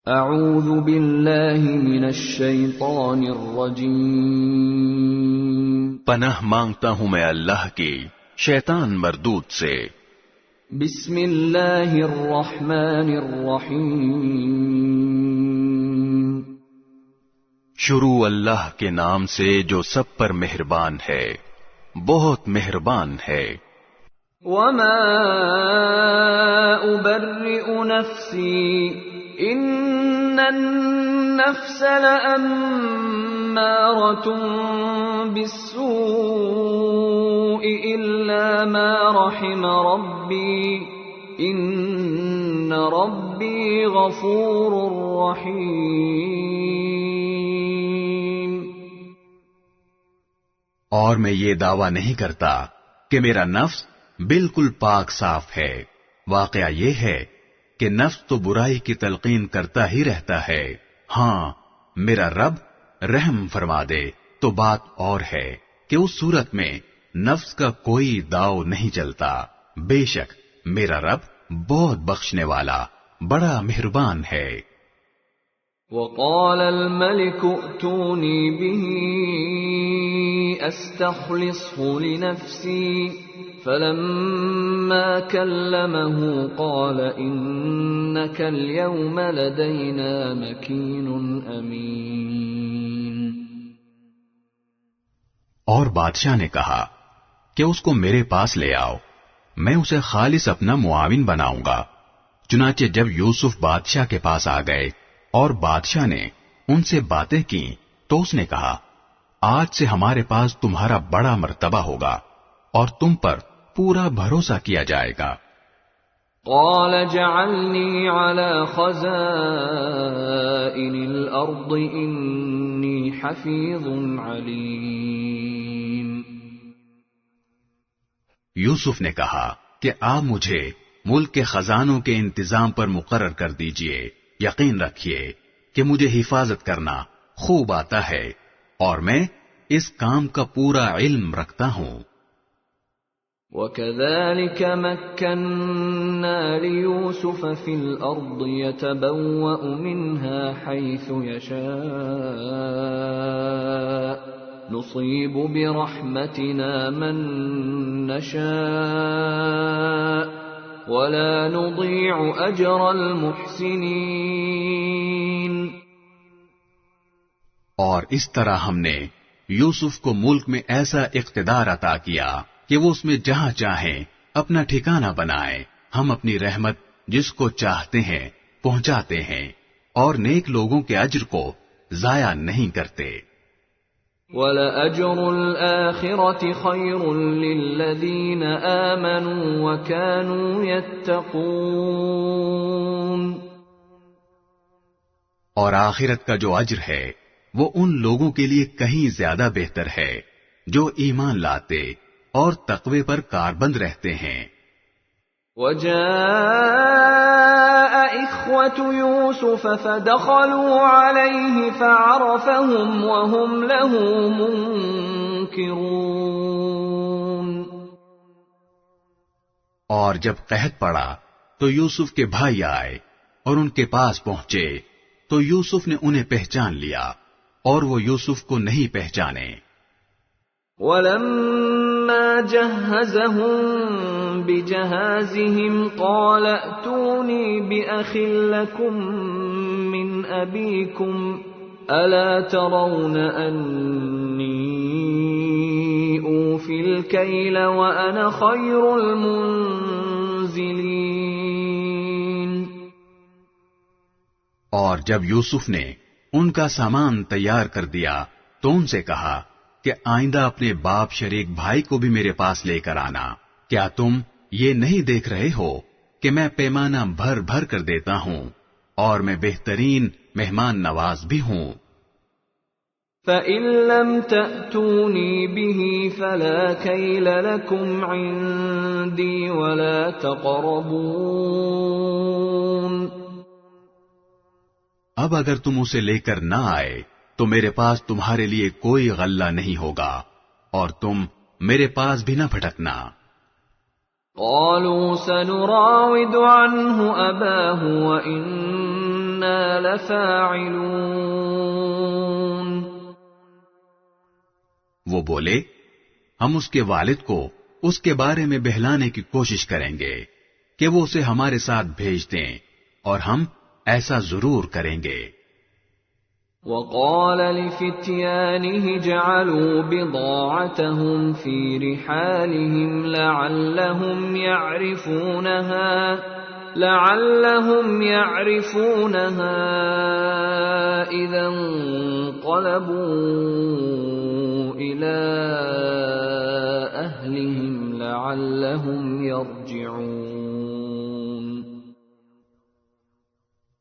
اعوذ باللہ من الشیطان الرجیم، پناہ مانگتا ہوں میں اللہ کی شیطان مردود سے۔ بسم اللہ الرحمن الرحیم، شروع اللہ کے نام سے جو سب پر مہربان ہے، بہت مہربان ہے۔ وما ابرئ نفسی ان النفس لأمارة بالسوء الا ما رحم ربی ان ربی غفور رحیم۔ اور میں یہ دعویٰ نہیں کرتا کہ میرا نفس بالکل پاک صاف ہے۔ واقعہ یہ ہے کہ نفس تو برائی کی تلقین کرتا ہی رہتا ہے، ہاں میرا رب رحم فرما دے تو بات اور ہے کہ اس صورت میں نفس کا کوئی داؤ نہیں چلتا۔ بے شک میرا رب بہت بخشنے والا بڑا مہربان ہے۔ وقال الملك ائتوني به استخلصه لنفسي فلما كلمه قال انك اليوم لدينا مكين امين۔ اور بادشاہ نے کہا کہ اس کو میرے پاس لے آؤ، میں اسے خالص اپنا معاون بناؤں گا۔ چنانچہ جب یوسف بادشاہ کے پاس آ گئے اور بادشاہ نے ان سے باتیں کی تو اس نے کہا، آج سے ہمارے پاس تمہارا بڑا مرتبہ ہوگا اور تم پر پورا بھروسہ کیا جائے گا۔ قال اجعلني على خزائن الارض انی حفیظ علیم۔ یوسف نے کہا کہ آپ مجھے ملک کے خزانوں کے انتظام پر مقرر کر دیجئے، یقین رکھیے کہ مجھے حفاظت کرنا خوب آتا ہے اور میں اس کام کا پورا علم رکھتا ہوں۔ وَكَذَلِكَ مَكَّنَّا لِيُوسُفَ فِي الْأَرْضِ يَتَبَوَّأُ مِنْهَا حَيْثُ يَشَاءُ نُصِيبُ بِرَحْمَتِنَا مَن نَّشَاءُ وَلَا نُضِيعُ أَجْرَ الْمُحْسِنِينَ۔ اور اس طرح ہم نے یوسف کو ملک میں ایسا اقتدار عطا کیا کہ وہ اس میں جہاں چاہیں اپنا ٹھکانہ بنائیں۔ ہم اپنی رحمت جس کو چاہتے ہیں پہنچاتے ہیں اور نیک لوگوں کے اجر کو ضائع نہیں کرتے۔ وَلَأَجْرُ الْآخِرَةِ خَيْرٌ لِّلَّذِينَ آمَنُوا وَكَانُوا يَتَّقُونَ۔ اور آخرت کا جو اجر ہے وہ ان لوگوں کے لیے کہیں زیادہ بہتر ہے جو ایمان لاتے اور تقوی پر کاربند رہتے ہیں۔ وَجَاءَ إِخْوَةُ يُوسُفَ فَدَخَلُوا عَلَيْهِ فَعَرَفَهُمْ وَهُمْ لَهُ مُنكِرُونَ۔ اور جب قحط پڑا تو یوسف کے بھائی آئے اور ان کے پاس پہنچے تو یوسف نے انہیں پہچان لیا اور وہ یوسف کو نہیں پہچانے۔ وَلَمَّا جَهَّزَهُم بِجَهَازِهِمْ قَالَ ائْتُونِي بِأَخٍ لَّكُم مِّنْ أَبِيكُمْ أَلَا تَرَوْنَ أَنِّي أُوفِي الْكَيْلَ وَأَنَا خَيْرُ الْمُنزِلِينَ۔ اور جب یوسف نے ان کا سامان تیار کر دیا تو ان سے کہا کہ آئندہ اپنے باپ شریک بھائی کو بھی میرے پاس لے کر آنا۔ کیا تم یہ نہیں دیکھ رہے ہو کہ میں پیمانہ بھر بھر کر دیتا ہوں اور میں بہترین مہمان نواز بھی ہوں۔ فَإِن لَّمْ تَأْتُونِي بِهِ فَلَا كَيْلَ لَكُمْ عِندِي وَلَا تَقْرَبُونَ۔ اب اگر تم اسے لے کر نہ آئے تو میرے پاس تمہارے لیے کوئی غلہ نہیں ہوگا اور تم میرے پاس بھی نہ پھٹکنا۔ قالوا سنراود عنه أباه وإنا إِنَّا لَفَاعِلُونَ۔ وہ بولے ہم اس کے والد کو اس کے بارے میں بہلانے کی کوشش کریں گے کہ وہ اسے ہمارے ساتھ بھیج دیں، اور ہم ایسا ضرور کریں گے۔ وَقَالَ لِفِتْيَانِهِ اجْعَلُوا بِضَاعَتَهُمْ فِي رِحَالِهِمْ لَعَلَّهُمْ يَعْرِفُونَهَا إِذَا انقَلَبُوا إِلَى أَهْلِهِمْ لَعَلَّهُمْ يَرْجِعُونَ۔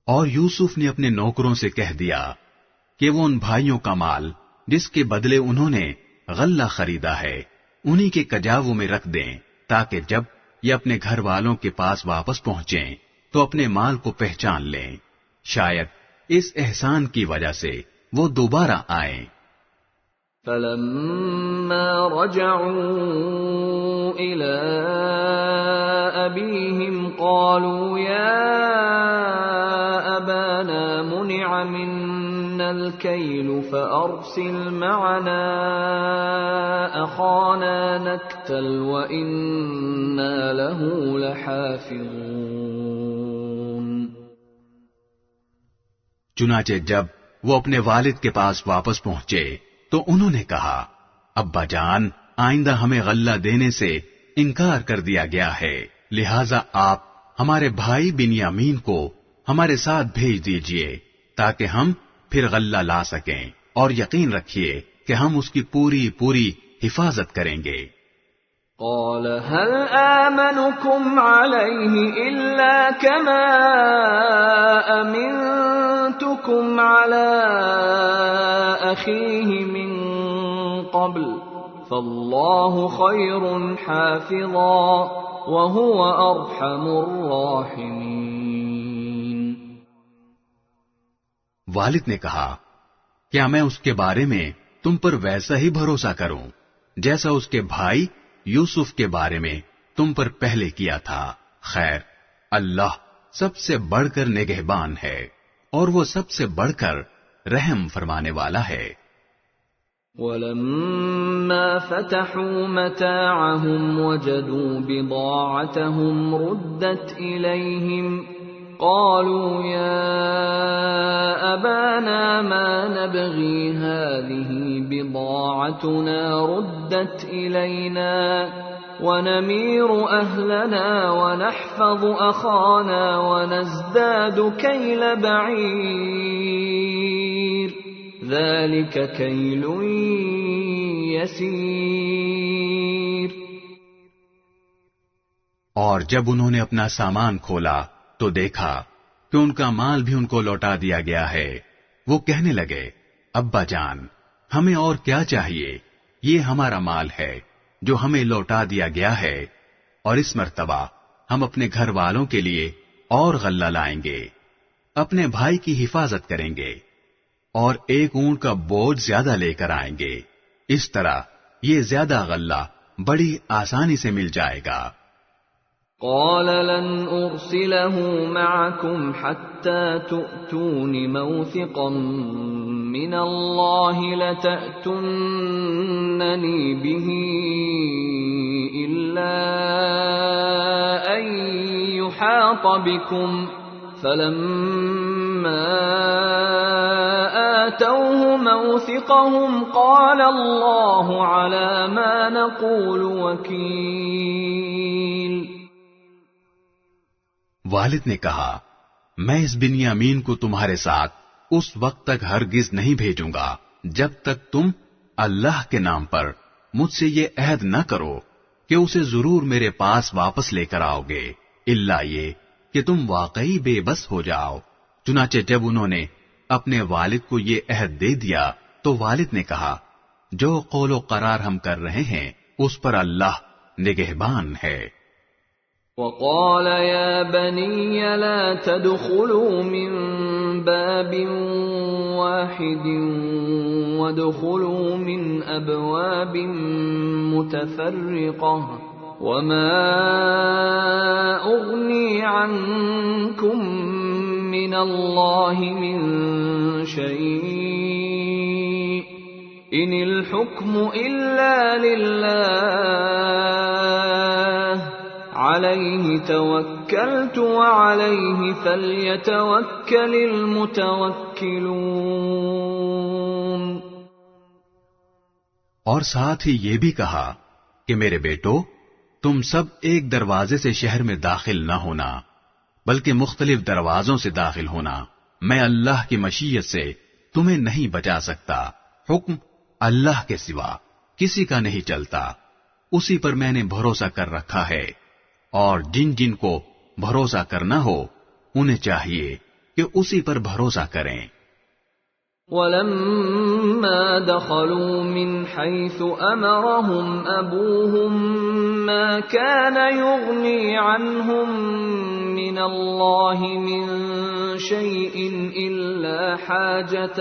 اور یوسف نے اپنے نوکروں سے کہہ دیا کہ وہ ان بھائیوں کا مال جس کے بدلے انہوں نے غلہ خریدا ہے انہی کے کجاووں میں رکھ دیں، تاکہ جب یہ اپنے گھر والوں کے پاس واپس پہنچیں تو اپنے مال کو پہچان لیں، شاید اس احسان کی وجہ سے وہ دوبارہ آئیں۔ فَلَمَّا رَجَعُوا إِلَىٰ أَبِيهِمْ قَالُوا يَا أَبَانَا مُنِعَ مِنَّا الْكَيْلُ فَأَرْسِلْ مَعَنَا أَخَانَا نَكْتَلْ وَإِنَّا لَهُ لَحَافِظُونَ۔ چنانچہ جب وہ اپنے والد کے پاس واپس پہنچے تو انہوں نے کہا ابا جان آئندہ ہمیں غلہ دینے سے انکار کر دیا گیا ہے، لہذا آپ ہمارے بھائی بنیامین کو ہمارے ساتھ بھیج دیجئے تاکہ ہم پھر غلہ لا سکیں، اور یقین رکھیے کہ ہم اس کی پوری پوری حفاظت کریں گے۔ قال هل آمنكم عليه إلا كما أمنتكم على أخيه من قبل فالله خير حافظا وهو أرحم الراحمين۔ والد نے کہا کیا میں اس کے بارے میں تم پر ویسا ہی بھروسہ کروں جیسا اس کے بھائی یوسف کے بارے میں تم پر پہلے کیا تھا؟ خیر اللہ سب سے بڑھ کر نگہبان ہے اور وہ سب سے بڑھ کر رحم فرمانے والا ہے۔ وَلَمَّا فَتَحُوا مَتَاعَهُمْ وَجَدُوا بِضَاعَتَهُمْ رُدَّتْ إِلَيْهِمْ قَالُوا يَا أَبَانَا مَا نَبْغِي هَٰذِهِ بِضَاعَتُنَا رُدَّتْ إِلَيْنَا وَنَمِيرُ أَهْلَنَا وَنَحْفَظُ أَخَانَا وَنَزْدَادُ كَيْلَ بَعِيرٍ ذَلِكَ كَيْلٌ يَسِيرٌ۔ اور جب انہوں نے اپنا سامان کھولا تو دیکھا کہ ان کا مال بھی ان کو لوٹا دیا گیا ہے۔ وہ کہنے لگے ابا جان ہمیں اور کیا چاہیے، یہ ہمارا مال ہے جو ہمیں لوٹا دیا گیا ہے، اور اس مرتبہ ہم اپنے گھر والوں کے لیے اور غلہ لائیں گے، اپنے بھائی کی حفاظت کریں گے، اور ایک اونٹ کا بوجھ زیادہ لے کر آئیں گے، اس طرح یہ زیادہ غلہ بڑی آسانی سے مل جائے گا۔ قال لن أرسله معكم حتى تؤتون موثقا من الله لتأتونني به إلا أن يحاط بكم فلما آتوه موثقهم قال الله على ما نقول وكيل۔ والد نے کہا میں اس بنیامین کو تمہارے ساتھ اس وقت تک ہرگز نہیں بھیجوں گا جب تک تم اللہ کے نام پر مجھ سے یہ عہد نہ کرو کہ اسے ضرور میرے پاس واپس لے کر آؤ گے، الا یہ کہ تم واقعی بے بس ہو جاؤ۔ چنانچہ جب انہوں نے اپنے والد کو یہ عہد دے دیا تو والد نے کہا جو قول و قرار ہم کر رہے ہیں اس پر اللہ نگہبان ہے۔ وقال يا بني لا تدخلوا من باب واحد وادخلوا من أبواب متفرقة وما أغني عنكم من من اللہ من شیء ان الحکم الا للہ علیہ توکلت وعلیہ فلیتوکل المتوکلون۔ اور ساتھ ہی یہ بھی کہا کہ میرے بیٹو، تم سب ایک دروازے سے شہر میں داخل نہ ہونا، بلکہ مختلف دروازوں سے داخل ہونا۔ میں اللہ کی مشیت سے تمہیں نہیں بچا سکتا، حکم اللہ کے سوا کسی کا نہیں چلتا، اسی پر میں نے بھروسہ کر رکھا ہے، اور جن جن کو بھروسہ کرنا ہو انہیں چاہیے کہ اسی پر بھروسہ کریں۔ وَلَمَّا دَخَلُوا مِنْ حَيْثُ أَمَرَهُمْ أَبُوهُمْ مَا كَانَ يُغْنِي عَنْهُمْ مِنَ اللَّهِ مِنْ شَيْءٍ إِلَّا حَاجَةً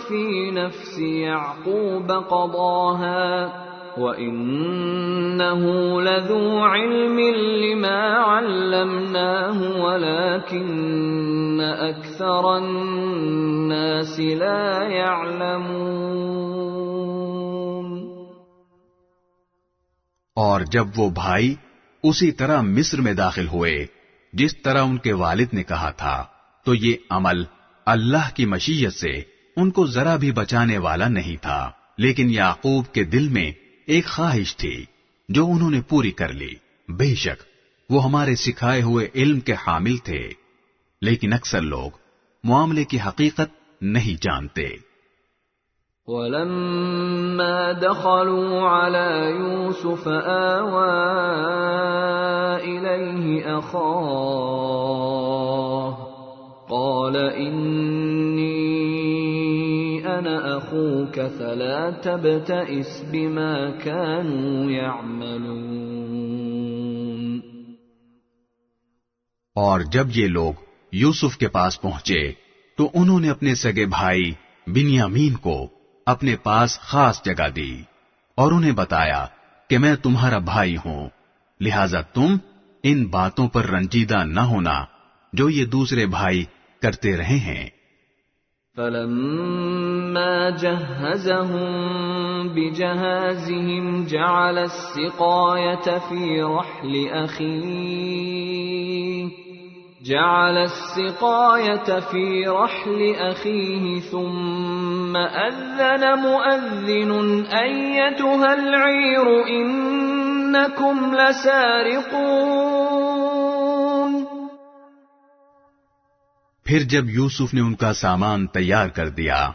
فِي نَفْسِ يَعْقُوبَ قَضَاهَا وَإِنَّهُ لَذُو عِلْمٍ لِّمَا عَلَّمْنَاهُ وَلَكِنَّ أَكْثَرَ النَّاسِ لَا يَعْلَمُونَ۔ اور جب وہ بھائی اسی طرح مصر میں داخل ہوئے جس طرح ان کے والد نے کہا تھا، تو یہ عمل اللہ کی مشیت سے ان کو ذرا بھی بچانے والا نہیں تھا، لیکن یعقوب کے دل میں ایک خواہش تھی جو انہوں نے پوری کر لی۔ بے شک وہ ہمارے سکھائے ہوئے علم کے حامل تھے، لیکن اکثر لوگ معاملے کی حقیقت نہیں جانتے۔ وَلَمَّا دَخَلُوا عَلَى يُوسُفَ آوَى إِلَيْهِ أَخَاهُ قَالَ إِنِّي أَنَا أَخُوكَ فَلَا تَبْتَئِسْ بِمَا كَانُوا يَعْمَلُونَ۔ اور جب یہ لوگ یوسف کے پاس پہنچے تو انہوں نے اپنے سگے بھائی بنیامین کو اپنے پاس خاص جگہ دی اور انہیں بتایا کہ میں تمہارا بھائی ہوں، لہذا تم ان باتوں پر رنجیدہ نہ ہونا جو یہ دوسرے بھائی کرتے رہے ہیں۔ فَلَمَّا جَهَّزَهُم بِجَهَازِهِمْ جَعَلَ السِّقَايَةَ فِي رَحْلِ أَخِيهِ ثُمَّ أَذَّنَ مُؤَذِّنٌ أَيَّتُهَا الْعِيرُ إِنَّكُمْ لَسَارِقُونَ۔ پھر جب یوسف نے ان کا سامان تیار کر دیا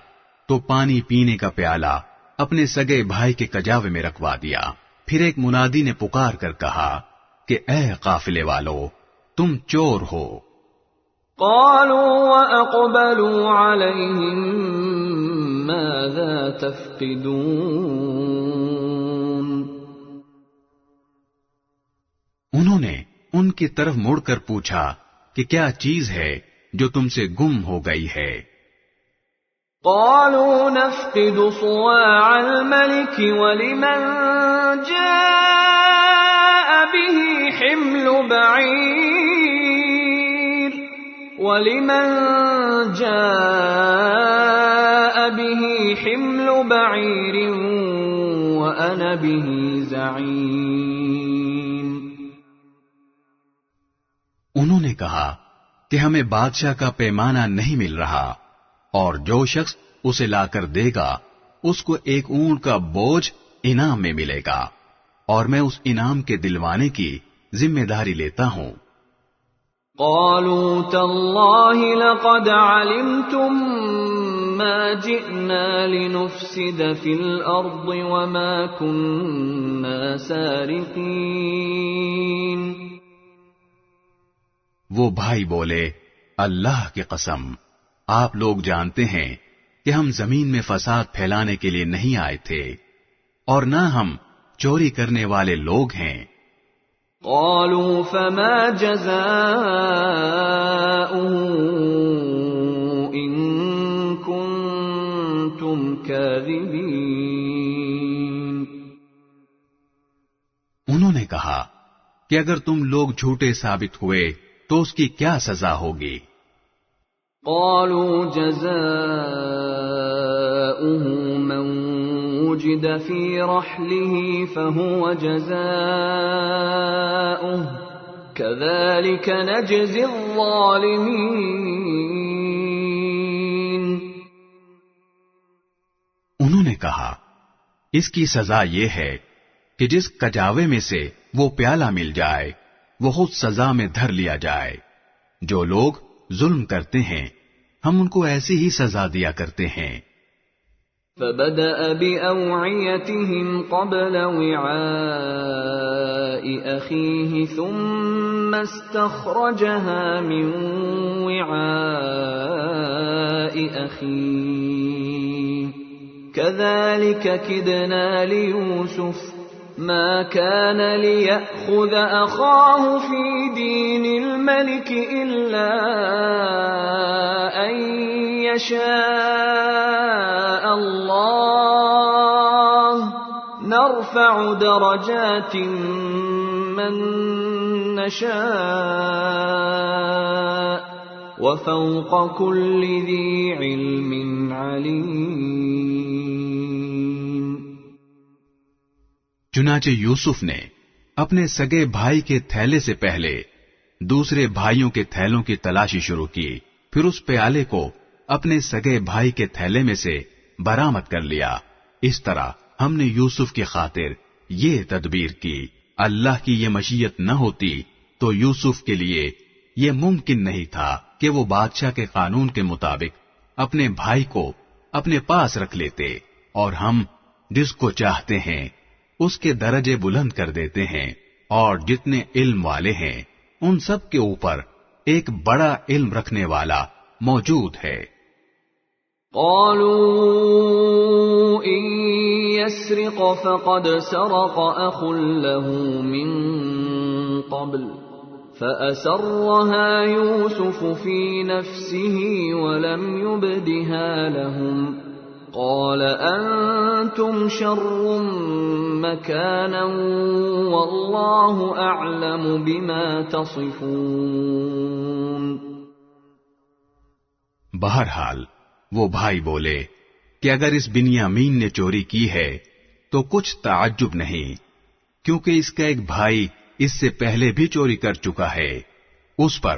تو پانی پینے کا پیالہ اپنے سگے بھائی کے کجاوے میں رکھوا دیا۔ پھر ایک منادی نے پکار کر کہا کہ اے قافلے والو، تم چور ہو۔ قالوا وَأَقْبَلُوا عَلَيْهِمْ مَاذَا تَفْقِدُونَ۔ انہوں نے ان کی طرف مڑ کر پوچھا کہ کیا چیز ہے جو تم سے گم ہو گئی ہے؟ قالوا نفقد صواع الملك ولمن جاء به حمل بعير وأنا به زعيم۔ انہوں نے کہا کہ ہمیں بادشاہ کا پیمانہ نہیں مل رہا، اور جو شخص اسے لا کر دے گا اس کو ایک اونٹ کا بوجھ انعام میں ملے گا، اور میں اس انعام کے دلوانے کی ذمہ داری لیتا ہوں۔ قالوا تالله لقد علمتم ما جئنا لنفسد في الأرض وما كنا سارقين۔ وہ بھائی بولے، اللہ کی قسم، آپ لوگ جانتے ہیں کہ ہم زمین میں فساد پھیلانے کے لیے نہیں آئے تھے، اور نہ ہم چوری کرنے والے لوگ ہیں۔ قالوا فما جزاؤه إن كنتم كاذبين۔ انہوں نے کہا کہ اگر تم لوگ جھوٹے ثابت ہوئے تو اس کی کیا سزا ہوگی؟ قالوا جزاؤه من وجد في رحله فهو جزاؤه كذلك نجزي الظالمين۔ انہوں نے کہا اس کی سزا یہ ہے کہ جس کجاوے میں سے وہ پیالہ مل جائے وہ خود سزا میں دھر لیا جائے۔ جو لوگ ظلم کرتے ہیں ہم ان کو ایسی ہی سزا دیا کرتے ہیں۔ فبدأ بأوعيتهم قبل وعاء أخيه ثم استخرجها من وعاء أخيه كذلك كدنا ليوسف ما كان ليأخذ أخاه في دين الملك إلا أن يشاء الله نرفع درجات من نشاء وفوق كل ذي علم عليم۔ چنانچہ یوسف نے اپنے سگے بھائی کے تھیلے سے پہلے دوسرے بھائیوں کے تھیلوں کی تلاشی شروع کی، پھر اس پیالے کو اپنے سگے بھائی کے تھیلے میں سے برآمد کر لیا۔ اس طرح ہم نے یوسف کی خاطر یہ تدبیر کی۔ اللہ کی یہ مشیت نہ ہوتی تو یوسف کے لیے یہ ممکن نہیں تھا کہ وہ بادشاہ کے قانون کے مطابق اپنے بھائی کو اپنے پاس رکھ لیتے، اور ہم جس کو چاہتے ہیں اس کے درجے بلند کر دیتے ہیں، اور جتنے علم والے ہیں ان سب کے اوپر ایک بڑا علم رکھنے والا موجود ہے۔ قالوا إن يسرق فقد سرق أخ له من قبل فأسرها يوسف في نفسه ولم يبدها لهم قال أنتم شر مكانا والله أعلم بما تصفون۔ بہرحال وہ بھائی بولے کہ اگر اس بنیامین نے چوری کی ہے تو کچھ تعجب نہیں، کیونکہ اس کا ایک بھائی اس سے پہلے بھی چوری کر چکا ہے۔ اس پر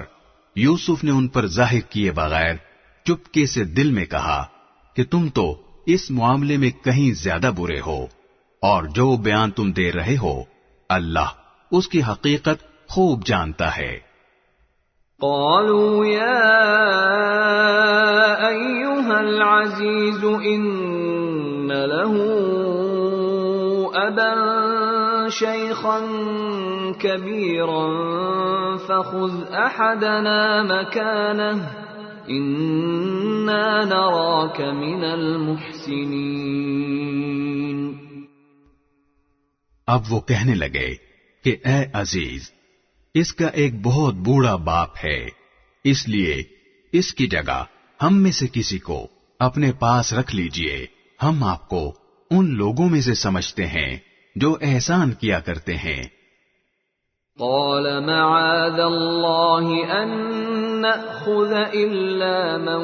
یوسف نے ان پر ظاہر کیے بغیر چپکے سے دل میں کہا کہ تم تو اس معاملے میں کہیں زیادہ برے ہو، اور جو بیان تم دے رہے ہو اللہ اس کی حقیقت خوب جانتا ہے۔ قالوا يا أيها العزيز إن له أبا شيخا كبيرا فخذ أحدنا مكانه إنا نراك من المحسنين۔ اب وہ کہنے لگے کہ اے عزیز، اس کا ایک بہت بوڑھا باپ ہے، اس لیے اس کی جگہ ہم میں سے کسی کو اپنے پاس رکھ لیجئے، ہم آپ کو ان لوگوں میں سے سمجھتے ہیں جو احسان کیا کرتے ہیں۔ قال معاذ الله أن نأخذ إلا من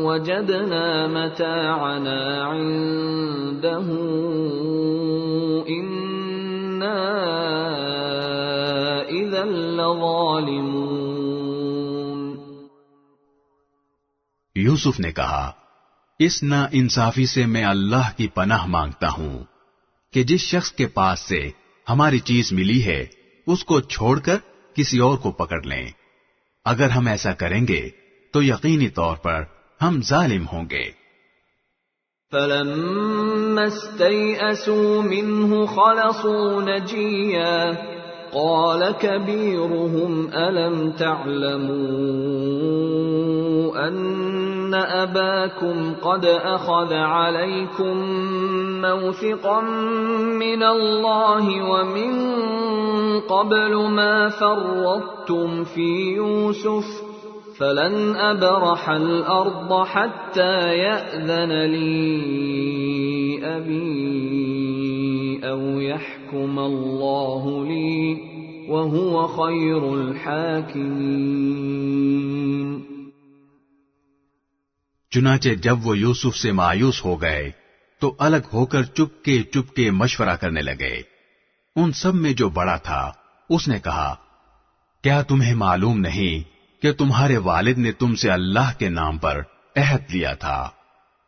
وجدنا متاعنا عنده إنا إذا لظالمون۔ یوسف نے کہا اس نا انصافی سے میں اللہ کی پناہ مانگتا ہوں کہ جس شخص کے پاس سے ہماری چیز ملی ہے اس کو چھوڑ کر کسی اور کو پکڑ لیں، اگر ہم ایسا کریں گے تو یقینی طور پر ہم ظالم ہوں گے۔ فلما استيئسوا منه خلصوا نجيا قال كبيرهم ألم تعلموا أن أباكم قد أخذ عليكم موثقا من الله ومن قبل ما فرطتم في يوسف فلن أبرح الأرض حتى يأذن لي أبي أو يحكم الله لي وهو خير الحاكمين۔ چنانچہ جب وہ یوسف سے مایوس ہو گئے تو الگ ہو کر چپکے مشورہ کرنے لگے۔ ان سب میں جو بڑا تھا اس نے کہا، کیا تمہیں معلوم نہیں کہ تمہارے والد نے تم سے اللہ کے نام پر عہد لیا تھا،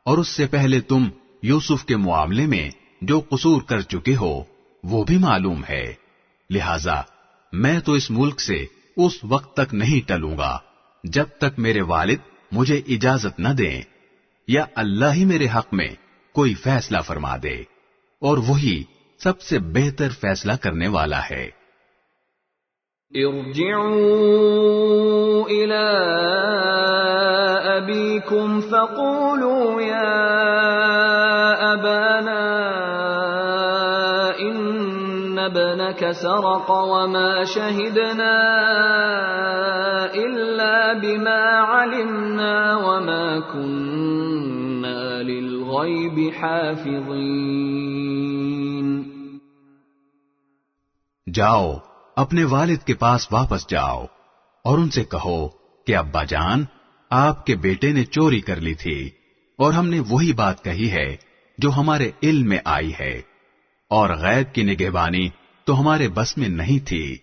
اور اس سے پہلے تم یوسف کے معاملے میں جو قصور کر چکے ہو وہ بھی معلوم ہے، لہذا میں تو اس ملک سے اس وقت تک نہیں ٹلوں گا جب تک میرے والد مجھے اجازت نہ دیں، یا اللہ ہی میرے حق میں کوئی فیصلہ فرما دے، اور وہی سب سے بہتر فیصلہ کرنے والا ہے۔ ارجعوا إلى أبيكم فقولوا يا أبانا إن ابنك سرق وما شهدنا إلا بما علمنا وما كنا للغيب حافظين۔ جاؤ اپنے والد کے پاس واپس جاؤ اور ان سے کہو کہ ابا جان، آپ کے بیٹے نے چوری کر لی تھی، اور ہم نے وہی بات کہی ہے جو ہمارے علم میں آئی ہے، اور غیب کی نگہبانی تو ہمارے بس میں نہیں تھی۔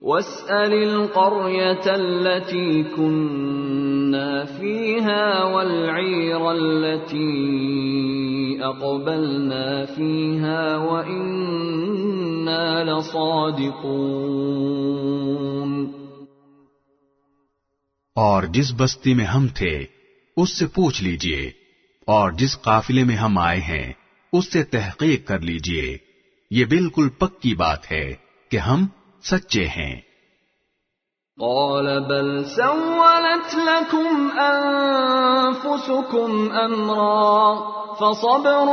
وَاسْأَلِ الْقَرْيَةَ الَّتِي كُنَّا فِيهَا وَالْعِيرَ الَّتِي أَقْبَلْنَا فِيهَا وَإِنَّا لَصَادِقُونَ۔ اور جس بستی میں ہم تھے اس سے پوچھ لیجئے، اور جس قافلے میں ہم آئے ہیں اس سے تحقیق کر لیجئے، یہ بالکل پکی بات ہے کہ ہم سچے ہیں۔ قال بل سولت لكم أنفسكم أمرا فصبر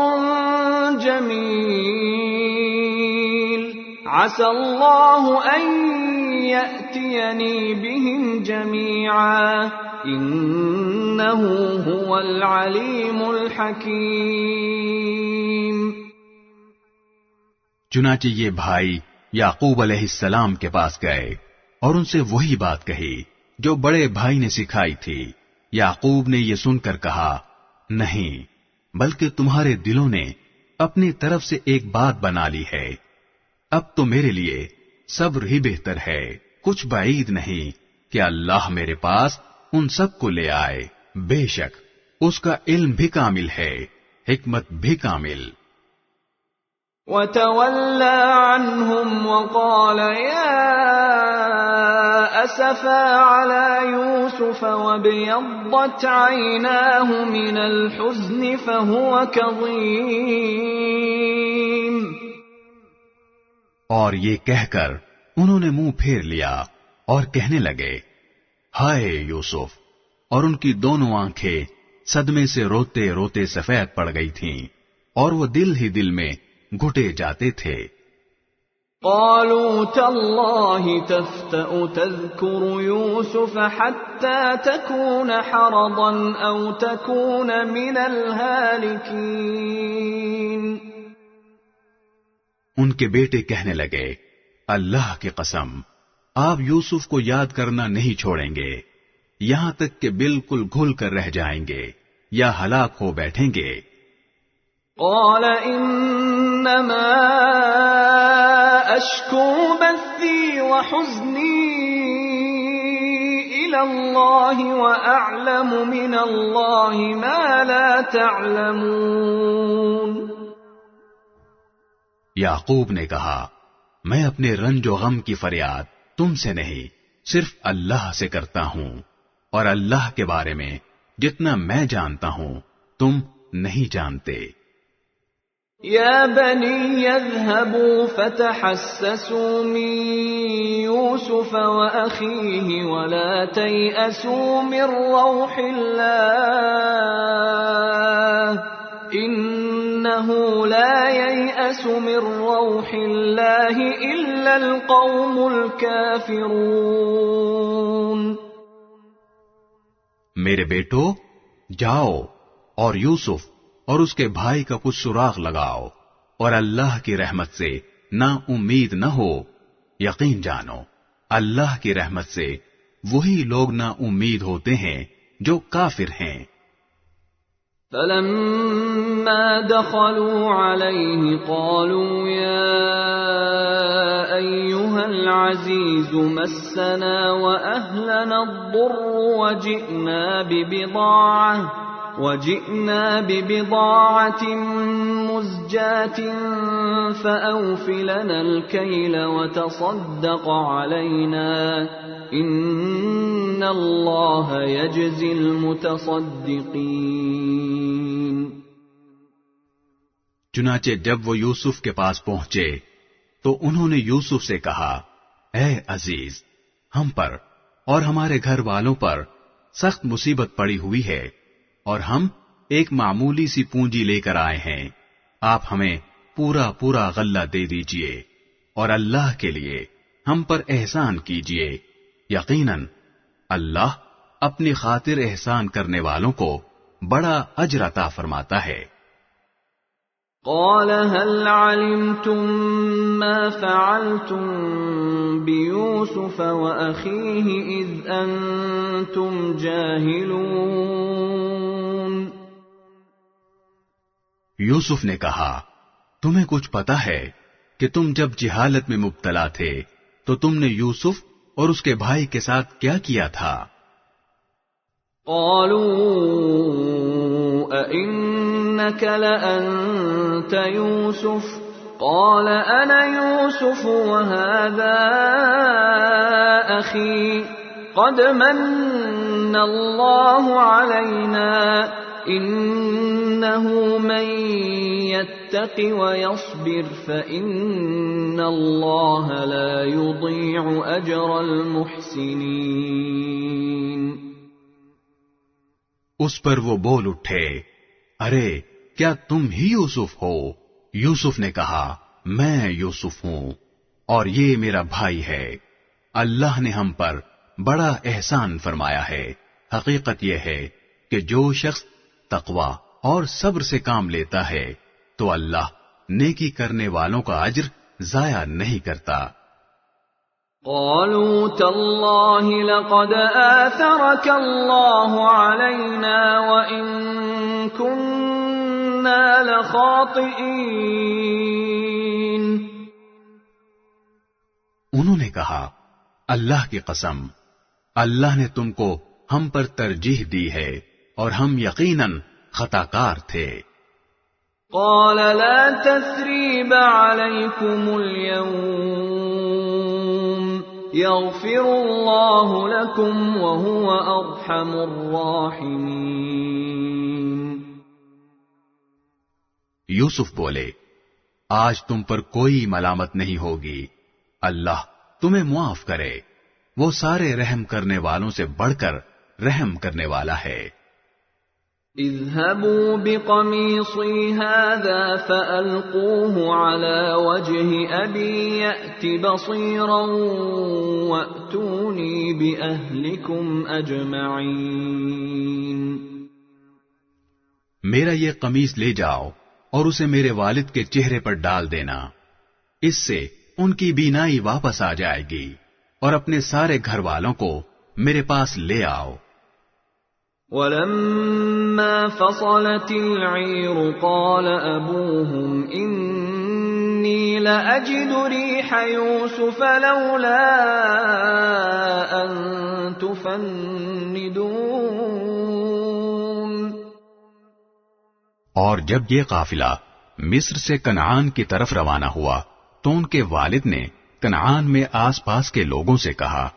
جميل عسى الله أن يأتيني بهم جميعا إنه هو العليم الحكيم۔ چنانچہ یہ بھائی یعقوب علیہ السلام کے پاس گئے اور ان سے وہی بات کہی جو بڑے بھائی نے سکھائی تھی۔ یعقوب نے یہ سن کر کہا، نہیں، بلکہ تمہارے دلوں نے اپنی طرف سے ایک بات بنا لی ہے، اب تو میرے لیے صبر ہی بہتر ہے، کچھ بعید نہیں کہ اللہ میرے پاس ان سب کو لے آئے، بے شک اس کا علم بھی کامل ہے، حکمت بھی کامل۔ وَتَوَلَّى عَنْهُمْ وَقَالَ يَا أَسَفَا عَلَى يُوسُفَ وَابْيَضَّتْ عَيْنَاهُ مِنَ الْحُزْنِ فَهُوَ كَظِيمٌ۔ اور یہ کہہ کر انہوں نے منہ پھیر لیا اور کہنے لگے، ہائے یوسف، اور ان کی دونوں آنکھیں صدمے سے روتے روتے سفید پڑ گئی تھیں، اور وہ دل ہی دل میں گھٹے جاتے تھے۔ قالوا تالله تفتأ تذكر يوسف حتى تكون حرضا أو تكون من الهالكين۔ ان کے بیٹے کہنے لگے، اللہ کی قسم، آپ یوسف کو یاد کرنا نہیں چھوڑیں گے یہاں تک کہ بالکل گھل کر رہ جائیں گے یا ہلاک ہو بیٹھیں گے۔ قال انما اشکو بثی وحزنی الى اللہ واعلم من اللہ ما لا تعلمون۔ یعقوب نے کہا، میں اپنے رنج و غم کی فریاد تم سے نہیں، صرف اللہ سے کرتا ہوں، اور اللہ کے بارے میں جتنا میں جانتا ہوں تم نہیں جانتے۔ یا بنی اذهبوا فتحسسوا من یوسف واخیہ ولا تیأسوا من روح اللہ انه لا ييأس من روح اللہ الا القوم الكافرون۔ میرے بیٹو، جاؤ اور یوسف اور اس کے بھائی کا کچھ سراغ لگاؤ، اور اللہ کی رحمت سے نا امید نہ ہو، یقین جانو اللہ کی رحمت سے وہی لوگ نا امید ہوتے ہیں جو کافر ہیں۔ فلما دخلوا عليه قالوا يا أيها العزيز مسنا وأهلنا الضر وجئنا ببضاعة مزجاة فأوف لنا الكيل وتصدق علينا إن الله يجزي المتصدقين۔ چنانچہ جب وہ یوسف کے پاس پہنچے تو انہوں نے یوسف سے کہا، اے عزیز، ہم پر اور ہمارے گھر والوں پر سخت مصیبت پڑی ہوئی ہے اور ہم ایک معمولی سی پونجی لے کر آئے ہیں، آپ ہمیں پورا پورا غلہ دے دیجئے اور اللہ کے لیے ہم پر احسان کیجئے، یقیناً اللہ اپنی خاطر احسان کرنے والوں کو بڑا اجر عطا فرماتا ہے۔ قال هل علمتم ما فعلتم بيوسف وأخيه إذ أنتم جاهلون؟ یوسف نے کہا، تمہیں کچھ پتا ہے کہ تم جب جہالت میں مبتلا تھے تو تم نے یوسف اور اس کے بھائی کے ساتھ کیا کیا تھا؟ قالوا أئنك لأنت يوسف قال أنا يوسف وهذا أخي قد من الله علينا إنه من يتق ويصبر فإن الله لا يضيع أجر المحسنين۔ اس پر وہ بول اٹھے، ارے کیا تم ہی یوسف ہو؟ یوسف نے کہا، میں یوسف ہوں اور یہ میرا بھائی ہے، اللہ نے ہم پر بڑا احسان فرمایا ہے۔ حقیقت یہ ہے کہ جو شخص تقوی اور صبر سے کام لیتا ہے تو اللہ نیکی کرنے والوں کا اجر ضائع نہیں کرتا۔ قالوا تالله لقد آثرك الله علينا وإن كنا لخاطئين۔ انہوں نے کہا، اللہ کی قسم، اللہ نے تم کو ہم پر ترجیح دی ہے اور ہم یقیناً خطا کار تھے۔ قال لا تثريب عليكم اليوم يغفر الله لكم وهو أرحم الراحمين۔ یوسف بولے، آج تم پر کوئی ملامت نہیں ہوگی، اللہ تمہیں معاف کرے، وہ سارے رحم کرنے والوں سے بڑھ کر رحم کرنے والا ہے۔ اذهبوا بقميصي هذا فألقوه على وجه أبي يأت بصيرا وأتوني بأهلكم أجمعين۔ میرا یہ قمیص لے جاؤ اور اسے میرے والد کے چہرے پر ڈال دینا، اس سے ان کی بینائی واپس آ جائے گی، اور اپنے سارے گھر والوں کو میرے پاس لے آؤ۔ وَلَمَّا فَصَلَتِ الْعِيرُ قَالَ أَبُوهُمْ إِنِّي لَأَجِدُ رِيحَ يُوسُفَ لَوْلَا أَن تُفَنِّدُونِ۔ اور جب یہ قافلہ مصر سے کنعان کی طرف روانہ ہوا تو ان کے والد نے کنعان میں آس پاس کے لوگوں سے کہا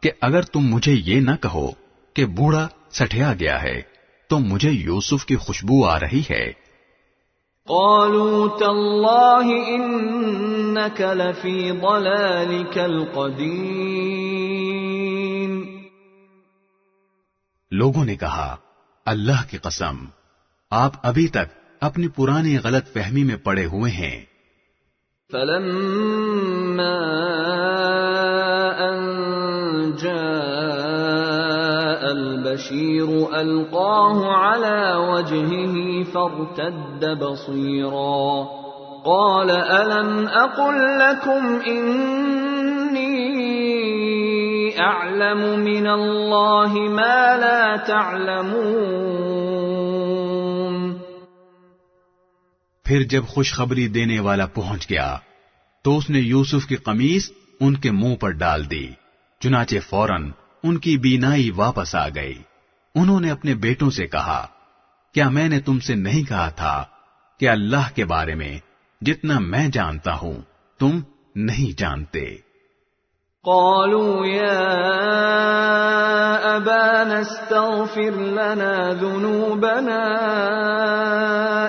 کہ اگر تم مجھے یہ نہ کہو کہ بوڑھا سٹھیا گیا ہے تو مجھے یوسف کی خوشبو آ رہی ہے۔ قالوا تالله انك لفی ضلالك القدیم۔ لوگوں نے کہا، اللہ کی قسم، آپ ابھی تک اپنی پرانی غلط فہمی میں پڑے ہوئے ہیں۔ فلما ان جاء البشير ألقاه على وجهه فارتد بصيرا قال ألم أقل لكم إني أعلم من الله ما لا تعلمون۔ پھر جب خوشخبری دینے والا پہنچ گیا تو اس نے یوسف کی قمیص ان کے منہ پر ڈال دی، چنانچہ فوراً ان کی بینائی واپس آ گئی۔ انہوں نے اپنے بیٹوں سے کہا، کیا میں نے تم سے نہیں کہا تھا کہ اللہ کے بارے میں جتنا میں جانتا ہوں تم نہیں جانتے؟ قالوا يا أبانا استغفر لنا ذنوبنا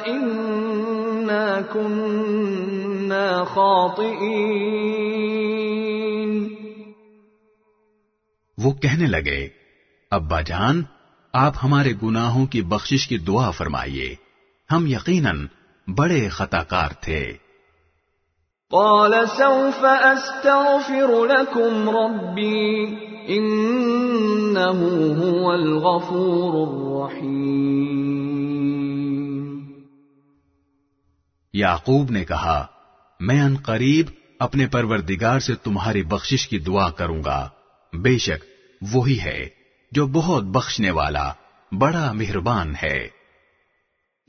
إنا كنا خاطئين۔ وہ کہنے لگے، ابا جان آپ ہمارے گناہوں کی بخشش کی دعا فرمائیے، ہم یقیناً بڑے خطا کار تھے۔ قال سوف أستغفر لكم ربي إنه هو الغفور الرحيم۔ یعقوب نے کہا، میں ان قریب اپنے پروردگار سے تمہاری بخشش کی دعا کروں گا، بے شک وہی ہے جو بہت بخشنے والا بڑا مہربان ہے۔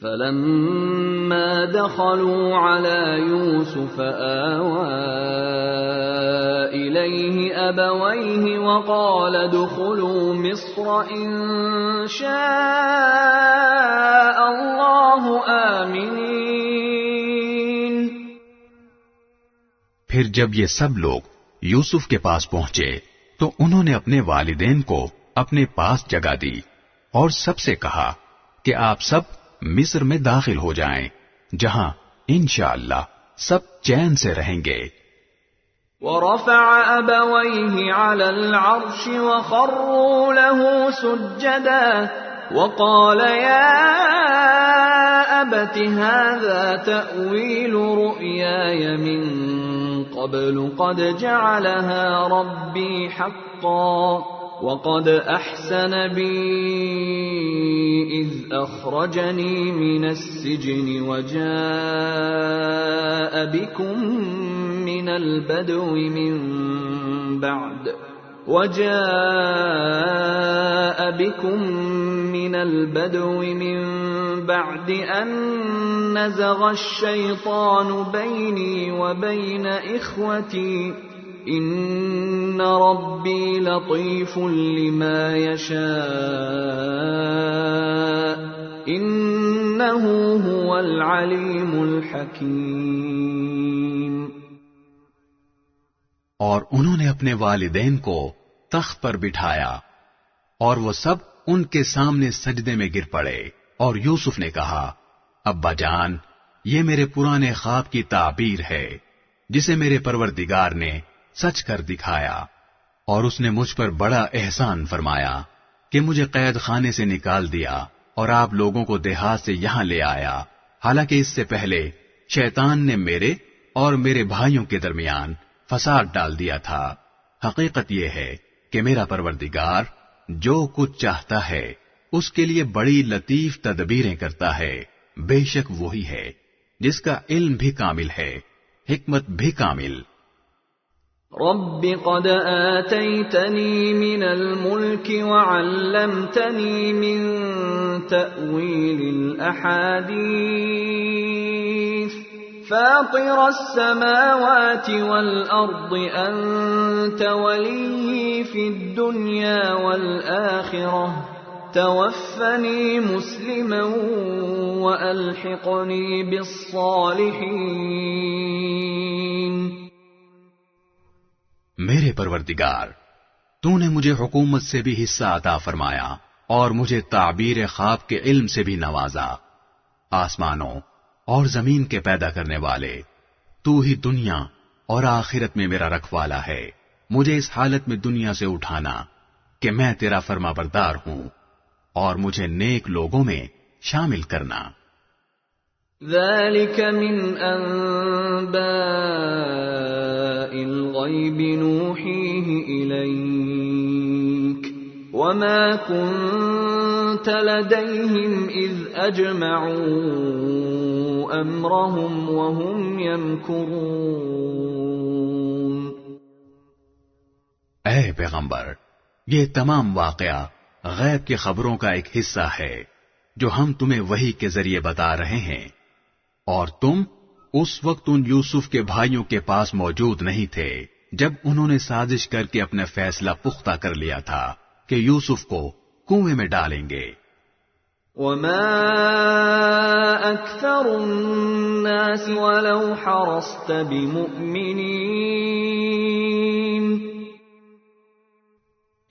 فلما دخلوا على يوسف آوى إليه أبويه وقال ادخلوا مصر إن شاء الله آمنين۔ پھر جب یہ سب لوگ یوسف کے پاس پہنچے تو انہوں نے اپنے والدین کو اپنے پاس جگہ دی اور سب سے کہا کہ آپ سب مصر میں داخل ہو جائیں جہاں انشاءاللہ سب چین سے رہیں گے۔ ورفع أبويه على العرش وخروا له سجدا وقال يا أبت هذا تأويل رؤياي من قبل قد جعلها ربي حقا وقد أحسن بي إذ أخرجني من السجن وجاء بكم من البدو من بعد أن نزغ الشيطان بيني وبين إخوتي إن ربي لطيف لما يشاء إنه هو العليم الحكيم۔ اور انہوں نے اپنے والدین کو تخت پر بٹھایا اور وہ سب ان کے سامنے سجدے میں گر پڑے، اور یوسف نے کہا، ابا جان یہ میرے پرانے خواب کی تعبیر ہے جسے میرے پروردگار نے سچ کر دکھایا، اور اس نے مجھ پر بڑا احسان فرمایا کہ مجھے قید خانے سے نکال دیا اور آپ لوگوں کو دیہات سے یہاں لے آیا، حالانکہ اس سے پہلے شیطان نے میرے اور میرے بھائیوں کے درمیان فساد ڈال دیا تھا۔ حقیقت یہ ہے کہ میرا پروردگار جو کچھ چاہتا ہے اس کے لیے بڑی لطیف تدبیریں کرتا ہے، بے شک وہی ہے جس کا علم بھی کامل ہے، حکمت بھی کامل۔ رب قد آتيتني من الملك وعلمتني من تأويل الأحاديث فاطر السماوات والأرض أنت ولي في الدنيا والآخرة توفني مسلما وألحقني بالصالحين۔ میرے پروردگار، تو نے مجھے حکومت سے بھی حصہ عطا فرمایا اور مجھے تعبیر خواب کے علم سے بھی نوازا۔ آسمانوں اور زمین کے پیدا کرنے والے، تو ہی دنیا اور آخرت میں میرا رکھوالا ہے، مجھے اس حالت میں دنیا سے اٹھانا کہ میں تیرا فرما بردار ہوں اور مجھے نیک لوگوں میں شامل کرنا۔ ذلك من أنباء الغيب نوحيه إليك وما كنت لديهم إذ أجمعوا أمرهم وهم يمكرون۔ اے پیغمبر، یہ تمام واقعہ غیب کی خبروں کا ایک حصہ ہے جو ہم تمہیں وحی کے ذریعے بتا رہے ہیں، اور تم اس وقت ان یوسف کے بھائیوں کے پاس موجود نہیں تھے جب انہوں نے سازش کر کے اپنا فیصلہ پختہ کر لیا تھا کہ یوسف کو کنویں میں ڈالیں گے۔ وَمَا أَكْثَرُ النَّاسِ وَلَوْ حَرَصْتَ بِمُؤْمِنِينَ۔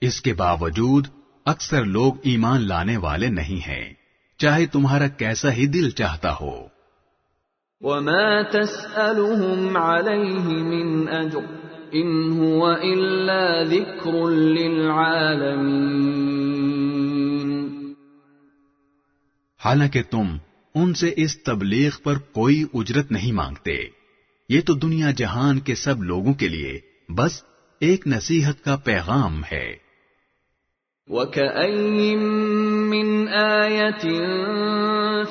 اس کے باوجود اکثر لوگ ایمان لانے والے نہیں ہیں، چاہے تمہارا کیسا ہی دل چاہتا ہو۔ وَمَا تَسْأَلُهُمْ عَلَيْهِ مِنْ أَجْرٍ إِنْ هُوَ إِلَّا ذِكْرٌ لِلْعَالَمِينَ۔ حالانکہ تم ان سے اس تبلیغ پر کوئی اجرت نہیں مانگتے، یہ تو دنیا جہان کے سب لوگوں کے لیے بس ایک نصیحت کا پیغام ہے۔ وَكَأَيِّن مِّنْ آيَةٍ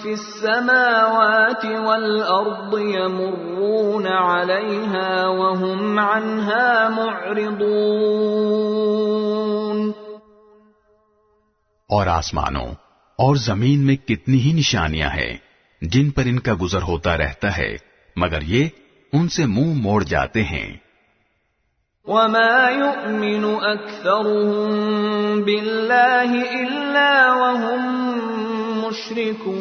فِي السَّمَاوَاتِ وَالْأَرْضِ يَمُرُّونَ عَلَيْهَا وَهُمْ عَنْهَا مُعْرِضُونَ۔ اور آسمانوں اور زمین میں کتنی ہی نشانیاں ہیں جن پر ان کا گزر ہوتا رہتا ہے، مگر یہ ان سے منہ موڑ جاتے ہیں۔ وَمَا يُؤْمِنُ أَكْثَرُهُم بِاللَّهِ إِلَّا وَهُم مُشْرِكُونَ۔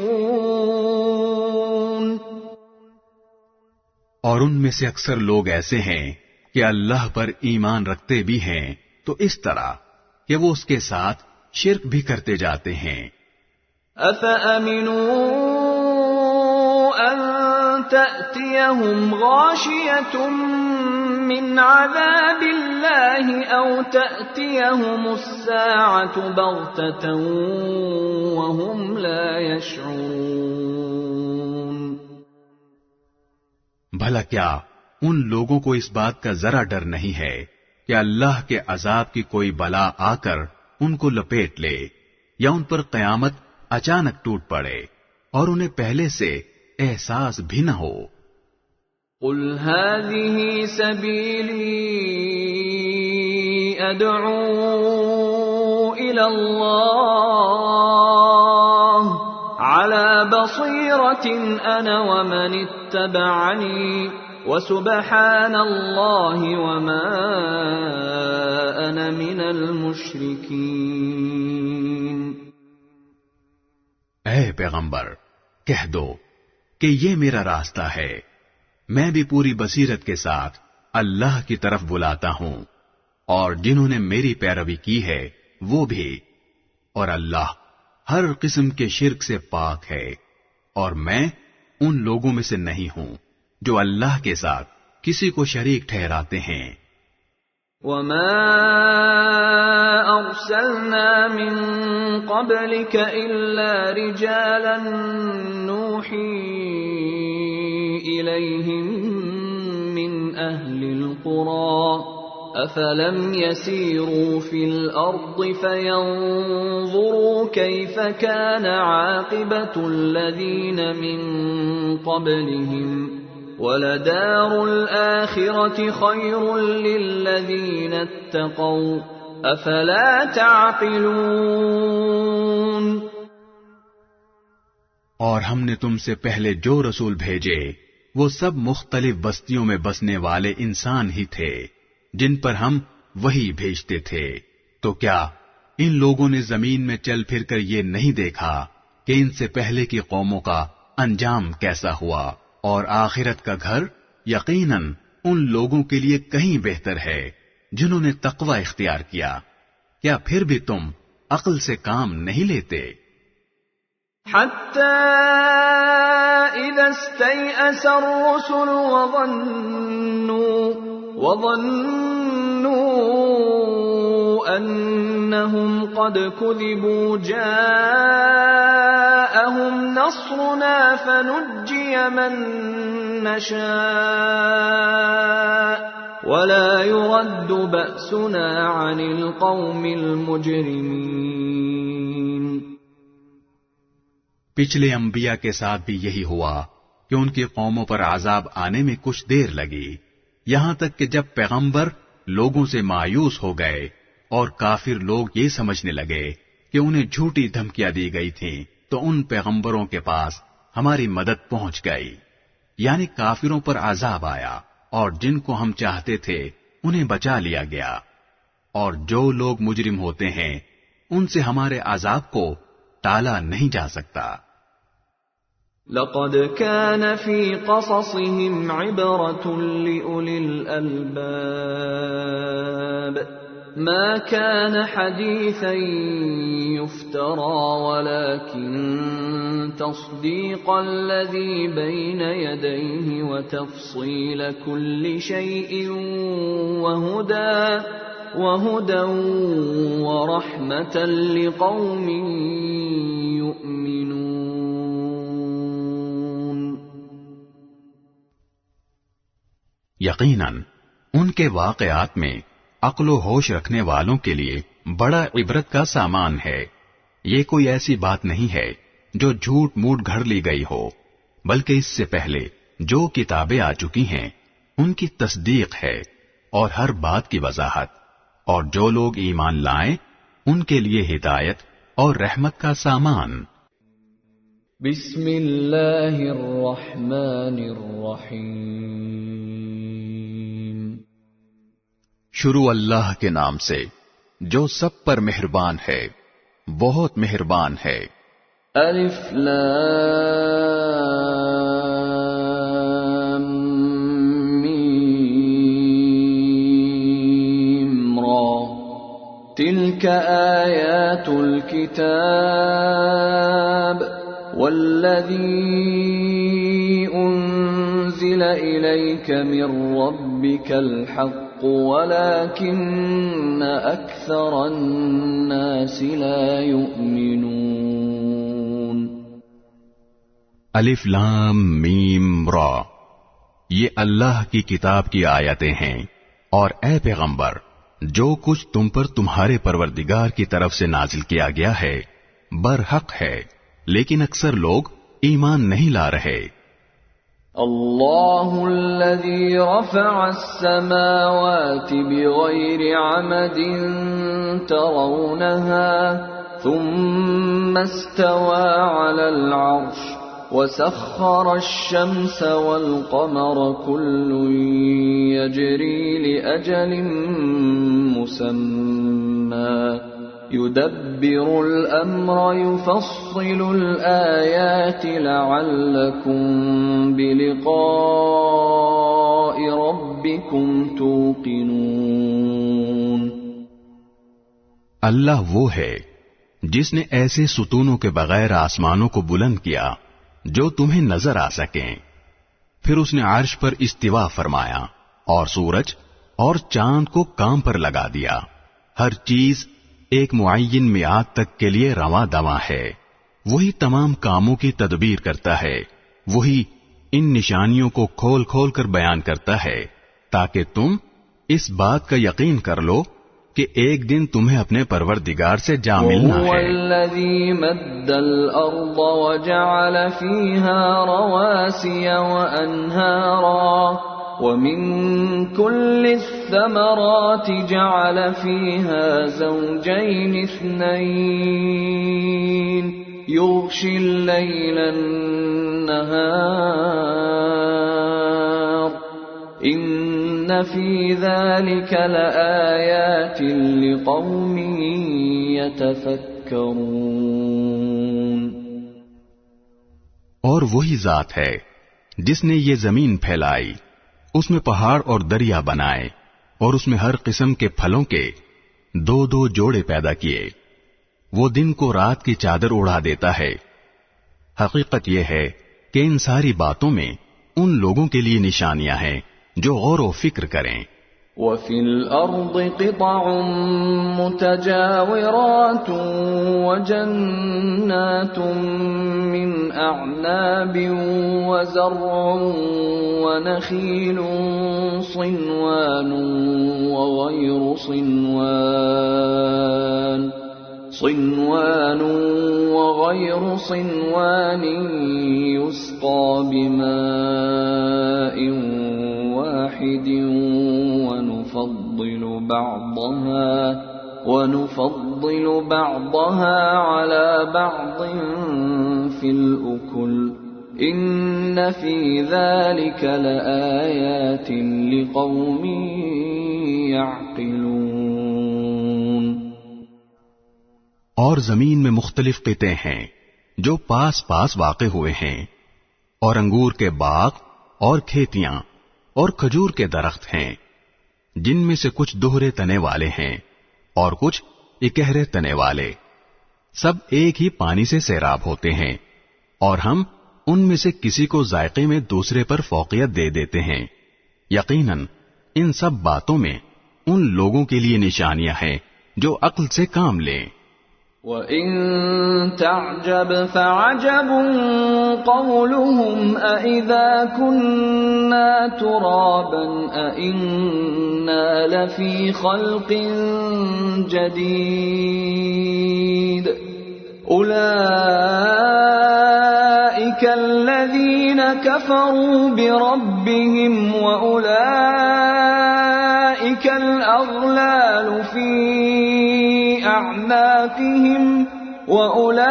اور ان میں سے اکثر لوگ ایسے ہیں کہ اللہ پر ایمان رکھتے بھی ہیں تو اس طرح کہ وہ اس کے ساتھ شرک بھی کرتے جاتے ہیں۔ أَفَأَمِنُوا أَن تَأْتِيَهُمْ غَاشِيَةٌ مِّنْ عَذَابِ اللَّهِ أَوْ تَأْتِيَهُمُ السَّاعَةُ بَغْتَةً وَهُمْ لَا يَشْعُرُونَ۔ بھلا کیا ان لوگوں کو اس بات کا ذرا ڈر نہیں ہے کہ اللہ کے عذاب کی کوئی بلا آ کر ان کو لپیٹ لے، یا ان پر قیامت اچانک ٹوٹ پڑے اور انہیں پہلے سے احساس بھی نہ ہو۔ قُلْ هَٰذِهِ سَبِيلِي أَدْعُو إِلَى اللَّهِ عَلَىٰ بَصِيرَةٍ أَنَا وَمَنِ اتَّبَعَنِي وَسُبْحَانَ اللَّهِ وَمَا أَنَا مِنَ الْمُشْرِكِينَ۔ اے پیغمبر کہہ دو کہ یہ میرا راستہ ہے، میں بھی پوری بصیرت کے ساتھ اللہ کی طرف بلاتا ہوں، اور جنہوں نے میری پیروی کی ہے وہ بھی، اور اللہ ہر قسم کے شرک سے پاک ہے، اور میں ان لوگوں میں سے نہیں ہوں جو اللہ کے ساتھ کسی کو شریک ٹھہراتے ہیں۔ وَمَا أَرْسَلْنَا مِن قَبْلِكَ إِلَّا رِجَالًا نُوحِي إِلَيْهِم مِّنْ أَهْلِ الْقُرَىٰ أَفَلَمْ يَسِيرُوا فِي الْأَرْضِ فَيَنظُرُوا كَيْفَ كَانَ عَاقِبَةُ الَّذِينَ مِن قَبْلِهِمْ وَلَدَارُ الْآخِرَةِ خَيْرٌ لِّلَّذِينَ اتَّقَوْا أَفَلَا تَعْقِلُونَ۔ اور ہم نے تم سے پہلے جو رسول بھیجے وہ سب مختلف بستیوں میں بسنے والے انسان ہی تھے جن پر ہم وہی بھیجتے تھے، تو کیا ان لوگوں نے زمین میں چل پھر کر یہ نہیں دیکھا کہ ان سے پہلے کی قوموں کا انجام کیسا ہوا، اور آخرت کا گھر یقیناً ان لوگوں کے لیے کہیں بہتر ہے جنہوں نے تقوی اختیار کیا۔ کیا پھر بھی تم عقل سے کام نہیں لیتے؟ حَتَّى إِذَا اسْتَيْأَسَ الرُّسُلُ وَظَنُّوا أَنَّهُمْ قَدْ كُذِبُوا جَاءَهُمْ نَصْرُنَا فَنُجِّيَ مَن نَّشَاءُ وَلَا يُرَدُّ بَأْسُنَا عَنِ الْقَوْمِ الْمُجْرِمِينَ۔ پچھلے انبیاء کے ساتھ بھی یہی ہوا کہ ان کی قوموں پر عذاب آنے میں کچھ دیر لگی، یہاں تک کہ جب پیغمبر لوگوں سے مایوس ہو گئے اور کافر لوگ یہ سمجھنے لگے کہ انہیں جھوٹی دھمکیاں دی گئی تھیں، تو ان پیغمبروں کے پاس ہماری مدد پہنچ گئی یعنی کافروں پر عذاب آیا اور جن کو ہم چاہتے تھے انہیں بچا لیا گیا، اور جو لوگ مجرم ہوتے ہیں ان سے ہمارے عذاب کو ٹالا نہیں جا سکتا۔ لقد كان في قصصهم عبرة لأولي الألباب ما كان حديثا يفترى ولكن تصديق الذي بين يديه وتفصيل كل شيء وهدى ورحمة لقوم يؤمنون۔ یقیناً ان کے واقعات میں عقل و ہوش رکھنے والوں کے لیے بڑا عبرت کا سامان ہے۔ یہ کوئی ایسی بات نہیں ہے جو جھوٹ موٹ گھڑ لی گئی ہو، بلکہ اس سے پہلے جو کتابیں آ چکی ہیں ان کی تصدیق ہے اور ہر بات کی وضاحت، اور جو لوگ ایمان لائیں ان کے لیے ہدایت اور رحمت کا سامان۔ بسم اللہ الرحمن الرحیم۔ شروع اللہ کے نام سے جو سب پر مہربان ہے، بہت مہربان ہے۔ الف لام میم را تلك آیات الكتاب والذی انزل الیک من ربک الحق ولكن أكثر الناس لا يؤمنون۔ الف لام میم را، یہ اللہ کی کتاب کی آیتیں ہیں، اور اے پیغمبر جو کچھ تم پر تمہارے پروردگار کی طرف سے نازل کیا گیا ہے برحق ہے، لیکن اکثر لوگ ایمان نہیں لا رہے۔ اللہ الذي رفع السماوات بغير عمد ترونها ثم استوى على العرش وسخر الشمس والقمر كل يجري لأجل مسمى يدبر الأمر يفصل الآيات لعلكم بلقاء ربكم توقنون۔ اللہ وہ ہے جس نے ایسے ستونوں کے بغیر آسمانوں کو بلند کیا جو تمہیں نظر آ سکیں، پھر اس نے عرش پر استوا فرمایا اور سورج اور چاند کو کام پر لگا دیا، ہر چیز ایک معین میعاد تک کے لیے رواں دواں ہے، وہی تمام کاموں کی تدبیر کرتا ہے، وہی ان نشانیوں کو کھول کھول کر بیان کرتا ہے تاکہ تم اس بات کا یقین کر لو کہ ایک دن تمہیں اپنے پروردگار سے جا ملنا ہے۔ وَهُوَ الَّذِي مَدَّ الْأَرْضَ وَجَعَلَ فِيهَا رَوَاسِيَ وَأَنْهَارًا وَمِن كُلِّ الثَّمَرَاتِ جَعَلَ فِيهَا زَوْجَيْنِ اثْنَيْنِ يُغْشِي اللَّيْلَ النَّهَارَ إِنَّ فِي ذَلِكَ لَآيَاتٍ لِقَوْمٍ يَتَفَكَّرُونَ۔ اور وہی ذات ہے جس نے یہ زمین پھیلائی، اس میں پہاڑ اور دریا بنائے، اور اس میں ہر قسم کے پھلوں کے دو دو جوڑے پیدا کیے، وہ دن کو رات کی چادر اڑا دیتا ہے۔ حقیقت یہ ہے کہ ان ساری باتوں میں ان لوگوں کے لیے نشانیاں ہیں جو غور و فکر کریں۔ وَفِي الْأَرْضِ قِطَعٌ مُتَجَاوِرَاتٌ وَجَنَّاتٌ مِّنْ أَعْنَابٍ وَزَرْعٌ وَنَخِيلٌ صِنْوَانٌ وَغَيْرُ صِنْوَانٍ يُسْقَى بِمَاءٍ واحد ونفضل بعضها على بعض في الأكل ان فی ذلک لآیات لقوم یعقلون۔ اور زمین میں مختلف قطعے ہیں جو پاس پاس واقع ہوئے ہیں، اور انگور کے باغ اور کھیتیاں اور کھجور کے درخت ہیں، جن میں سے کچھ دوہرے تنے والے ہیں اور کچھ اکہرے تنے والے، سب ایک ہی پانی سے سیراب ہوتے ہیں، اور ہم ان میں سے کسی کو ذائقے میں دوسرے پر فوقیت دے دیتے ہیں۔ یقیناً ان سب باتوں میں ان لوگوں کے لیے نشانیاں ہیں جو عقل سے کام لیں۔ وَإِن تَعْجَبْ فَعَجَبٌ قَوْلُهُمْ أَإِذَا كُنَّا تُرَابًا أَإِنَّا لَفِي خَلْقٍ جَدِيدٍ أُولَئِكَ الَّذِينَ كَفَرُوا بِرَبِّهِمْ وَأُولَئِكَ الْأَغْلَالُ فِي أَعْنَاقِهِمْ وَأُولَئِكَ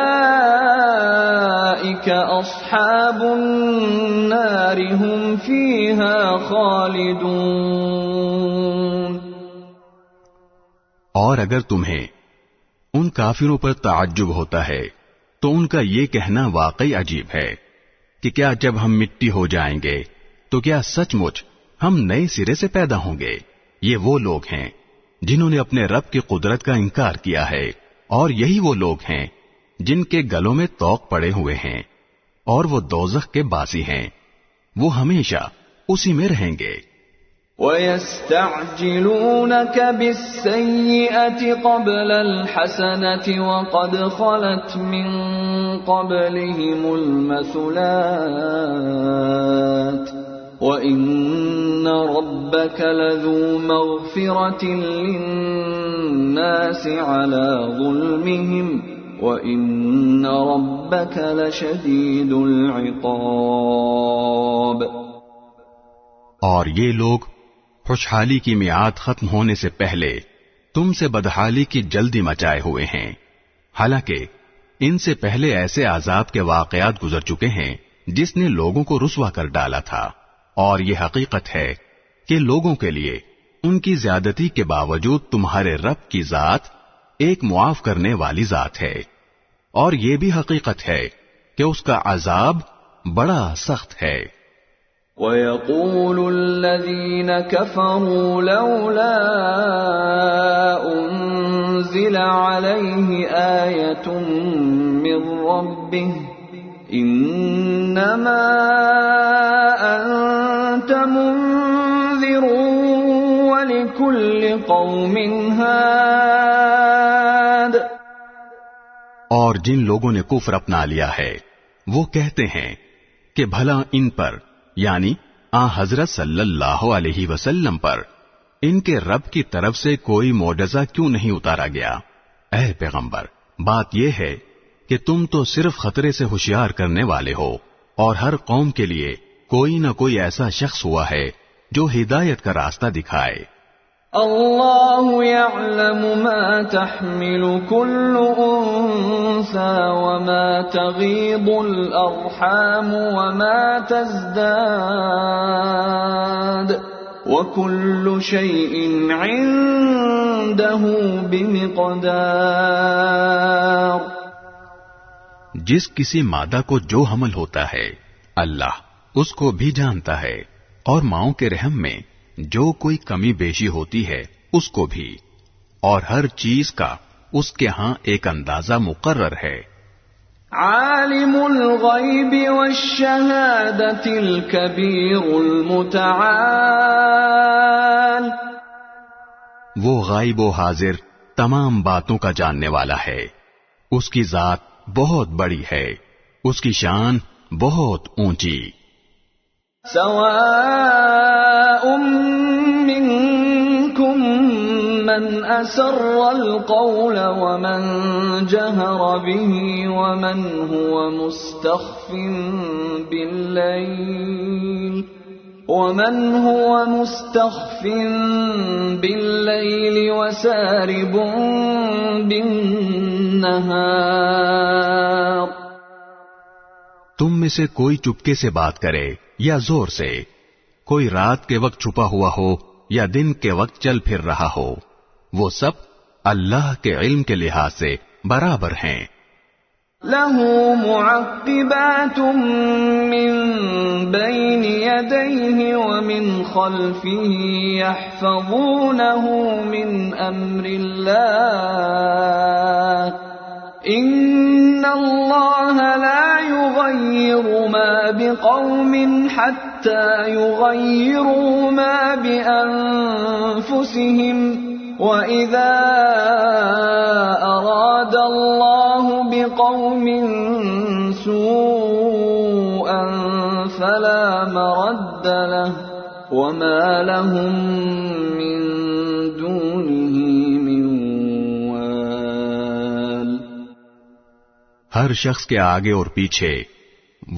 أَصْحَابُ النَّارِ هُمْ فِيهَا خَالِدُونَ۔ اور اگر تمہیں ان کافروں پر تعجب ہوتا ہے تو ان کا یہ کہنا واقعی عجیب ہے کہ کیا جب ہم مٹی ہو جائیں گے تو کیا سچ مچ ہم نئے سرے سے پیدا ہوں گے؟ یہ وہ لوگ ہیں جنہوں نے اپنے رب کی قدرت کا انکار کیا ہے، اور یہی وہ لوگ ہیں جن کے گلوں میں طوق پڑے ہوئے ہیں، اور وہ دوزخ کے باسی ہیں، وہ ہمیشہ اسی میں رہیں گے۔ وَيَسْتَعْجِلُونَكَ بِالسَّيِّئَةِ قَبْلَ الْحَسَنَةِ وَقَدْ خَلَتْ مِن قَبْلِهِمُ الْمَثُلَاتُ وَإِنَّ رَبَّكَ لَذُو مَغْفِرَةٍ لِلنَّاسِ عَلَى ظُلْمِهِمْ وَإِنَّ رَبَّكَ لَشَدِيدُ الْعِقَابِ۔ اور یہ لوگ خوشحالی کی میعاد ختم ہونے سے پہلے تم سے بدحالی کی جلدی مچائے ہوئے ہیں، حالانکہ ان سے پہلے ایسے عذاب کے واقعات گزر چکے ہیں جس نے لوگوں کو رسوا کر ڈالا تھا، اور یہ حقیقت ہے کہ لوگوں کے لیے ان کی زیادتی کے باوجود تمہارے رب کی ذات ایک معاف کرنے والی ذات ہے، اور یہ بھی حقیقت ہے کہ اس کا عذاب بڑا سخت ہے۔ وَيَقُولُ الَّذِينَ كَفَرُوا لَوْلَا أُنزِلَ عَلَيْهِ آيَةٌ مِّن رَّبِّهِ إِنَّمَا أَنتَ مُنذِرٌ وَلِكُلِّ قَوْمٍ هَادٍ۔ اور جن لوگوں نے کفر اپنا لیا ہے وہ کہتے ہیں کہ بھلا ان پر یعنی حضرت صلی اللہ علیہ وسلم پر ان کے رب کی طرف سے کوئی معجزہ کیوں نہیں اتارا گیا؟ اے پیغمبر، بات یہ ہے کہ تم تو صرف خطرے سے ہوشیار کرنے والے ہو، اور ہر قوم کے لیے کوئی نہ کوئی ایسا شخص ہوا ہے جو ہدایت کا راستہ دکھائے۔ اللہ یعلم ما تحمل كل انثى وما تغیض الارحام وما تزداد وكل شيء عنده بمقدار۔ جس کسی مادہ کو جو حمل ہوتا ہے اللہ اس کو بھی جانتا ہے، اور ماؤں کے رحم میں جو کوئی کمی بیشی ہوتی ہے اس کو بھی، اور ہر چیز کا اس کے ہاں ایک اندازہ مقرر ہے۔ عالم الغیب والشہادۃ الکبیر المتعال۔ وہ غائب و حاضر تمام باتوں کا جاننے والا ہے، اس کی ذات بہت بڑی ہے، اس کی شان بہت اونچی۔ سواء منکم من اسر القول ومن جہر به ومن هو مستخف باللیل وسارب بالنہار۔ تم میں سے کوئی چپکے سے بات کرے یا زور سے، کوئی رات کے وقت چھپا ہوا ہو یا دن کے وقت چل پھر رہا ہو، وہ سب اللہ کے علم کے لحاظ سے برابر ہیں۔ له معقبات من بين يديه ومن خلفه يحفظونه من أمر الله إن الله لا يغير ما بقوم حتى يغيروا ما بأنفسهم وَإِذَا أَرَادَ اللَّهُ بِقَوْمٍ سُوءًا فَلَا مَرَدَّ لَهُ وَمَا لَهُم مِّن دُونِهِ مِن وَالٍ۔ ہر شخص کے آگے اور پیچھے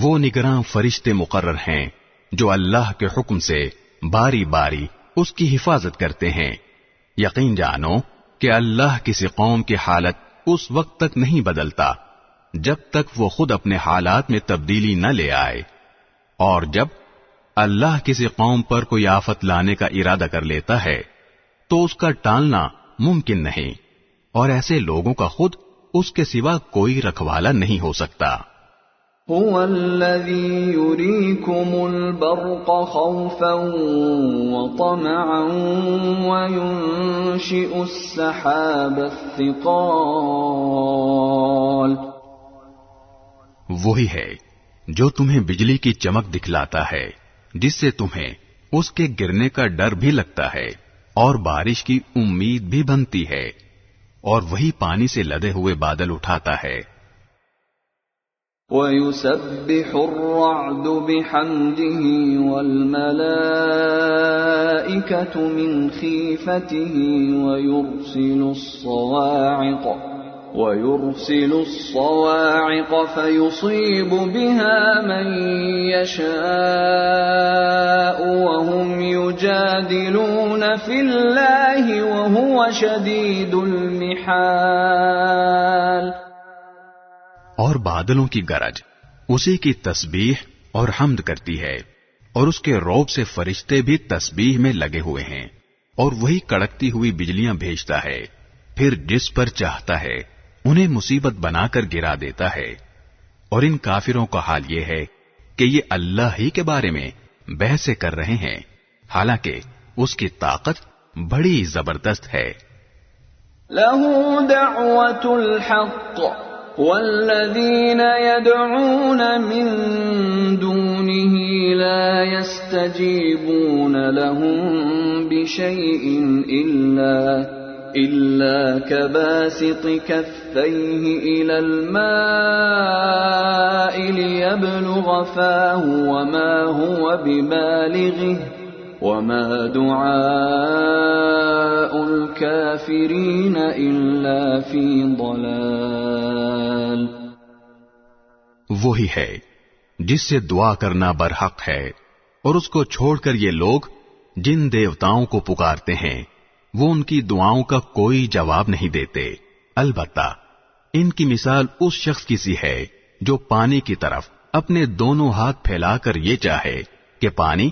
وہ نگراں فرشتے مقرر ہیں جو اللہ کے حکم سے باری باری اس کی حفاظت کرتے ہیں۔ یقین جانو کہ اللہ کسی قوم کی حالت اس وقت تک نہیں بدلتا جب تک وہ خود اپنے حالات میں تبدیلی نہ لے آئے، اور جب اللہ کسی قوم پر کوئی آفت لانے کا ارادہ کر لیتا ہے تو اس کا ٹالنا ممکن نہیں، اور ایسے لوگوں کا خود اس کے سوا کوئی رکھوالا نہیں ہو سکتا۔ هو الذي يريكم البرق خوفا وطمعا وينشئ السحاب الثقال۔ وہی ہے جو تمہیں بجلی کی چمک دکھلاتا ہے جس سے تمہیں اس کے گرنے کا ڈر بھی لگتا ہے اور بارش کی امید بھی بنتی ہے، اور وہی پانی سے لدے ہوئے بادل اٹھاتا ہے۔ وَيُسَبِّحُ الرَّعْدُ بِحَمْدِهِ وَالْمَلَائِكَةُ مِنْ خِيفَتِهِ وَيُرْسِلُ الصَّوَاعِقَ فَيُصِيبُ بِهَا مَن يَشَاءُ وَهُمْ يُجَادِلُونَ فِي اللَّهِ وَهُوَ شَدِيدُ الْمِحَالِ۔ اور بادلوں کی گرج اسی کی تسبیح اور حمد کرتی ہے، اور اس کے روب سے فرشتے بھی تسبیح میں لگے ہوئے ہیں، اور وہی کڑکتی ہوئی بجلیاں بھیجتا ہے، پھر جس پر چاہتا ہے انہیں مصیبت بنا کر گرا دیتا ہے۔ اور ان کافروں کا حال یہ ہے کہ یہ اللہ ہی کے بارے میں بحثیں کر رہے ہیں، حالانکہ اس کی طاقت بڑی زبردست ہے۔ لَهُ دَعْوَةُ الْحَقِّ وَالَّذِينَ يَدْعُونَ مِن دُونِهِ لَا يَسْتَجِيبُونَ لَهُم بِشَيْءٍ إِلَّا كَبَاسِطِ كَفَّيْهِ إِلَى الْمَاءِ لِيَبْلُغَ فَاهُ وَمَا هُوَ بِبَالِغِهِ وَمَا دُعَاءُ الْكَافِرِينَ إِلَّا فِي ضَلَالٍ۔ وہی ہے جس سے دعا کرنا برحق ہے، اور اس کو چھوڑ کر یہ لوگ جن دیوتاؤں کو پکارتے ہیں وہ ان کی دعاؤں کا کوئی جواب نہیں دیتے۔ البتہ ان کی مثال اس شخص کی سی ہے جو پانی کی طرف اپنے دونوں ہاتھ پھیلا کر یہ چاہے کہ پانی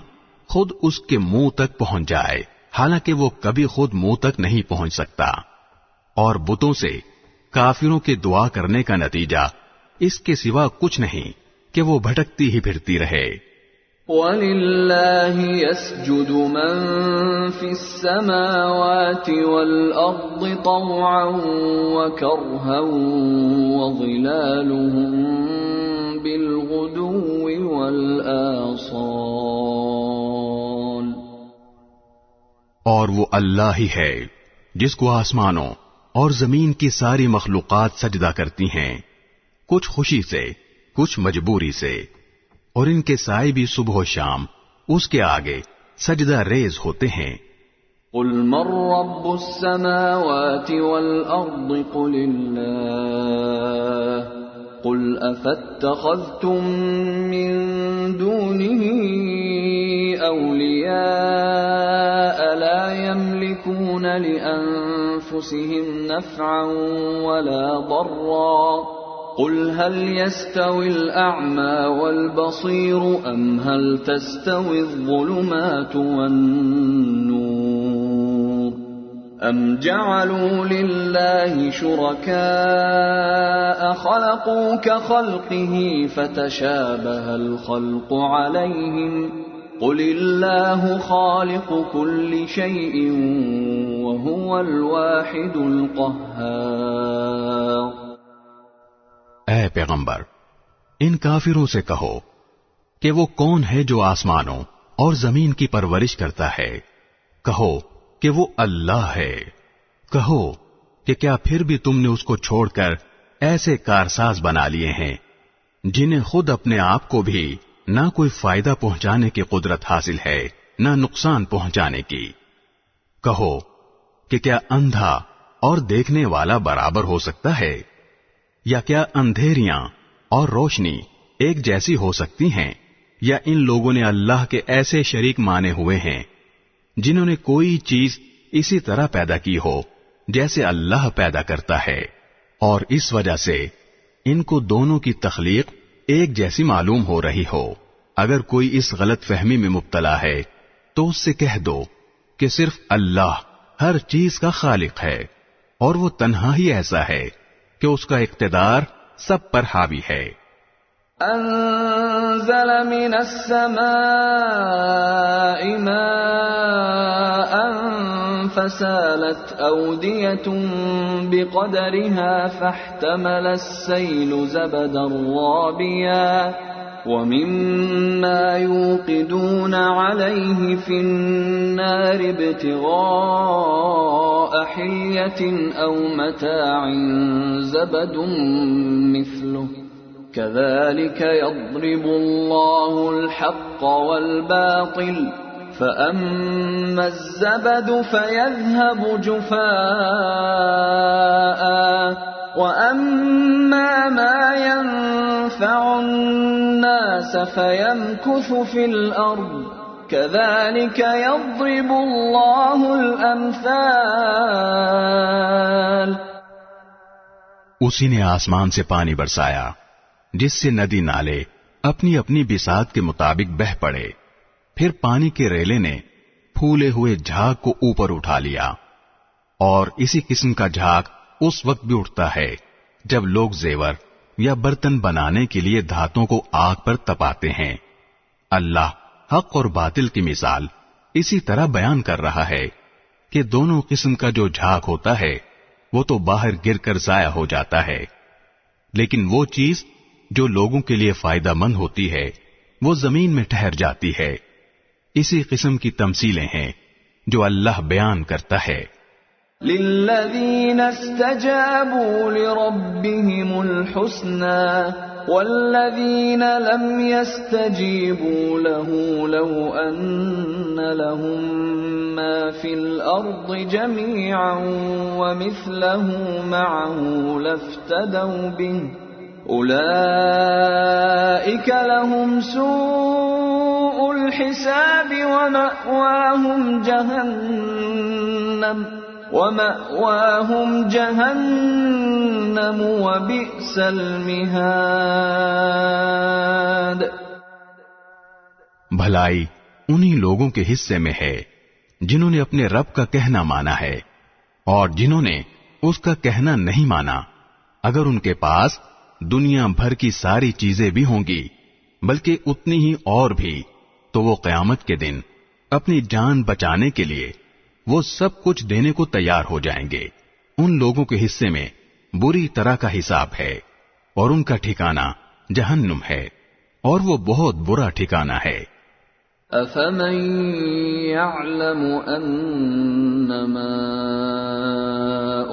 خود اس کے منہ تک پہنچ جائے، حالانکہ وہ کبھی خود منہ تک نہیں پہنچ سکتا۔ اور بتوں سے کافروں کے دعا کرنے کا نتیجہ اس کے سوا کچھ نہیں کہ وہ بھٹکتی ہی پھرتی رہے۔ وَلِلَّهِ يَسْجُدُ مَن فِي السَّمَاوَاتِ وَالْأَرْضِ طَوْعًا وَكَرْهًا وَظِلَالُهُم بِالْغُدُوِّ وَالْآصَالِ۔ اور وہ اللہ ہی ہے جس کو آسمانوں اور زمین کی ساری مخلوقات سجدہ کرتی ہیں، کچھ خوشی سے، کچھ مجبوری سے، اور ان کے سائے بھی صبح و شام اس کے آگے سجدہ ریز ہوتے ہیں۔ قُلْ مَن رَّبُّ السَّمَاوَاتِ وَالْأَرْضِ قُلِ اللَّهُ قُلْ أَفَاتَّخَذْتُم مِّن دُونِهِ أَوْلِيَاءَ لَا يَمْلِكُونَ لِأَنفُسِهِمْ نَفْعًا وَلَا ضَرًّا قل هل يستوي الأعمى والبصير أم هل تستوي الظلمات والنور أم جعلوا لله شركاء خلقوا كخلقه فتشابه الخلق عليهم قل الله خالق كل شيء وهو الواحد القهار۔ اے پیغمبر، ان کافروں سے کہو کہ وہ کون ہے جو آسمانوں اور زمین کی پرورش کرتا ہے؟ کہو کہ وہ اللہ ہے۔ کہو کہ کیا پھر بھی تم نے اس کو چھوڑ کر ایسے کارساز بنا لیے ہیں جنہیں خود اپنے آپ کو بھی نہ کوئی فائدہ پہنچانے کی قدرت حاصل ہے نہ نقصان پہنچانے کی۔ کہو کہ کیا اندھا اور دیکھنے والا برابر ہو سکتا ہے؟ یا کیا اندھیریاں اور روشنی ایک جیسی ہو سکتی ہیں؟ یا ان لوگوں نے اللہ کے ایسے شریک مانے ہوئے ہیں جنہوں نے کوئی چیز اسی طرح پیدا کی ہو جیسے اللہ پیدا کرتا ہے، اور اس وجہ سے ان کو دونوں کی تخلیق ایک جیسی معلوم ہو رہی ہو۔ اگر کوئی اس غلط فہمی میں مبتلا ہے تو اس سے کہہ دو کہ صرف اللہ ہر چیز کا خالق ہے، اور وہ تنہا ہی ایسا ہے کہ اس کا اقتدار سب پر حاوی ہے۔ انزل من السماء ماء فسالت أودية بقدرها فاحتمل السيل زبدا رابيا ومما يوقدون عليه في النار ابتغاء حلية أو متاع زبد مثله كذلك يضرب الله الحق والباطل فأما الزبد فيذهب جفاء وأما ما ينفع الناس فيمكث في الأرض كذلك يضرب الله الأمثال۔ اسی نے آسمان سے پانی برسایا جس سے ندی نالے اپنی اپنی بساط کے مطابق بہ پڑے، پھر پانی کے ریلے نے پھولے ہوئے جھاگ کو اوپر اٹھا لیا، اور اسی قسم کا جھاگ اس وقت بھی اٹھتا ہے جب لوگ زیور یا برتن بنانے کے لیے دھاتوں کو آگ پر تپاتے ہیں۔ اللہ حق اور باطل کی مثال اسی طرح بیان کر رہا ہے کہ دونوں قسم کا جو جھاگ ہوتا ہے وہ تو باہر گر کر ضائع ہو جاتا ہے، لیکن وہ چیز جو لوگوں کے لیے فائدہ مند ہوتی ہے وہ زمین میں ٹھہر جاتی ہے۔ اسی قسم کی تمثیلیں ہیں جو اللہ بیان کرتا ہے۔ للذین استجابوا لربهم الحسنى والذین لم يستجیبوا له لو ان لهم ما في الارض جميعا ومثله معه لافتدوا به اولئک لهم سوء الحساب ومأواهم جهنم وبئس المہاد۔ بھلائی انہی لوگوں کے حصے میں ہے جنہوں نے اپنے رب کا کہنا مانا ہے، اور جنہوں نے اس کا کہنا نہیں مانا، اگر ان کے پاس دنیا بھر کی ساری چیزیں بھی ہوں گی بلکہ اتنی ہی اور بھی، تو وہ قیامت کے دن اپنی جان بچانے کے لیے وہ سب کچھ دینے کو تیار ہو جائیں گے۔ ان لوگوں کے حصے میں بری طرح کا حساب ہے، اور ان کا ٹھکانہ جہنم ہے، اور وہ بہت برا ٹھکانہ ہے۔ افمن يعلم انما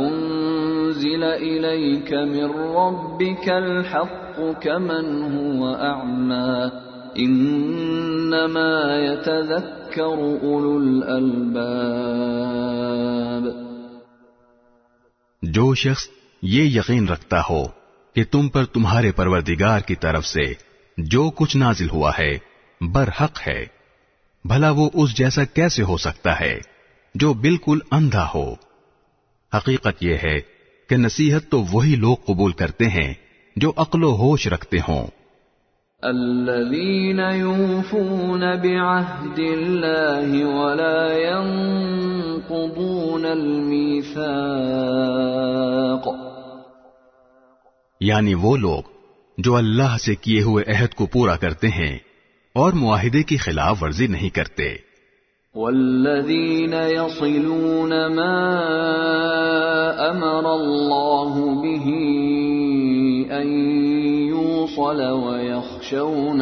انزل اليك من ربك الحق كمن هو اعمى انما يتذكر اولو الالباب۔ جو شخص یہ یقین رکھتا ہو کہ تم پر تمہارے پروردگار کی طرف سے جو کچھ نازل ہوا ہے برحق ہے، بھلا وہ اس جیسا کیسے ہو سکتا ہے جو بالکل اندھا ہو؟ حقیقت یہ ہے کہ نصیحت تو وہی لوگ قبول کرتے ہیں جو عقل و ہوش رکھتے ہوں۔ الذين يوفون بعهد الله ولا ينقضون الميثاق، یعنی وہ لوگ جو اللہ سے کیے ہوئے عہد کو پورا کرتے ہیں اور معاہدے کی خلاف ورزی نہیں کرتے۔ والذين يصلون ما أمر الله به أن يوصل ويخشون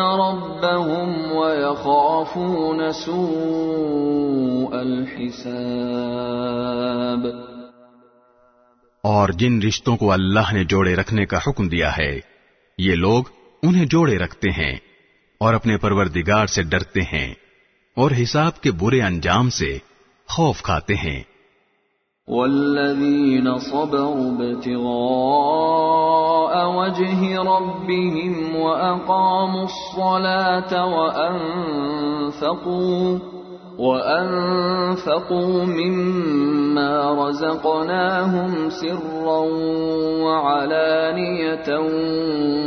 ربهم ويخافون سوء الحساب۔ اور جن رشتوں کو اللہ نے جوڑے رکھنے کا حکم دیا ہے یہ لوگ انہیں جوڑے رکھتے ہیں اور اپنے پروردگار سے ڈرتے ہیں اور حساب کے برے انجام سے خوف کھاتے ہیں۔ والذین صبروا ابتغاء وجه ربهم وأقاموا الصلاة وأنفقوا مما رزقناهم سرا وعلانية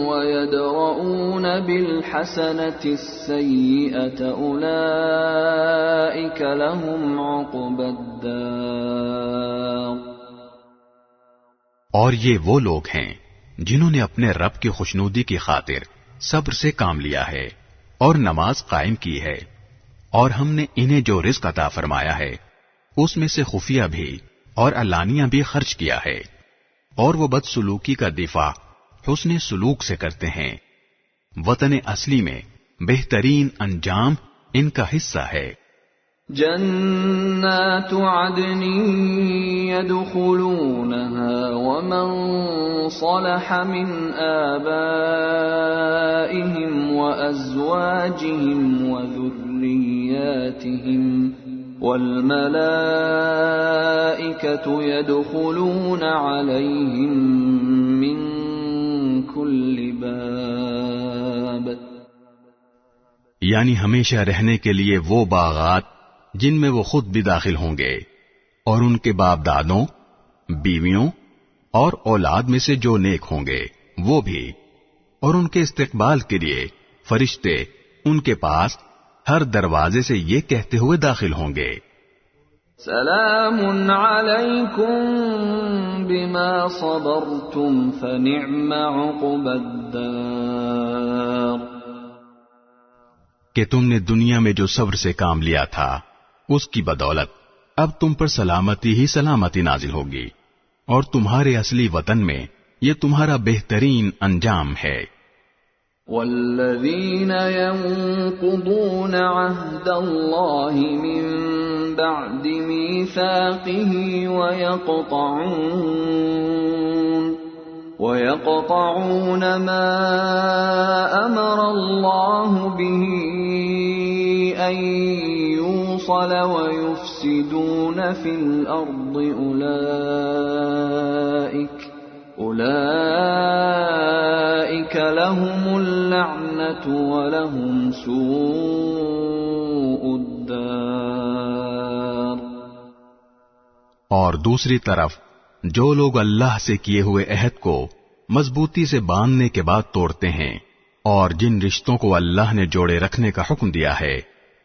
ويدرؤون بالحسنة السيئة أولئك لهم عقبى الدار۔ اور یہ وہ لوگ ہیں جنہوں نے اپنے رب کی خوشنودی کی خاطر صبر سے کام لیا ہے اور نماز قائم کی ہے، اور ہم نے انہیں جو رزق عطا فرمایا ہے اس میں سے خفیہ بھی اور علانیہ بھی خرچ کیا ہے، اور وہ بدسلوکی کا دفاع حسن سلوک سے کرتے ہیں۔ وطن اصلی میں بہترین انجام ان کا حصہ ہے۔ جنات عدن يدخلونها ومن صلح من آبائهم وأزواجهم وذرياتهم والملائكة يدخلون عليهم من كل باب، یعنی ہمیشہ رہنے کے لیے وہ باغات جن میں وہ خود بھی داخل ہوں گے، اور ان کے باپ دادوں، بیویوں اور اولاد میں سے جو نیک ہوں گے وہ بھی، اور ان کے استقبال کے لیے فرشتے ان کے پاس ہر دروازے سے یہ کہتے ہوئے داخل ہوں گے، سلام علیکم بما صبرتم فنعم عقبى الدار، کہ تم نے دنیا میں جو صبر سے کام لیا تھا اس کی بدولت اب تم پر سلامتی ہی سلامتی نازل ہوگی، اور تمہارے اصلی وطن میں یہ تمہارا بہترین انجام ہے۔ والذین ينقضون عهد الله من بعد ميثاقه ويقطعون ما أمر الله به أن يوصل ويفسدون في الأرض أولئك لهم اللعنة ولهم سوء الدار۔ اور دوسری طرف جو لوگ اللہ سے کیے ہوئے عہد کو مضبوطی سے باندھنے کے بعد توڑتے ہیں اور جن رشتوں کو اللہ نے جوڑے رکھنے کا حکم دیا ہے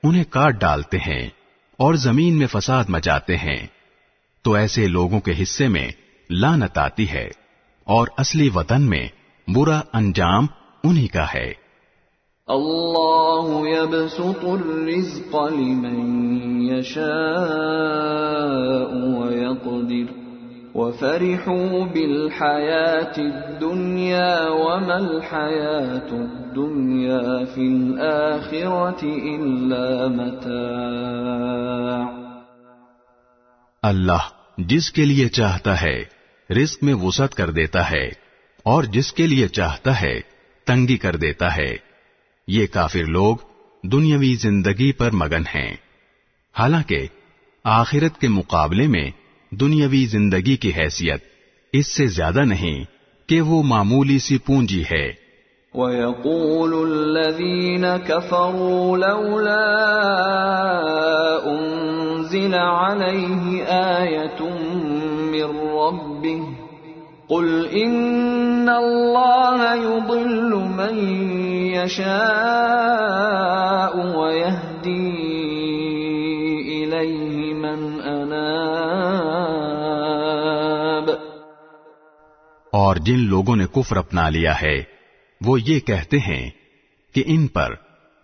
انہیں کاٹ ڈالتے ہیں اور زمین میں فساد مچاتے ہیں، تو ایسے لوگوں کے حصے میں لعنت آتی ہے اور اصلی وطن میں برا انجام انہی کا ہے۔ اللہ يبسط الرزق لمن يشاء ويقدر وفرحوا بالحياة الدنيا وما الحياة الدنيا في الآخرة إلا متاع۔ اللہ جس کے لیے چاہتا ہے رزق میں وسعت کر دیتا ہے اور جس کے لیے چاہتا ہے تنگی کر دیتا ہے۔ یہ کافر لوگ دنیاوی زندگی پر مگن ہیں، حالانکہ آخرت کے مقابلے میں دنیاوی زندگی کی حیثیت اس سے زیادہ نہیں کہ وہ معمولی سی پونجی ہے۔ وَيَقُولُ الَّذِينَ كَفَرُوا لَوْلَا أُنزِلَ عَلَيْهِ آيَةٌ مِّن رَّبِّهِ قل ان اللہ یضل من یشاء ویہدی الیہ من اناب۔ اور جن لوگوں نے کفر اپنا لیا ہے وہ یہ کہتے ہیں کہ ان پر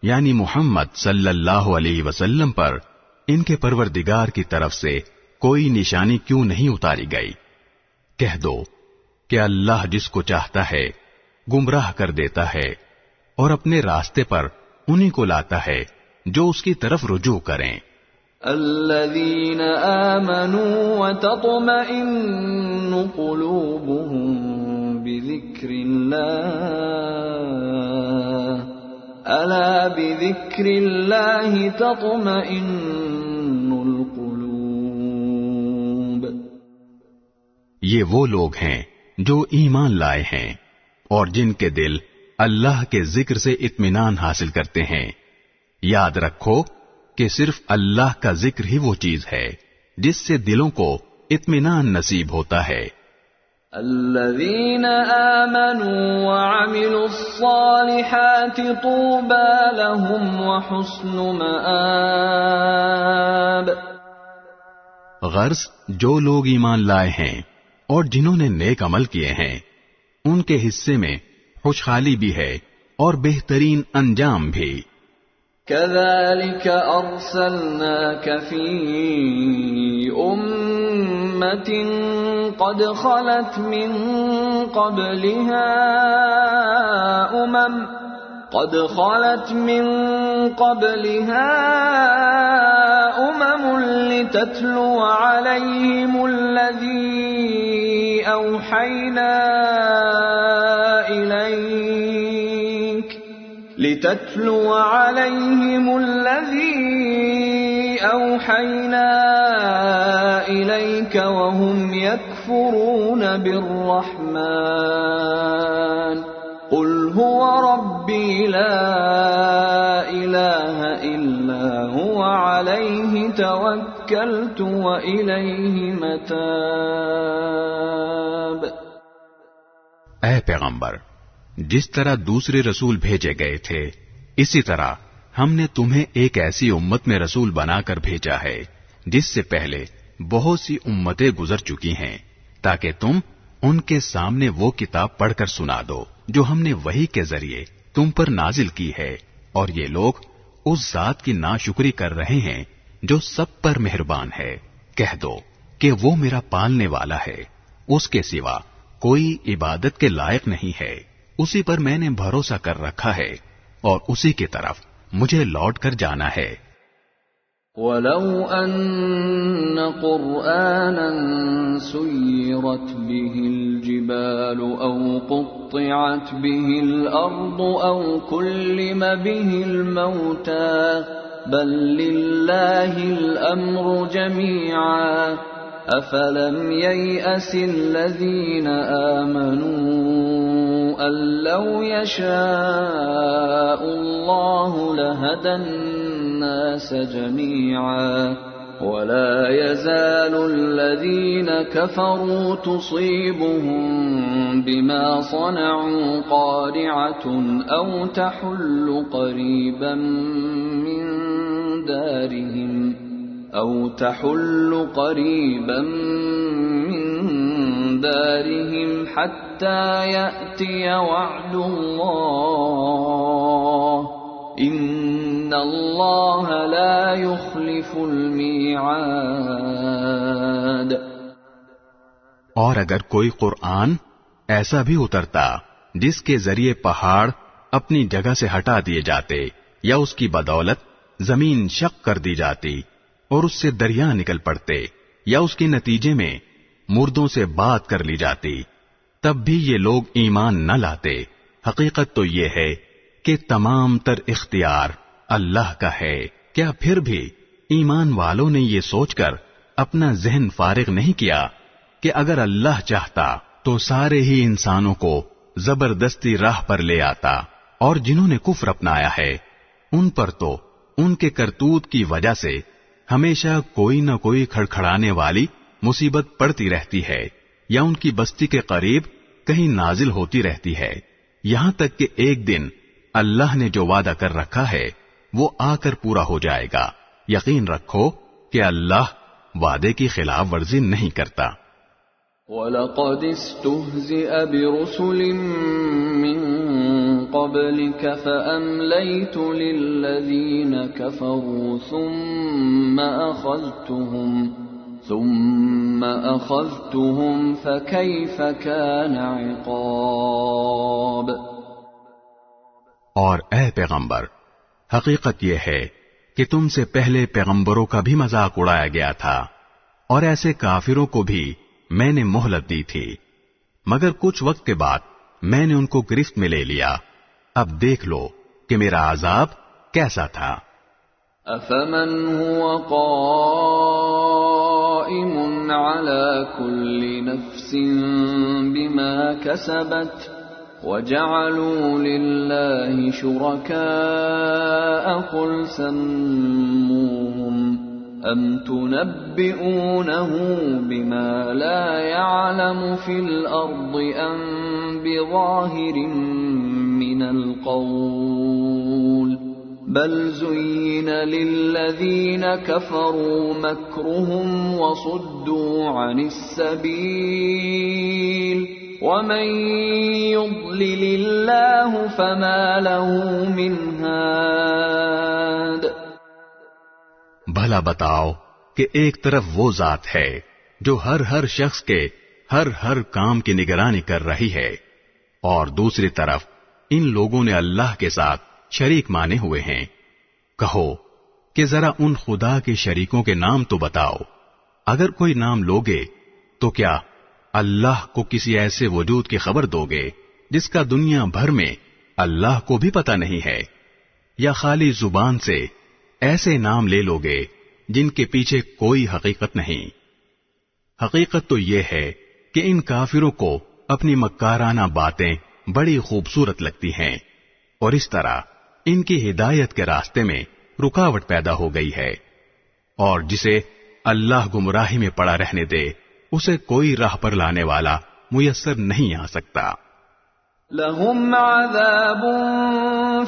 یعنی محمد صلی اللہ علیہ وسلم پر ان کے پروردگار کی طرف سے کوئی نشانی کیوں نہیں اتاری گئی؟ کہہ دو کہ اللہ جس کو چاہتا ہے گمراہ کر دیتا ہے اور اپنے راستے پر انہی کو لاتا ہے جو اس کی طرف رجوع کریں۔ الذين آمنوا وتطمئن قلوبهم بذكر الله ألا بذكر الله تطمئن القلوب۔ یہ وہ لوگ ہیں جو ایمان لائے ہیں اور جن کے دل اللہ کے ذکر سے اطمینان حاصل کرتے ہیں۔ یاد رکھو کہ صرف اللہ کا ذکر ہی وہ چیز ہے جس سے دلوں کو اطمینان نصیب ہوتا ہے۔ الذين آمنوا وعملوا الصالحات طوبى لهم وحسن مآب۔ غرض جو لوگ ایمان لائے ہیں اور جنہوں نے نیک عمل کیے ہیں ان کے حصے میں خوشحالی بھی ہے اور بہترین انجام بھی۔ كذلك أرسلناك في أمة قد خلت من قبلها أمم لتتلو عليهم الذي أوحينا إليك وهم يكفرون بالرحمن قل هو ربي لا إله إلا هو عليه توكلت وإليه متاب۔ اے پیغمبر، جس طرح دوسرے رسول بھیجے گئے تھے اسی طرح ہم نے تمہیں ایک ایسی امت میں رسول بنا کر بھیجا ہے جس سے پہلے بہت سی امتیں گزر چکی ہیں تاکہ تم ان کے سامنے وہ کتاب پڑھ کر سنا دو جو ہم نے وحی کے ذریعے تم پر نازل کی ہے، اور یہ لوگ اس ذات کی ناشکری کر رہے ہیں جو سب پر مہربان ہے۔ کہہ دو کہ وہ میرا پالنے والا ہے، اس کے سوا کوئی عبادت کے لائق نہیں ہے، اسی پر میں نے بھروسہ کر رکھا ہے اور اسی کی طرف مجھے لوٹ کر جانا ہے۔ وَلَوْ أَنَّ قُرْآنًا سُيِّرَتْ بِهِ الْجِبَالُ أَوْ قُطِّعَتْ بِهِ الْأَرْضُ أَوْ كُلِّمَ بِهِ الْمَوْتَى بَل لِّلَّهِ الْأَمْرُ جَمِيعًا أَفَلَمْ يَيْأَسِ الَّذِينَ آمَنُوا أَن لَّوْ يَشَاءُ اللَّهُ لَهَدَى النَّاسَ جَمِيعًا وَلَا يَزَالُ الَّذِينَ كَفَرُوا تُصِيبُهُم بِمَا صَنَعُوا قَارِعَةٌ أَوْ تَحُلُّ قَرِيبًا من دارهم حتى يأتي وعد الله إن الله لا يخلف الميعاد۔ اور اگر کوئی قرآن ایسا بھی اترتا جس کے ذریعے پہاڑ اپنی جگہ سے ہٹا دیے جاتے یا اس کی بدولت زمین شق کر دی جاتی اور اس سے دریا نکل پڑتے یا اس کے نتیجے میں مردوں سے بات کر لی جاتی، تب بھی یہ لوگ ایمان نہ لاتے۔ حقیقت تو یہ ہے کہ تمام تر اختیار اللہ کا ہے۔ کیا پھر بھی ایمان والوں نے یہ سوچ کر اپنا ذہن فارغ نہیں کیا کہ اگر اللہ چاہتا تو سارے ہی انسانوں کو زبردستی راہ پر لے آتا، اور جنہوں نے کفر اپنایا ہے ان پر تو ان کے کرتوت کی وجہ سے ہمیشہ کوئی نہ کوئی کھڑکھڑانے والی مصیبت پڑتی رہتی ہے، یا ان کی بستی کے قریب کہیں نازل ہوتی رہتی ہے، یہاں تک کہ ایک دن اللہ نے جو وعدہ کر رکھا ہے وہ آ کر پورا ہو جائے گا۔ یقین رکھو کہ اللہ وعدے کی خلاف ورزی نہیں کرتا۔ وَلَقَدِ اسْتُهْزِئَ بِرُسُلٍ مِّن قَبْلِكَ فَأَمْلَيْتُ لِلَّذِينَ كَفَرُوا ثُمَّ أَخَذْتُهُمْ فَكَيْفَ كَانَ عِقَابِ۔ اور اے پیغمبر، حقیقت یہ ہے کہ تم سے پہلے پیغمبروں کا بھی مذاق اڑایا گیا تھا، اور ایسے کافروں کو بھی میں نے مہلت دی تھی، مگر کچھ وقت کے بعد میں نے ان کو گرفت میں لے لیا۔ اب دیکھ لو کہ میرا عذاب کیسا تھا۔ أَفَمَنْ هُوَ قَائِمٌ عَلَى كُلِّ نَفْسٍ بِمَا كَسَبَتْ وَجَعَلُوا لِلَّهِ شُرَكَاءَ قُلْ سَمُّوهُمْ أَمْ تُنَبِّئُونَهُ بِمَا لَا يَعْلَمُ فِي الْأَرْضِ أَمْ بِظَاهِرٍ مِّنَ الْقَوْلِ بَلْ زُيِّنَ لِلَّذِينَ كَفَرُوا مَكْرُهُمْ وَصُدُّوا عَنِ السَّبِيلِ وَمَن يُضْلِلِ اللَّهُ فَمَا لَهُ مِنْ هَادٍ۔ بھلا بتاؤ کہ ایک طرف وہ ذات ہے جو ہر شخص کے ہر کام کی نگرانی کر رہی ہے، اور دوسری طرف ان لوگوں نے اللہ کے ساتھ شریک مانے ہوئے ہیں۔ کہو کہ ذرا ان خدا کے شریکوں کے نام تو بتاؤ۔ اگر کوئی نام لوگے تو کیا اللہ کو کسی ایسے وجود کی خبر دو گے جس کا دنیا بھر میں اللہ کو بھی پتہ نہیں ہے، یا خالی زبان سے ایسے نام لے لوگے جن کے پیچھے کوئی حقیقت نہیں؟ حقیقت تو یہ ہے کہ ان کافروں کو اپنی مکارانہ باتیں بڑی خوبصورت لگتی ہیں، اور اس طرح ان کی ہدایت کے راستے میں رکاوٹ پیدا ہو گئی ہے، اور جسے اللہ گمراہی میں پڑا رہنے دے اسے کوئی راہ پر لانے والا میسر نہیں آ سکتا۔ لَهُمْ عَذَابٌ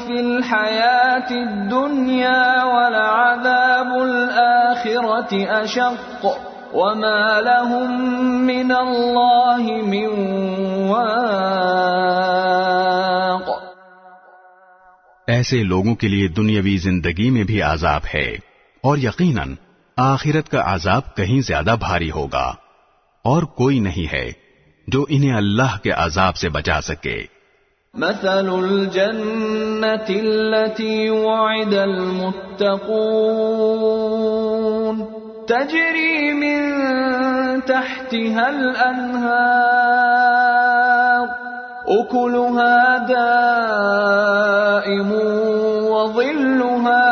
فِي الْحَيَاةِ الدُّنْيَا وَلَعَذَابُ الْآخِرَةِ أَشَقُّ وَمَا لَهُم مِّنَ اللَّهِ مِن وَاقٍ۔ ایسے لوگوں کے لیے دنیاوی زندگی میں بھی عذاب ہے، اور یقیناً آخرت کا عذاب کہیں زیادہ بھاری ہوگا، اور کوئی نہیں ہے جو انہیں اللہ کے عذاب سے بچا سکے۔ مثل الجنة التي وعد المتقون تجري من تحتها الأنهار أكلها دائم وظلها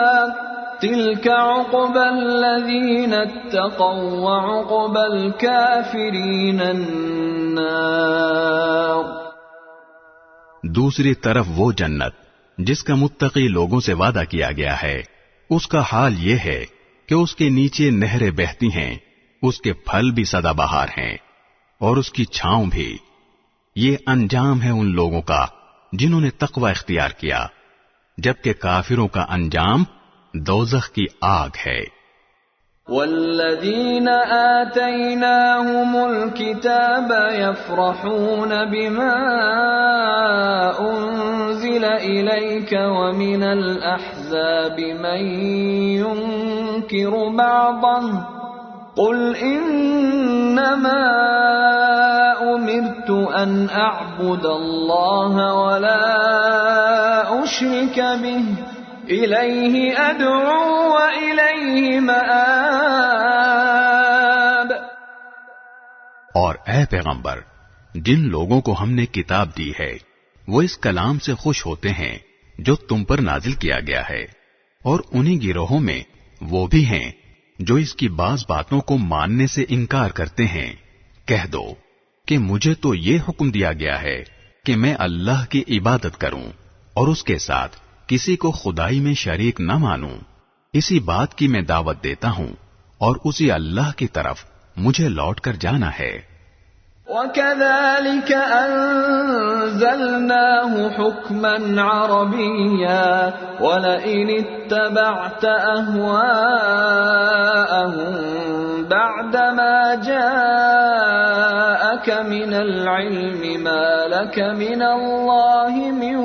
تلك عقبى الذين اتقوا وعقبى الكافرين النار۔ دوسری طرف وہ جنت جس کا متقی لوگوں سے وعدہ کیا گیا ہے، اس کا حال یہ ہے کہ اس کے نیچے نہریں بہتی ہیں، اس کے پھل بھی سدا بہار ہیں، اور اس کی چھاؤں بھی۔ یہ انجام ہے ان لوگوں کا جنہوں نے تقوی اختیار کیا، جبکہ کافروں کا انجام دوزخ کی آگ ہے۔ والذین آتیناہم الکتاب یفرحون بما انزل الیک ومن الاحزاب من ينکر بعضه قل انما امرت ان اعبد اللہ ولا اشرک به الیہ ادعو والیہ مآب۔ اور اے پیغمبر، جن لوگوں کو ہم نے کتاب دی ہے وہ اس کلام سے خوش ہوتے ہیں جو تم پر نازل کیا گیا ہے، اور انہی گروہوں میں وہ بھی ہیں جو اس کی بعض باتوں کو ماننے سے انکار کرتے ہیں۔ کہہ دو کہ مجھے تو یہ حکم دیا گیا ہے کہ میں اللہ کی عبادت کروں اور اس کے ساتھ کسی کو خدائی میں شریک نہ مانوں۔ اسی بات کی میں دعوت دیتا ہوں، اور اسی اللہ کی طرف مجھے لوٹ کر جانا ہے۔ وَكَذَلِكَ أَنزَلْنَاهُ حُكْمًا عَرَبِيًّا وَلَئِنِ اتَّبَعْتَ أَهْوَاءَهُم بَعْدَمَا جَاءَكَ مِنَ الْعِلْمِ مَا لَكَ مِنَ اللَّهِ مِن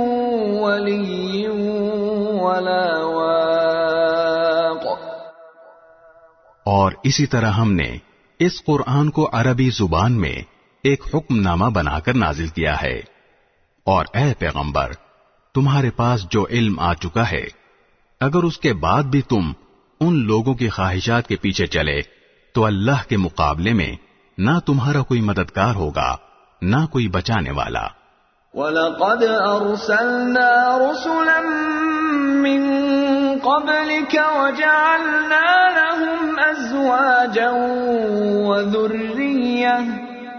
وَلِيٍّ وَلَا وَاقٍ۔ اور اسی طرح ہم نے اس قرآن کو عربی زبان میں ایک حکم نامہ بنا کر نازل کیا ہے، اور اے پیغمبر، تمہارے پاس جو علم آ چکا ہے، اگر اس کے بعد بھی تم ان لوگوں کی خواہشات کے پیچھے چلے تو اللہ کے مقابلے میں نہ تمہارا کوئی مددگار ہوگا نہ کوئی بچانے والا۔ وَلَقَدْ أَرْسَلْنَا رُسُلًا مِّن قَبْلِكَ وَجَعَلْنَا لَهُمْ أَزْوَاجًا وَذُرِّيَّةً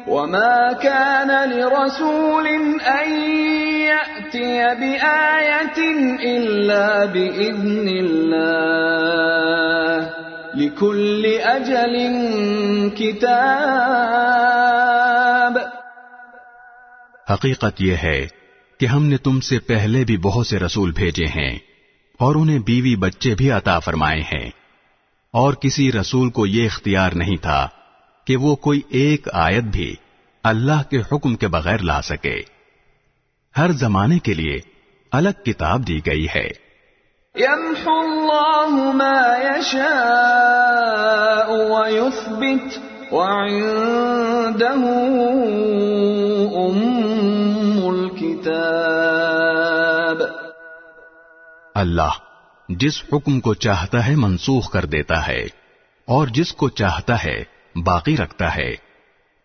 وَمَا كَانَ لِرَسُولٍ أَن يَأْتِيَ بِآيَةٍ إِلَّا بِإِذْنِ اللَّهِ لِكُلِّ أَجَلٍ كِتَابٌ۔ حقیقت یہ ہے کہ ہم نے تم سے پہلے بھی بہت سے رسول بھیجے ہیں اور انہیں بیوی بچے بھی عطا فرمائے ہیں، اور کسی رسول کو یہ اختیار نہیں تھا کہ وہ کوئی ایک آیت بھی اللہ کے حکم کے بغیر لا سکے۔ ہر زمانے کے لیے الگ کتاب دی گئی ہے۔ يَمْحُو اللَّهُ مَا يَشَاءُ وَيُثْبِتُ وَعِندَهُ أُمُّ الْكِتَابِ۔ اللہ جس حکم کو چاہتا ہے منسوخ کر دیتا ہے اور جس کو چاہتا ہے باقی رکھتا ہے،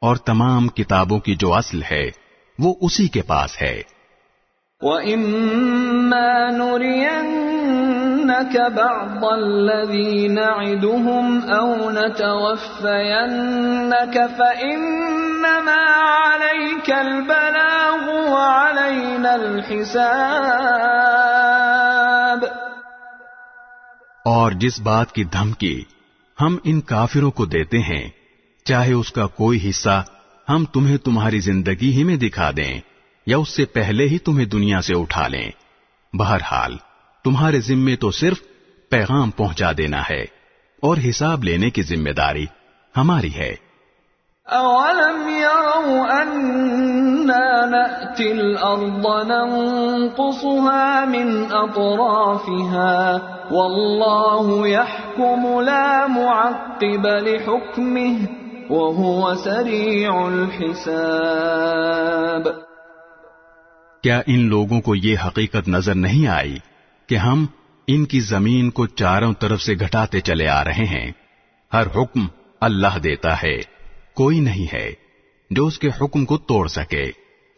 اور تمام کتابوں کی جو اصل ہے وہ اسی کے پاس ہے۔ وَإِمَّا نُرِيَنَّكَ بَعْضَ الَّذِي نَعِدُهُمْ أَوْ نَتَوَفَّيَنَّكَ فَإِنَّمَا عَلَيْكَ الْبَلَاغُ وَعَلَيْنَا الْحِسَابُ۔ اور جس بات کی دھمکی ہم ان کافروں کو دیتے ہیں، چاہے اس کا کوئی حصہ ہم تمہیں تمہاری زندگی ہی میں دکھا دیں یا اس سے پہلے ہی تمہیں دنیا سے اٹھا لیں، بہرحال تمہارے ذمے تو صرف پیغام پہنچا دینا ہے اور حساب لینے کی ذمہ داری ہماری ہے۔ أَوَلَمْ يَرَوْا أَنَّا نَأْتِي الْأَرْضَ نَنقُصُهَا مِنْ أَطْرَافِهَا وَاللَّهُ يَحْكُمُ لَا مُعَقِّبَ لِحُكْمِهِ وَهُوَ سَرِيعُ الْحِسَابِ۔ کیا ان لوگوں کو یہ حقیقت نظر نہیں آئی کہ ہم ان کی زمین کو چاروں طرف سے گھٹاتے چلے آ رہے ہیں؟ ہر حکم اللہ دیتا ہے، کوئی نہیں ہے جو اس کے حکم کو توڑ سکے،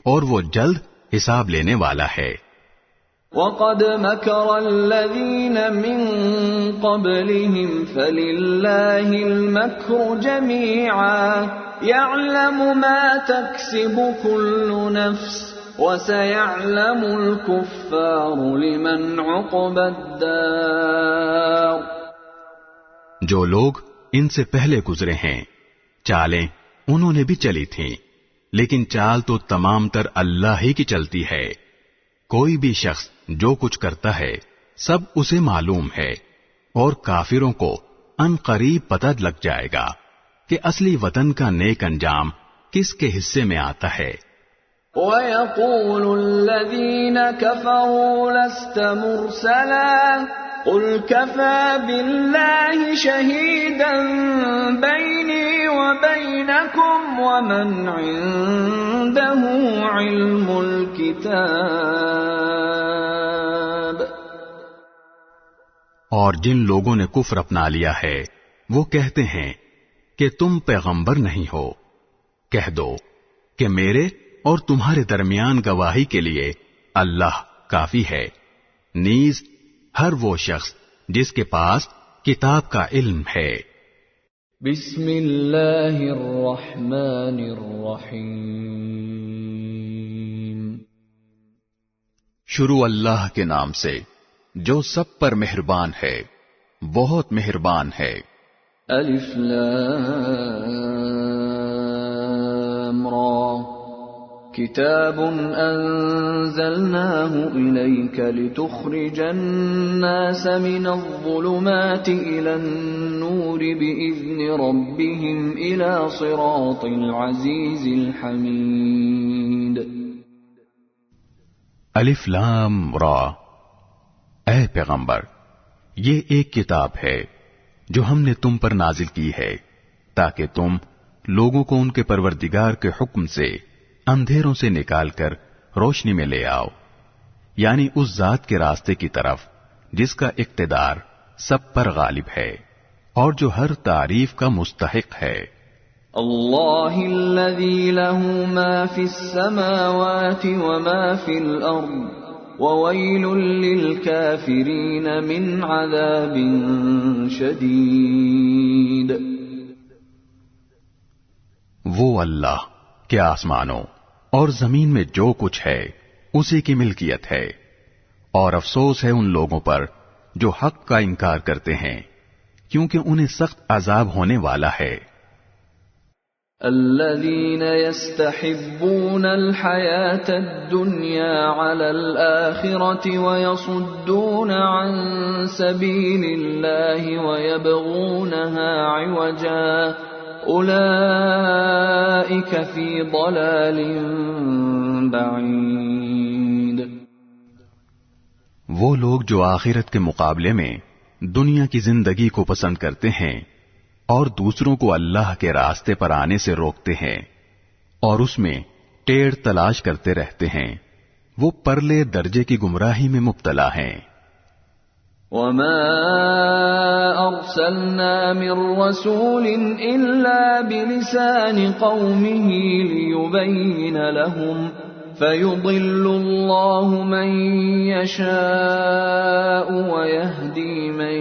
اور وہ جلد حساب لینے والا ہے۔ وَقَدْ مَكَرَ الَّذِينَ مِن قَبْلِهِمْ فَلِلَّهِ الْمَكْرُ جَمِيعًا يَعْلَمُ مَا تَكْسِبُ كُلُّ نَفْسٍ وَسَيَعْلَمُ الْكُفَّارُ لِمَنْ عُقْبَى الدَّارِ۔ جو لوگ ان سے پہلے گزرے ہیں، چالیں انہوں نے بھی چلی تھیں، لیکن چال تو تمام تر اللہ ہی کی چلتی ہے۔ کوئی بھی شخص جو کچھ کرتا ہے سب اسے معلوم ہے، اور کافروں کو ان قریب پتہ لگ جائے گا کہ اصلی وطن کا نیک انجام کس کے حصے میں آتا ہے۔ وَيَقُولُ الَّذِينَ كَفَرُوا لَسْتَ مُرْسَلًا قُلْ كَفَى بِاللَّهِ شَهِيدًا بَيْنِي وَبَيْنَكُمْ وَمَنْ عِندَهُ عِلْمُ الْكِتَابِ۔ اور جن لوگوں نے کفر اپنا لیا ہے وہ کہتے ہیں کہ تم پیغمبر نہیں ہو، کہہ دو کہ میرے اور تمہارے درمیان گواہی کے لیے اللہ کافی ہے، نیز ہر وہ شخص جس کے پاس کتاب کا علم ہے۔ بسم اللہ الرحمن الرحیم۔ شروع اللہ کے نام سے جو سب پر مہربان ہے، بہت مہربان ہے۔ الف لام را كتاب أنزلناه إليك لتخرج الناس من الظلمات إلى النور بإذن ربهم إلى صراط العزيز الحميد. الف لام را. اے پیغمبر، یہ ایک کتاب ہے جو ہم نے تم پر نازل کی ہے تاکہ تم لوگوں کو ان کے پروردگار کے حکم سے اندھیروں سے نکال کر روشنی میں لے آؤ، یعنی اس ذات کے راستے کی طرف جس کا اقتدار سب پر غالب ہے اور جو ہر تعریف کا مستحق ہے. اللہ الذی له ما فی السماوات وما فی الارض وویل للکافرین من عذاب شدید. وہ اللہ کہ آسمانوں اور زمین میں جو کچھ ہے اسی کی ملکیت ہے، اور افسوس ہے ان لوگوں پر جو حق کا انکار کرتے ہیں، کیونکہ انہیں سخت عذاب ہونے والا ہے. الذين يستحبون الحياة الدنيا على الآخرة ويصدون عن سبيل الله ويبغونها عوجا أولئك في ضلال بعيد. وہ لوگ جو آخرت کے مقابلے میں دنیا کی زندگی کو پسند کرتے ہیں اور دوسروں کو اللہ کے راستے پر آنے سے روکتے ہیں اور اس میں ٹیڑھ تلاش کرتے رہتے ہیں، وہ پرلے درجے کی گمراہی میں مبتلا ہیں. وما ارسلنا من رسول الا بلسان قومه ليبين لهم فيضل الله من يشاء ويهدي من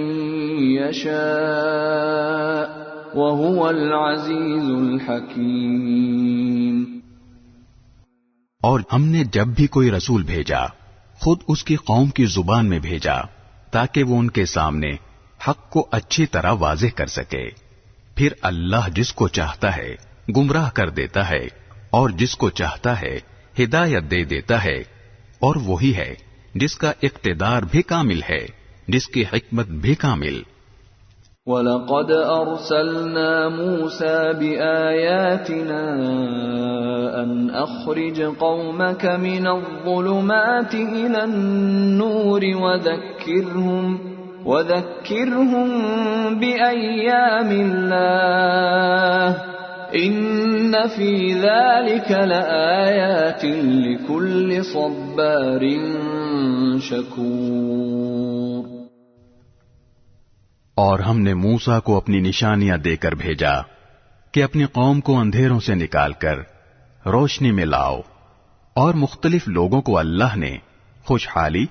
يشاء وهو العزيز الحكيم. اور ہم نے جب بھی کوئی رسول بھیجا خود اس کی قوم کی زبان میں بھیجا تاکہ وہ ان کے سامنے حق کو اچھی طرح واضح کر سکے. پھر اللہ جس کو چاہتا ہے گمراہ کر دیتا ہے اور جس کو چاہتا ہے ہدایت دے دیتا ہے، اور وہی ہے جس کا اقتدار بھی کامل ہے، جس کی حکمت بھی کامل. وَلَقَدْ أَرْسَلْنَا مُوسَى بِآيَاتِنَا أَنْ أَخْرِجْ قَوْمَكَ مِنَ الظُّلُمَاتِ إِلَى النُّورِ وَذَكِّرْهُمْ بِأَيَّامِ اللَّهِ إِنَّ فِي ذَلِكَ لَآيَاتٍ لِكُلِّ صَبَّارٍ شَكُورٍ. اور ہم نے موسیٰ کو اپنی نشانیاں دے کر بھیجا کہ اپنی قوم کو اندھیروں سے نکال کر روشنی میں لاؤ، اور مختلف لوگوں کو اللہ نے خوشحالی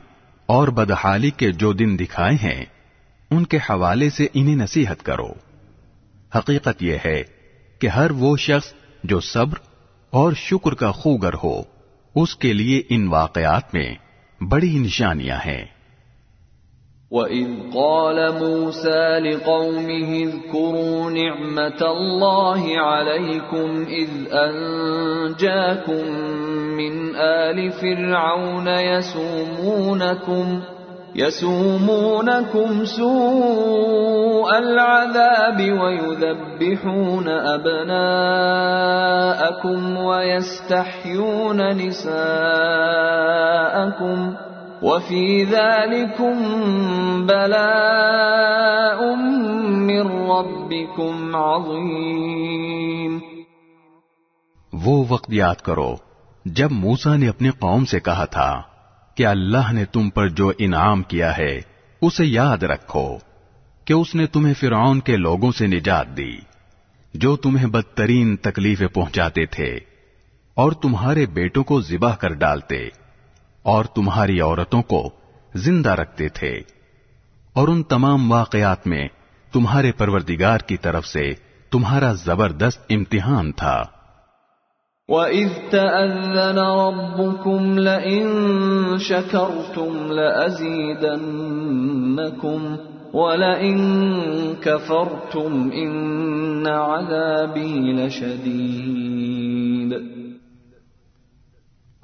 اور بدحالی کے جو دن دکھائے ہیں ان کے حوالے سے انہیں نصیحت کرو. حقیقت یہ ہے کہ ہر وہ شخص جو صبر اور شکر کا خوگر ہو اس کے لیے ان واقعات میں بڑی نشانیاں ہیں. وَإِذْ قَالَ مُوسَى لِقَوْمِهِ اذْكُرُوا نِعْمَةَ اللَّهِ عَلَيْكُمْ إِذْ أَنْجَاكُمْ مِنْ آلِ فِرْعَوْنَ يَسُومُونَكُمْ سُوءَ الْعَذَابِ وَيُذَبِّحُونَ أَبْنَاءَكُمْ وَيَسْتَحْيُونَ نِسَاءَكُمْ وَفِي ذَلِكُمْ بَلَاءٌ مِّن رَّبِّكُمْ عَظِيمٌ. وہ وقت یاد کرو جب موسیٰ نے اپنی قوم سے کہا تھا کہ اللہ نے تم پر جو انعام کیا ہے اسے یاد رکھو کہ اس نے تمہیں فرعون کے لوگوں سے نجات دی جو تمہیں بدترین تکلیفیں پہنچاتے تھے اور تمہارے بیٹوں کو ذبح کر ڈالتے اور تمہاری عورتوں کو زندہ رکھتے تھے، اور ان تمام واقعات میں تمہارے پروردگار کی طرف سے تمہارا زبردست امتحان تھا. وَإِذْ تَأَذَّنَ رَبُّكُمْ لَئِن شَكَرْتُمْ لَأَزِيدَنَّكُمْ وَلَئِن كَفَرْتُمْ إِنَّ عَذَابِي لَشَدِيدٌ.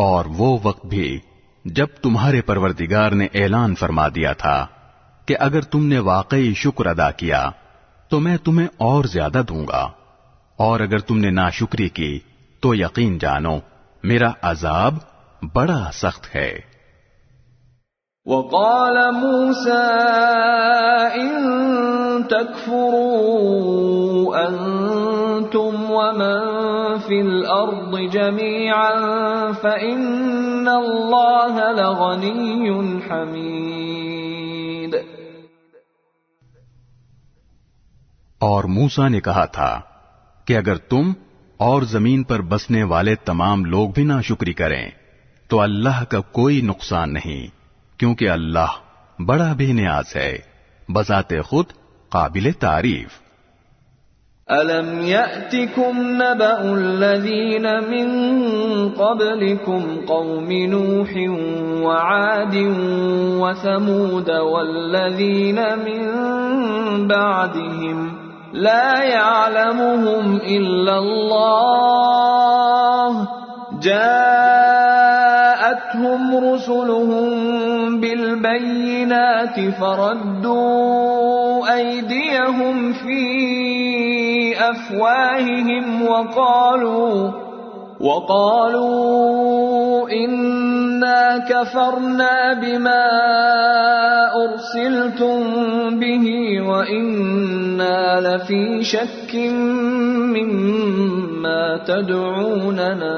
اور وہ وقت بھی جب تمہارے پروردگار نے اعلان فرما دیا تھا کہ اگر تم نے واقعی شکر ادا کیا تو میں تمہیں اور زیادہ دوں گا، اور اگر تم نے ناشکری کی تو یقین جانو میرا عذاب بڑا سخت ہے۔ وقال موسى إن تكفروا أنتم ومن في الأرض جميعا فإن الله لغني حميد۔ اور موسیٰ نے کہا تھا کہ اگر تم اور زمین پر بسنے والے تمام لوگ بھی ناشکری کریں تو اللہ کا کوئی نقصان نہیں، کیونکہ اللہ بڑا بے نیاز ہے، بذات خود قابل تعریف۔ أَلَمْ يَأْتِكُمْ نَبَأُ الَّذِينَ مِنْ قَبْلِكُمْ قَوْمِ نُوحٍ وَعَادٍ وَثَمُودَ وَالَّذِينَ مِنْ بَعْدِهِمْ لَا يَعْلَمُهُمْ إِلَّا اللَّهُ جَاءَتْهُمْ رُسُلُهُم بِالْبَيِّنَاتِ فَرَدُّوا أَيْدِيَهُمْ فِي أَفْوَاهِهِمْ وَقَالُوا إِنَّا كَفَرْنَا بِمَا أُرْسِلْتُمْ بِهِ وَإِنَّا لَفِي شَكٍّ مِّمَّا تَدْعُونَنَا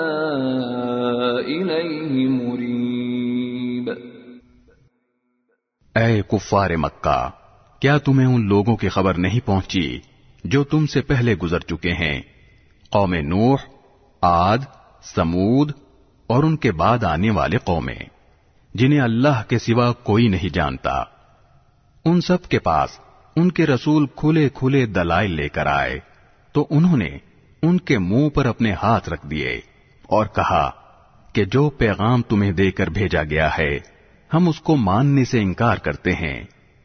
إِلَيْهِ مُرِيبٍ۔ اے کفار مکہ، کیا تمہیں ان لوگوں کی خبر نہیں پہنچی جو تم سے پہلے گزر چکے ہیں، قوم نوح، عاد، سمود اور ان کے بعد آنے والے قومیں، جنہیں اللہ کے سوا کوئی نہیں جانتا؟ ان سب کے پاس ان کے رسول کھلے کھلے دلائل لے کر آئے تو انہوں نے ان کے منہ پر اپنے ہاتھ رکھ دیے اور کہا کہ جو پیغام تمہیں دے کر بھیجا گیا ہے ہم اس کو ماننے سے انکار کرتے ہیں،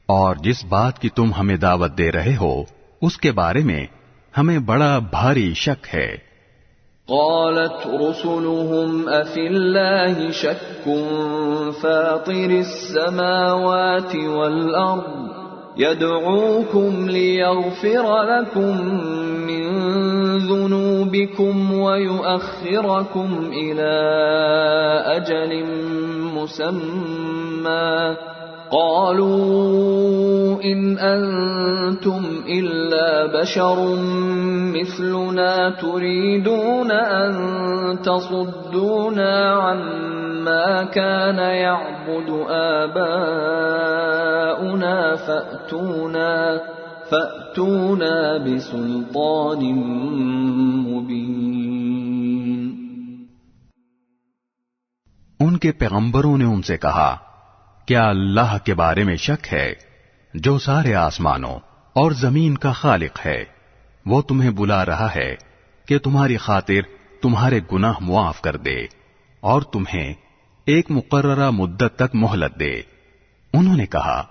اور جس بات کی تم ہمیں دعوت دے رہے ہو اس کے بارے میں ہمیں بڑا بھاری شک ہے۔ قالت رسلهم أفي الله شك فاطر السماوات والأرض يدعوكم ليغفر لكم من ذنوبكم ويؤخركم إلى أجل مسمى قالوا إن أنتم إلا بشر مثلنا تريدون أن تصدونا عما كان يعبد آباؤنا فأتونا بسلطان مبين۔ ان کے پیغمبروں نے ان سے کہا، کیا اللہ کے بارے میں شک ہے جو سارے آسمانوں اور زمین کا خالق ہے؟ وہ تمہیں بلا رہا ہے کہ تمہاری خاطر تمہارے گناہ معاف کر دے اور تمہیں ایک مقررہ مدت تک مہلت دے۔ انہوں نے کہا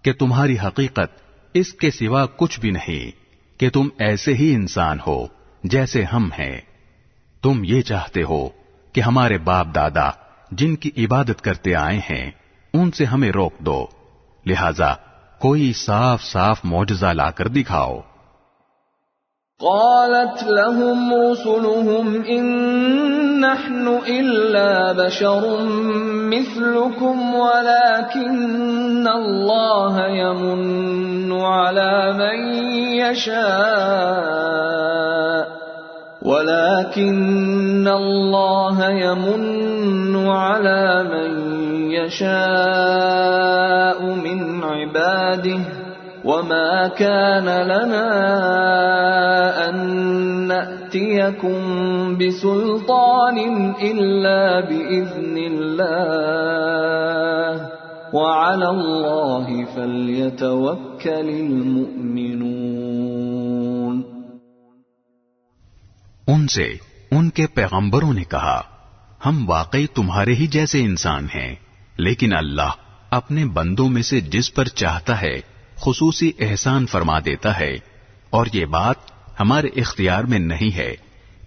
کہ تمہاری حقیقت اس کے سوا کچھ بھی نہیں کہ تم ایسے ہی انسان ہو جیسے ہم ہیں۔ تم یہ چاہتے ہو کہ ہمارے باپ دادا جن کی عبادت کرتے آئے ہیں ان سے ہمیں روک دو، لہذا کوئی صاف صاف معجزہ لا کر دکھاؤ۔ قالت لهم رسلهم إن نحن إلا بشر مثلكم ولكن الله يمن على من يشاء من عباده وما كان لنا أن نأتيكم بسلطان إلا بإذن الله وعلى الله فليتوكل المؤمنون۔ ان سے ان کے پیغمبروں نے کہا، ہم واقعی تمہارے ہی جیسے انسان ہیں، لیکن اللہ اپنے بندوں میں سے جس پر چاہتا ہے خصوصی احسان فرما دیتا ہے، اور یہ بات ہمارے اختیار میں نہیں ہے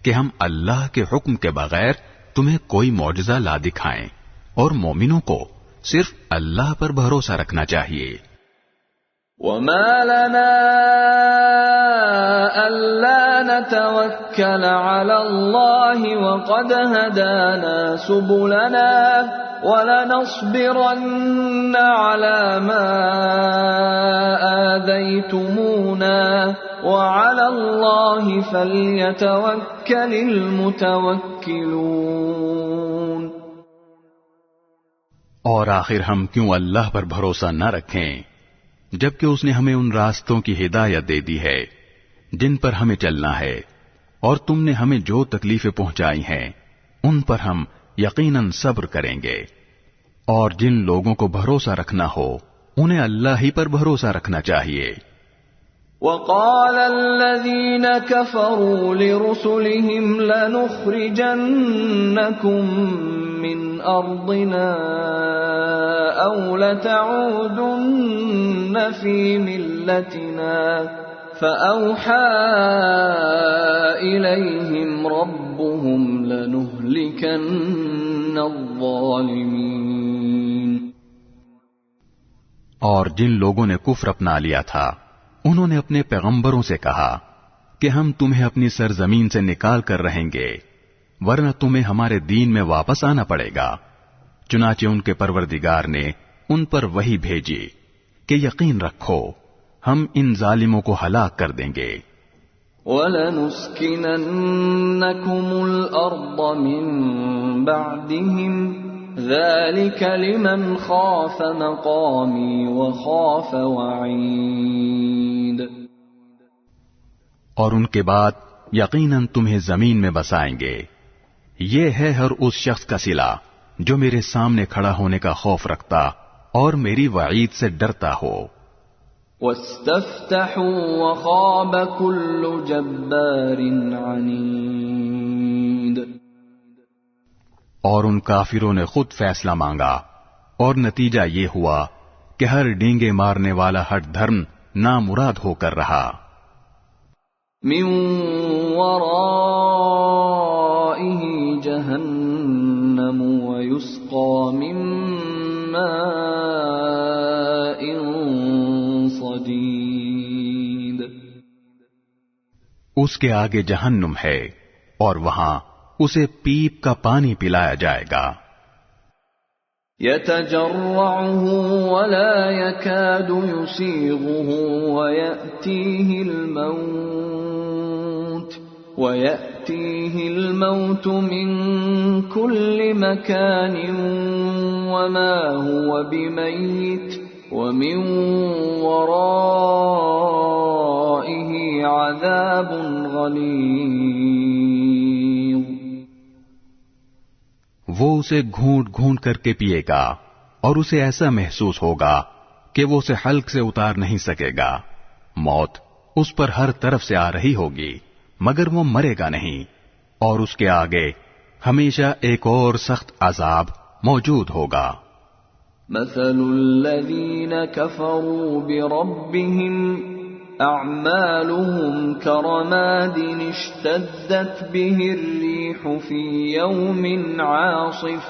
کہ ہم اللہ کے حکم کے بغیر تمہیں کوئی معجزہ لا دکھائیں، اور مومنوں کو صرف اللہ پر بھروسہ رکھنا چاہیے۔ وما لنا ألا نتوكل على الله وقد هدانا سبلنا ولنصبرن على ما آذيتمونا وعلى الله فليتوكل المتوكلون۔ اور آخر ہم کیوں اللہ پر بھروسہ نہ رکھیں جبکہ اس نے ہمیں ان راستوں کی ہدایت دے دی ہے جن پر ہمیں چلنا ہے، اور تم نے ہمیں جو تکلیفیں پہنچائی ہیں ان پر ہم یقیناً صبر کریں گے، اور جن لوگوں کو بھروسہ رکھنا ہو انہیں اللہ ہی پر بھروسہ رکھنا چاہیے۔ وقال الذين كفروا لرسلهم لنخرجنكم من أرضنا أو لتعودن في ملتنا فأوحى إليهم ربهم لنهلكن الظالمين۔ اور جن لوگوں نے کفر اپنا لیا تھا انہوں نے اپنے پیغمبروں سے کہا کہ ہم تمہیں اپنی سرزمین سے نکال کر رہیں گے، ورنہ تمہیں ہمارے دین میں واپس آنا پڑے گا۔ چنانچہ ان کے پروردگار نے ان پر وحی بھیجی کہ یقین رکھو ہم ان ظالموں کو ہلاک کر دیں گے۔ وَلَنُسْكِنَنَّكُمُ الْأَرْضَ مِنْ بَعْدِهِمْ ذَلِكَ لِمَنْ خَافَ مَقَامِي وَخَافَ وَعِيدِ۔ اور ان کے بعد یقیناً تمہیں زمین میں بسائیں گے، یہ ہے ہر اس شخص کا صلہ جو میرے سامنے کھڑا ہونے کا خوف رکھتا اور میری وعید سے ڈرتا ہو۔ وَاسْتَفْتَحُوا وَخَابَ كُلُّ جَبَّارٍ عَنِيدٍ۔ اور ان کافروں نے خود فیصلہ مانگا، اور نتیجہ یہ ہوا کہ ہر ڈینگے مارنے والا ہٹ دھرم نامراد ہو کر رہا۔ من ورائه جهنم ويسقى من ماء صديد۔ اس کے آگے جہنم ہے اور وہاں اسے پیپ کا پانی پلایا جائے گا۔ يتجرعه ولا يكاد يسيغه ويأتيه الموت من كل مكان وما هو بميت ومن ورائه عذاب غليظ۔ وہ اسے گھونٹ گھونٹ کر کے پیے گا اور اسے ایسا محسوس ہوگا کہ وہ اسے حلق سے اتار نہیں سکے گا۔ موت اس پر ہر طرف سے آ رہی ہوگی مگر وہ مرے گا نہیں، اور اس کے آگے ہمیشہ ایک اور سخت عذاب موجود ہوگا۔ مثل الذين كفروا بربهم أعمالهم كرماد اشتدت به الريح في يوم عاصف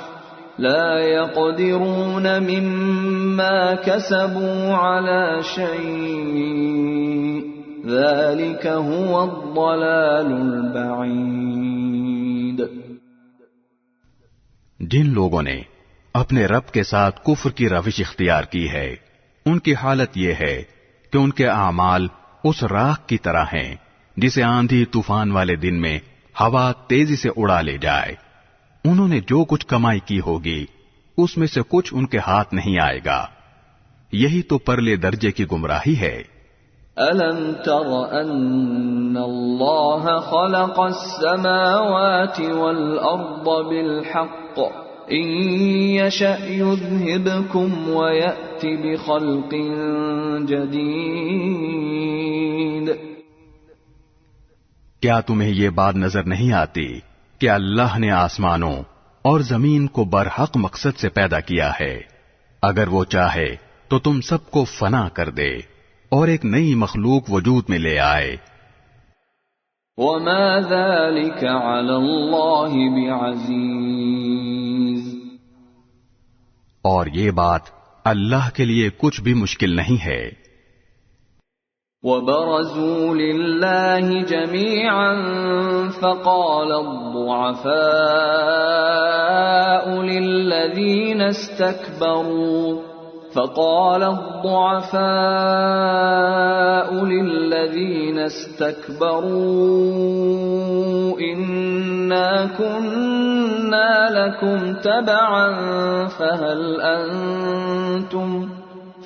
لا يقدرون مما كسبوا على شيء ذلك هو الضلال البعید۔ جن لوگوں نے اپنے رب کے ساتھ کفر کی روش اختیار کی ہے ان کی حالت یہ ہے کہ ان کے اعمال اس راکھ کی طرح ہیں جسے آندھی طوفان والے دن میں ہوا تیزی سے اڑا لے جائے۔ انہوں نے جو کچھ کمائی کی ہوگی اس میں سے کچھ ان کے ہاتھ نہیں آئے گا، یہی تو پرلے درجے کی گمراہی ہے۔ أَلَمْ تَرَ أَنَّ اللَّهَ خَلَقَ السَّمَاوَاتِ وَالْأَرْضَ بِالْحَقِّ إِن يَشَأْ يُذْهِبْكُمْ وَيَأْتِ بِخَلْقٍ جَدِيدٍ۔ کیا تمہیں یہ بات نظر نہیں آتی کہ اللہ نے آسمانوں اور زمین کو برحق مقصد سے پیدا کیا ہے؟ اگر وہ چاہے تو تم سب کو فنا کر دے اور ایک نئی مخلوق وجود میں لے آئے۔ وما ذلك على الله بعزيز. اور یہ بات اللہ کے لیے کچھ بھی مشکل نہیں ہے. وبرزوا لله جميعا فقال الضعفاء للذين استكبروا إنا كنا لكم تبعا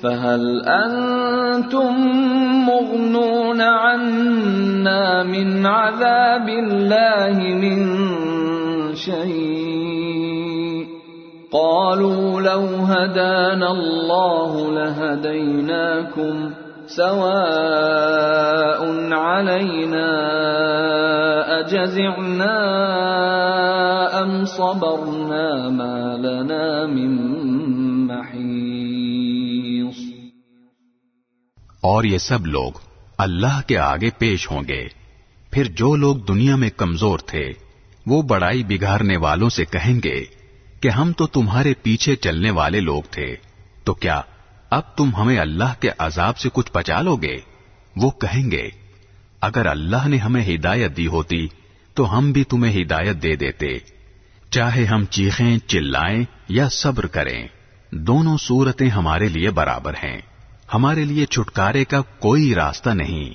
فهل أنتم مغنون عنا من عذاب الله من شيء قالوا لو هدانا الله لهديناكم سواء علينا أجزعنا أم صبرنا ما لنا من محيص. اور یہ سب لوگ اللہ کے آگے پیش ہوں گے. پھر جو لوگ دنیا میں کمزور تھے وہ بڑائی بگاڑنے والوں سے کہیں گے کہ ہم تو تمہارے پیچھے چلنے والے لوگ تھے، تو کیا اب تم ہمیں اللہ کے عذاب سے کچھ بچا لو گے؟ وہ کہیں گے اگر اللہ نے ہمیں ہدایت دی ہوتی تو ہم بھی تمہیں ہدایت دے دیتے. چاہے ہم چیخیں چلائیں یا صبر کریں، دونوں صورتیں ہمارے لیے برابر ہیں. ہمارے لیے چھٹکارے کا کوئی راستہ نہیں.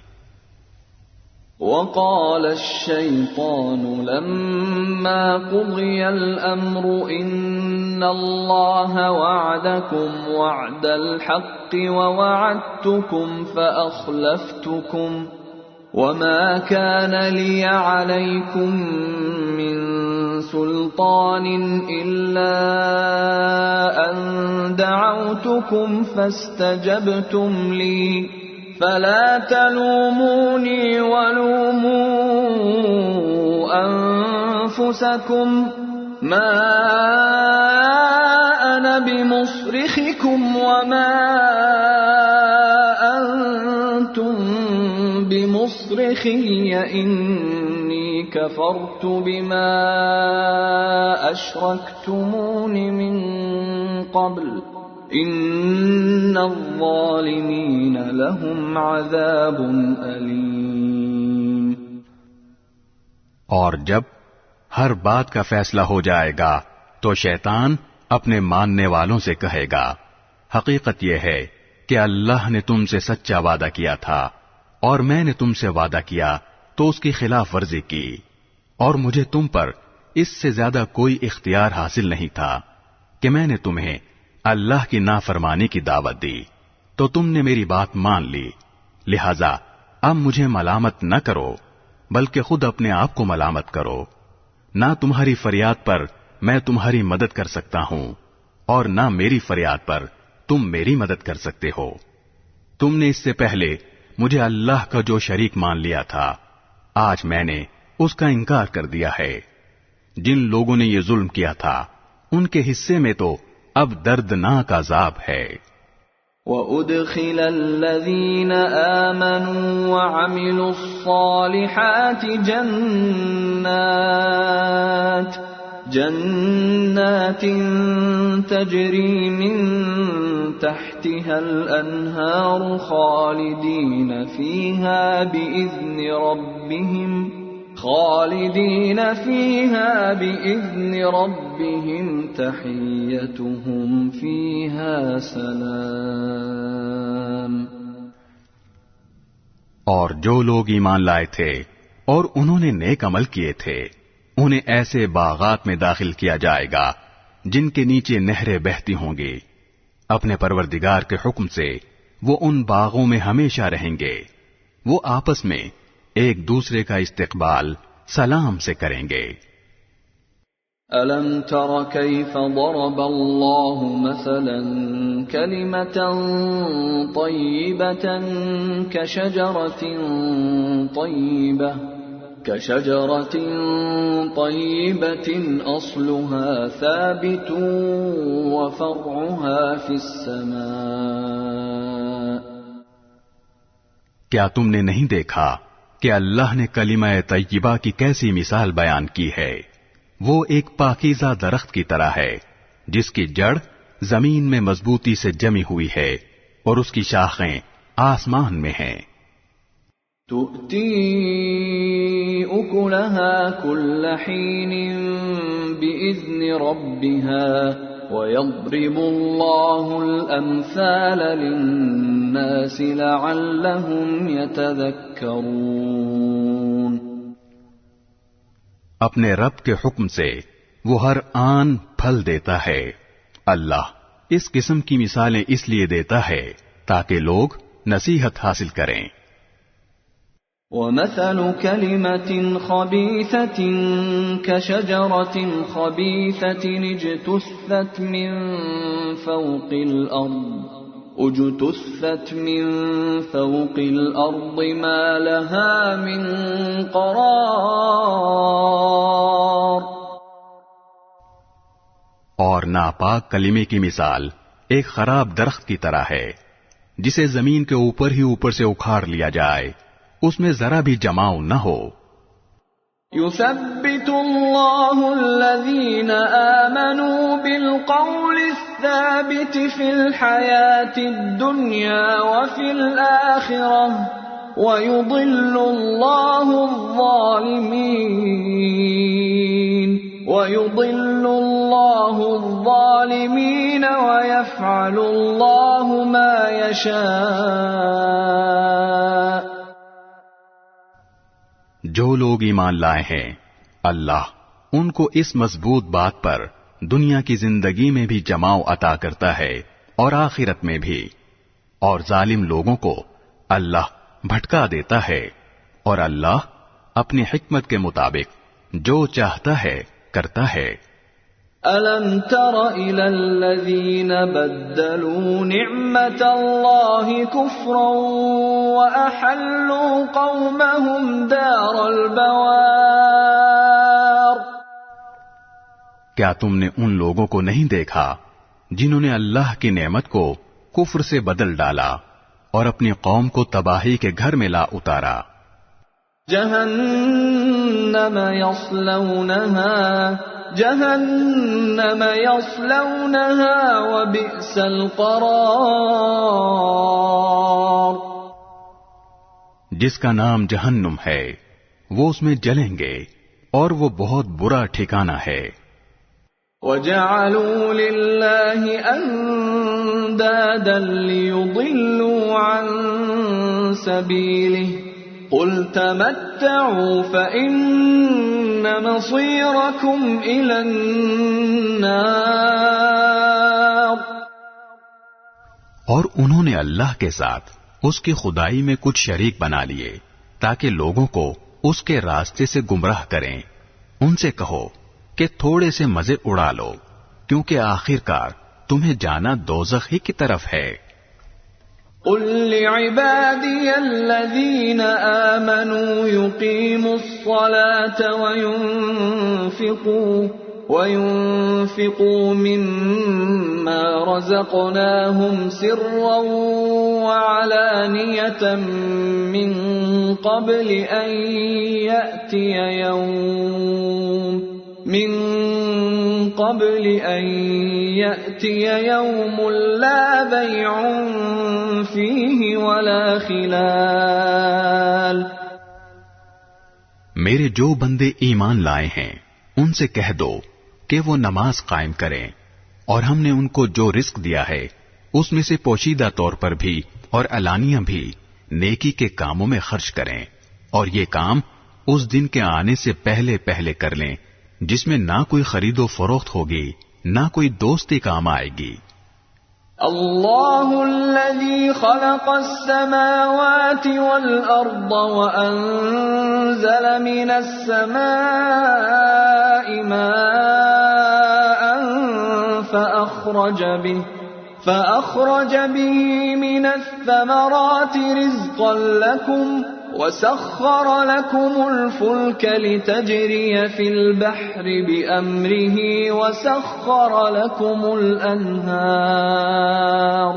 وقال الشيطان لما قضي الأمر إن الله وعدكم وعد الحق ووعدتكم فأخلفتكم وما كان لي عليكم من سلطان إلا أن دعوتكم فاستجبتم لي فلا تلوموني ولوموا أنفسكم ما أنا بمصرخكم وما أنتم بمصرخي إني كفرت بما أشركتمون من قبل ان الظالمین لهم عذاب علیم. اور جب ہر بات کا فیصلہ ہو جائے گا تو شیطان اپنے ماننے والوں سے کہے گا حقیقت یہ ہے کہ اللہ نے تم سے سچا وعدہ کیا تھا اور میں نے تم سے وعدہ کیا تو اس کی خلاف ورزی کی، اور مجھے تم پر اس سے زیادہ کوئی اختیار حاصل نہیں تھا کہ میں نے تمہیں اللہ کی نافرمانی کی دعوت دی تو تم نے میری بات مان لی. لہذا اب مجھے ملامت نہ کرو بلکہ خود اپنے آپ کو ملامت کرو. نہ تمہاری فریاد پر میں تمہاری مدد کر سکتا ہوں اور نہ میری فریاد پر تم میری مدد کر سکتے ہو. تم نے اس سے پہلے مجھے اللہ کا جو شریک مان لیا تھا، آج میں نے اس کا انکار کر دیا ہے. جن لوگوں نے یہ ظلم کیا تھا ان کے حصے میں تو اب دردناک عذاب ہے. وَأُدْخِلَ الَّذِينَ آمَنُوا وَعَمِلُوا الصَّالِحَاتِ جَنَّاتٍ تَجْرِي مِن تَحْتِهَا الْأَنْهَارُ خَالِدِينَ فِيهَا بِإِذْنِ رَبِّهِمْ تَحِيَّتُهُمْ فِيهَا سَلَامٌ. اور جو لوگ ایمان لائے تھے اور انہوں نے نیک عمل کیے تھے انہیں ایسے باغات میں داخل کیا جائے گا جن کے نیچے نہریں بہتی ہوں گی. اپنے پروردگار کے حکم سے وہ ان باغوں میں ہمیشہ رہیں گے. وہ آپس میں ایک دوسرے کا استقبال سلام سے کریں گے. أَلَمْ تَرَ كَيْفَ ضَرَبَ اللَّهُ مَثَلًا كَلِمَةً طَيِّبَةً كَشَجَرَةٍ طَيِّبَةٍ أَصْلُهَا ثَابِتٌ وَفَرْعُهَا فِي السَّمَاءِ. کیا تم نے نہیں دیکھا کہ اللہ نے کلمہ طیبہ کی کیسی مثال بیان کی ہے۔ وہ ایک پاکیزہ درخت کی طرح ہے جس کی جڑ زمین میں مضبوطی سے جمی ہوئی ہے اور اس کی شاخیں آسمان میں ہیں۔ تؤتی اکلها کل حین بإذن ربها وَيَضْرِبُ اللَّهُ الْأَمْثَالَ لِلنَّاسِ لَعَلَّهُمْ يَتَذَكَّرُونَ۔ اپنے رب کے حکم سے وہ ہر آن پھل دیتا ہے۔ اللہ اس قسم کی مثالیں اس لیے دیتا ہے تاکہ لوگ نصیحت حاصل کریں۔ وَمَثَلُ كَلِمَةٍ خَبِيثَةٍ كَشَجَرَةٍ خَبِيثَةٍ اجْتُثَّتْ مِنْ فَوْقِ الْأَرْضِ مَا لَهَا مِنْ قَرَارٍ۔ اور ناپاک کلمے کی مثال ایک خراب درخت کی طرح ہے جسے زمین کے اوپر ہی اوپر سے اکھاڑ لیا جائے، اس میں ذرا بھی جماؤ نہ ہو۔ يثبت الله الذين آمنوا بالقول الثابت في الحياة الدنيا وفي الآخرة ويضل الله الظالمين ويفعل الله ما يشاء۔ جو لوگ ایمان لائے ہیں اللہ ان کو اس مضبوط بات پر دنیا کی زندگی میں بھی جماؤ عطا کرتا ہے اور آخرت میں بھی، اور ظالم لوگوں کو اللہ بھٹکا دیتا ہے، اور اللہ اپنی حکمت کے مطابق جو چاہتا ہے کرتا ہے۔ أَلَمْ تَرَ إِلَى الَّذِينَ بَدَّلُوا نِعْمَةَ اللَّهِ كُفْرًا وَأَحَلُّوا قَوْمَهُمْ دَارَ الْبَوَارِ۔ کیا تم نے ان لوگوں کو نہیں دیکھا جنہوں نے اللہ کی نعمت کو کفر سے بدل ڈالا اور اپنی قوم کو تباہی کے گھر میں لا اتارا؟ جہنم یصلونها وبئس القرار۔ جس کا نام جہنم ہے وہ اس میں جلیں گے اور وہ بہت برا ٹھکانہ ہے۔ وَجَعَلُوا لِلَّهِ أَنْدَادًا لِيُضِلُّوا عَنْ سَبِيلِهِ قُلْ تَمَتَّعُوا فَإِنَّ مَصِيرَكُمْ إِلَى النَّارِ۔ اور انہوں نے اللہ کے ساتھ اس کی خدائی میں کچھ شریک بنا لیے تاکہ لوگوں کو اس کے راستے سے گمراہ کریں۔ ان سے کہو کہ تھوڑے سے مزے اڑا لو، کیونکہ آخر کار تمہیں جانا دوزخ ہی کی طرف ہے۔ قل لعبادي الذين آمنوا يقيموا الصلاة وينفقوا مما رزقناهم سرا وعلانية من قبل أن يأتي يوم لا بيع فيه ولا خلال۔ میرے جو بندے ایمان لائے ہیں ان سے کہہ دو کہ وہ نماز قائم کریں، اور ہم نے ان کو جو رزق دیا ہے اس میں سے پوشیدہ طور پر بھی اور علانیہ بھی نیکی کے کاموں میں خرچ کریں، اور یہ کام اس دن کے آنے سے پہلے پہلے کر لیں جس میں نہ کوئی خرید و فروخت ہوگی نہ کوئی دوستی کام آئے گی۔ اللہ الذی خلق السماوات والارض وانزل من السماء ماء فأخرج به من الثمرات رزقا لكم وسخر لكم الفلك لتجري في البحر بأمره وسخر لكم الأنهار۔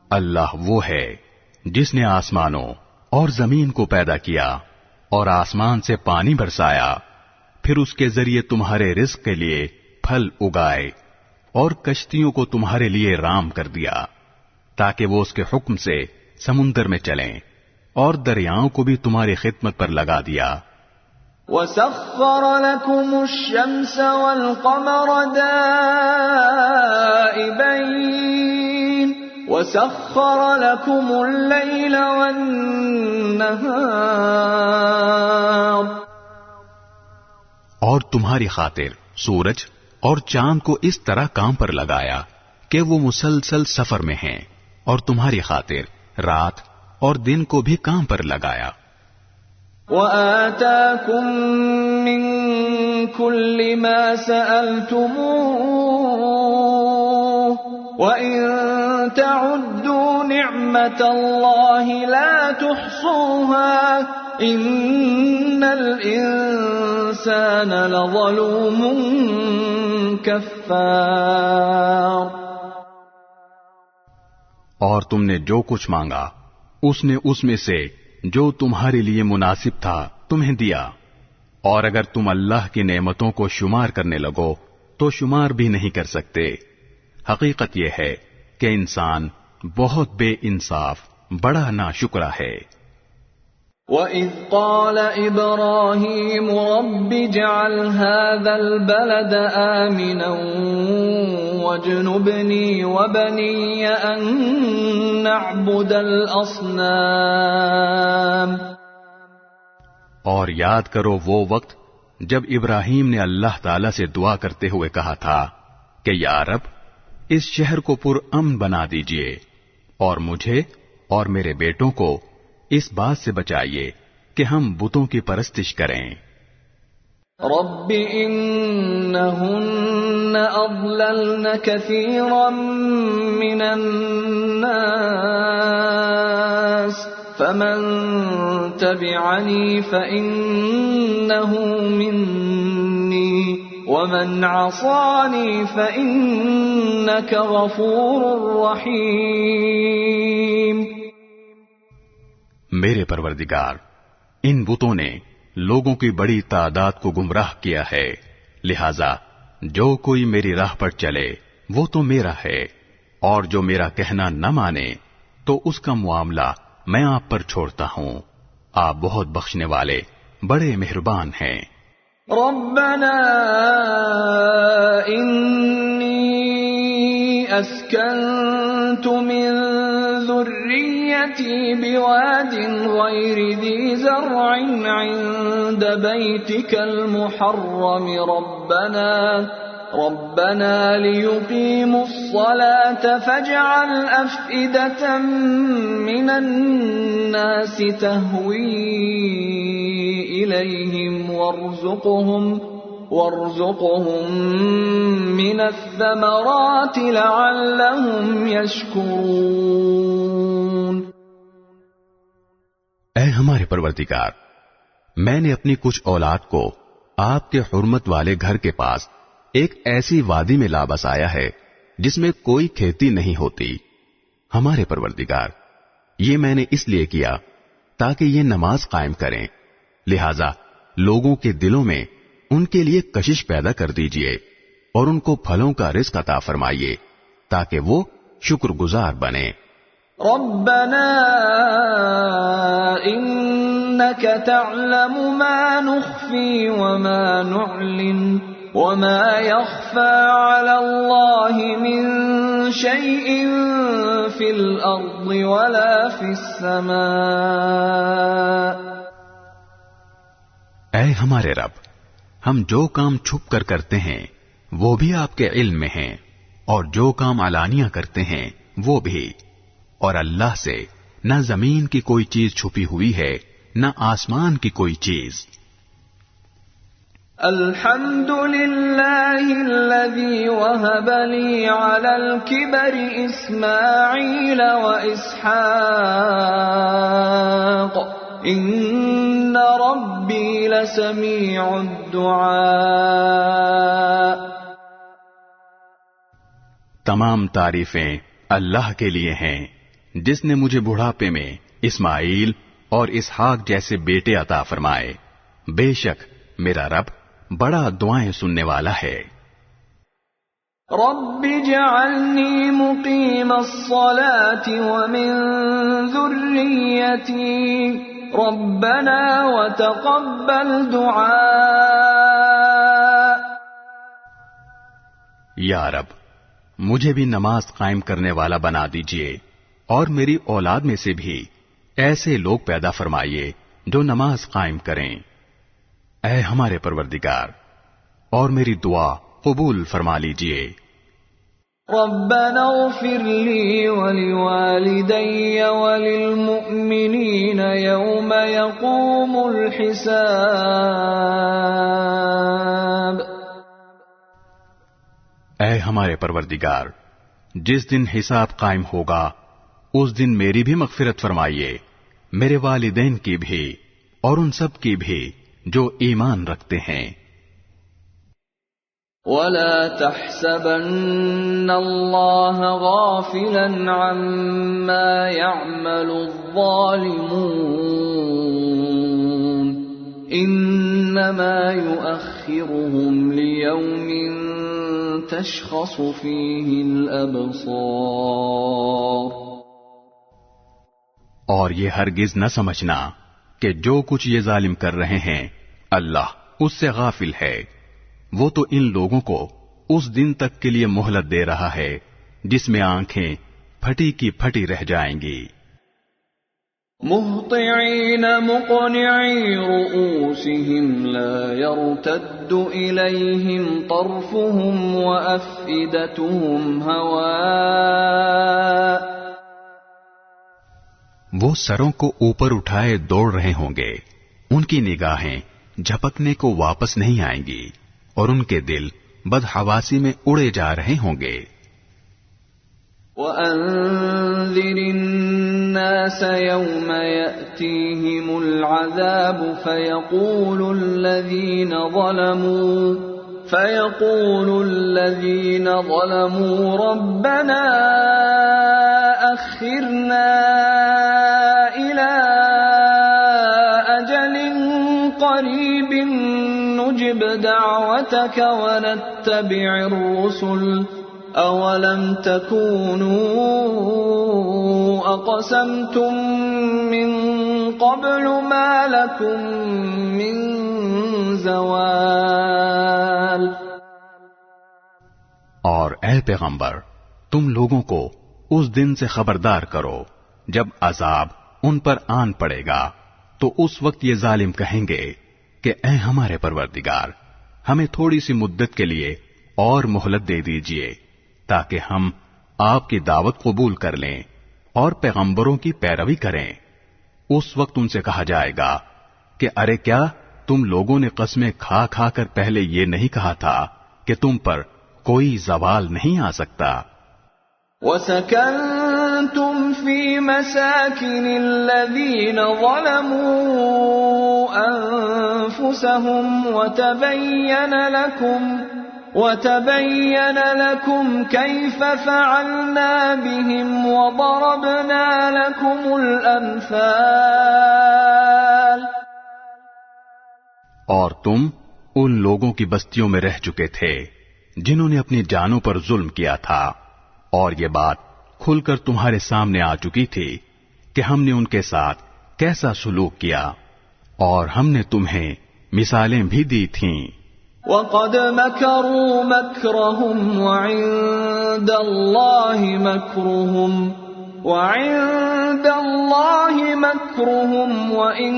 اللہ وہ ہے جس نے آسمانوں اور زمین کو پیدا کیا اور آسمان سے پانی برسایا، پھر اس کے ذریعے تمہارے رزق کے لیے پھل اگائے، اور کشتیوں کو تمہارے لیے رام کر دیا تاکہ وہ اس کے حکم سے سمندر میں چلیں، اور دریاؤں کو بھی تمہاری خدمت پر لگا دیا۔ وَسَخَّرَ لَكُمُ الشَّمْسَ وَالْقَمَرَ دَائِبَيْنِ وَسَخَّرَ لَكُمُ اللَّيْلَ وَالنَّهَارَ، اور تمہاری خاطر سورج اور چاند کو اس طرح کام پر لگایا کہ وہ مسلسل سفر میں ہیں، اور تمہاری خاطر رات اور دن کو بھی کام پر لگایا۔ وَآتَاكُم مِّن كُلِّ مَا سَأَلْتُمُوهُ وَإِن تَعُدُّوا نِعْمَةَ اللَّهِ لَا تُحْصُوهَا إِنَّ الْإِنسَانَ لَظَلُومٌ كَفَّارٌ۔ اور تم نے جو کچھ مانگا اس نے اس میں سے جو تمہارے لیے مناسب تھا تمہیں دیا، اور اگر تم اللہ کی نعمتوں کو شمار کرنے لگو تو شمار بھی نہیں کر سکتے۔ حقیقت یہ ہے کہ انسان بہت بے انصاف، بڑا ناشکرا ہے۔ وَإِذْ قَالَ إِبْرَاهِيمُ رَبِّ اجْعَلْ هَٰذَا الْبَلَدَ آمِنًا وَاجْنُبْنِي وَبَنِيَّ أَن نَّعْبُدَ الْأَصْنَامَ۔ اور یاد کرو وہ وقت جب ابراہیم نے اللہ تعالی سے دعا کرتے ہوئے کہا تھا کہ یا رب اس شہر کو پرامن بنا دیجئے، اور مجھے اور میرے بیٹوں کو اس بات سے بچائیے کہ ہم بتوں کی پرستش کریں۔ رب انہن اضللن کثیرا من الناس فمن تبعنی فإنہ منی ومن عصانی فإنک غفور رحیم۔ میرے پروردگار، ان بتوں نے لوگوں کی بڑی تعداد کو گمراہ کیا ہے، لہذا جو کوئی میری راہ پر چلے وہ تو میرا ہے، اور جو میرا کہنا نہ مانے تو اس کا معاملہ میں آپ پر چھوڑتا ہوں۔ آپ بہت بخشنے والے، بڑے مہربان ہیں۔ ربنا انی اسکنت من ذریتی بواد غیر ذی زرع عند بیتک المحرم ربنا لیقیموا الصلاة فاجعل أفئدة من الناس تهوی إلیہم وارزقهم من الثمرات لعلهم يشکرون۔ اے ہمارے پروردگار، میں نے اپنی کچھ اولاد کو آپ کے حرمت والے گھر کے پاس ایک ایسی وادی میں لا بسایا ہے جس میں کوئی کھیتی نہیں ہوتی۔ ہمارے پروردگار، یہ میں نے اس لیے کیا تاکہ یہ نماز قائم کریں، لہذا لوگوں کے دلوں میں ان کے لیے کشش پیدا کر دیجئے، اور ان کو پھلوں کا رزق عطا فرمائیے تاکہ وہ شکر گزار بنے۔ ربنا انك تعلم ما نخفي وما نعلن وما يخفى على الله من شيء في الارض ولا في السماء۔ اے ہمارے رب، ہم جو کام چھپ کر کرتے ہیں وہ بھی آپ کے علم میں ہیں، اور جو کام علانیہ کرتے ہیں وہ بھی، اور اللہ سے نہ زمین کی کوئی چیز چھپی ہوئی ہے نہ آسمان کی کوئی چیز۔ الحمد للہ الذی وہب لی علی الکبر اسماعیل واسحاق ان ربی لسمیع الدعاء۔ تمام تعریفیں اللہ کے لیے ہیں جس نے مجھے بڑھاپے میں اسماعیل اور اسحاق جیسے بیٹے عطا فرمائے. بے شک میرا رب بڑا دعائیں سننے والا ہے. رب اجعلنی مقیم الصلاة ومن ذریتی ربنا وتقبل دعاء. یا رب مجھے بھی نماز قائم کرنے والا بنا دیجئے اور میری اولاد میں سے بھی ایسے لوگ پیدا فرمائیے جو نماز قائم کریں. اے ہمارے پروردگار اور میری دعا قبول فرما لیجئے. ربنا اغفر لی ولوالدی وللمؤمنین یوم یقوم الحساب. اے ہمارے پروردگار جس دن حساب قائم ہوگا اس دن میری بھی مغفرت فرمائیے، میرے والدین کی بھی اور ان سب کی بھی جو ایمان رکھتے ہیں. وَلَا تَحْسَبَنَّ اللَّهَ غَافِلًا عَمَّا يَعْمَلُ الظَّالِمُونَ إِنَّمَا يُؤَخِّرُهُمْ لِيَوْمٍ تَشْخَصُ فِيهِ الْأَبْصَارُ. اور یہ ہرگز نہ سمجھنا کہ جو کچھ یہ ظالم کر رہے ہیں اللہ اس سے غافل ہے. وہ تو ان لوگوں کو اس دن تک کے لیے مہلت دے رہا ہے جس میں آنکھیں پھٹی کی پھٹی رہ جائیں گی. مہطعین مقنعی رؤوسہم لا یرتد الیہم طرفہم وافئدتہم ہواء. وہ سروں کو اوپر اٹھائے دوڑ رہے ہوں گے، ان کی نگاہیں جھپکنے کو واپس نہیں آئیں گی اور ان کے دل بدحواسی میں اڑے جا رہے ہوں گے. وَأَنذِرِ النَّاسَ يَوْمَ يَأْتِيهِمُ الْعَذَابُ فَيَقُولُ الَّذِينَ ظَلَمُوا رَبَّنَا أَخِّرْنَا إِلَى أَجَلٍ قَرِيبٍ نُجِبْ دَعْوَتَكَ وَنَتَّبِعِ الرُّسُلَ أَوَلَمْ تَكُونُوا أَقْسَمْتُمْ مِنْ قَبْلُ مَا لَكُمْ مِنْ زَوَالٍ. اور اے پیغمبر تم لوگوں کو اس دن سے خبردار کرو جب عذاب ان پر آن پڑے گا تو اس وقت یہ ظالم کہیں گے کہ اے ہمارے پروردگار ہمیں تھوڑی سی مدت کے لیے اور مہلت دے دیجئے تاکہ ہم آپ کی دعوت قبول کر لیں اور پیغمبروں کی پیروی کریں. اس وقت ان سے کہا جائے گا کہ ارے کیا تم لوگوں نے قسمیں کھا کھا کر پہلے یہ نہیں کہا تھا کہ تم پر کوئی زوال نہیں آ سکتا. وَسَكَنْتُمْ فِي مَسَاكِنِ الَّذِينَ ظَلَمُوا أَنفُسَهُمْ وَتَبَيَّنَ لَكُمْ كَيْفَ فَعَلْنَا بِهِمْ وَضَرَبْنَا لَكُمُ الْأَمْثَالَ. اور تم ان لوگوں کی بستیوں میں رہ چکے تھے جنہوں نے اپنی جانوں پر ظلم کیا تھا، اور یہ بات کھل کر تمہارے سامنے آ چکی تھی کہ ہم نے ان کے ساتھ کیسا سلوک کیا، اور ہم نے تمہیں مثالیں بھی دی تھیں. وَقَدْ مَكَرُوا مَكْرَهُمْ وَعِندَ اللَّهِ مَكْرُهُمْ وَإِن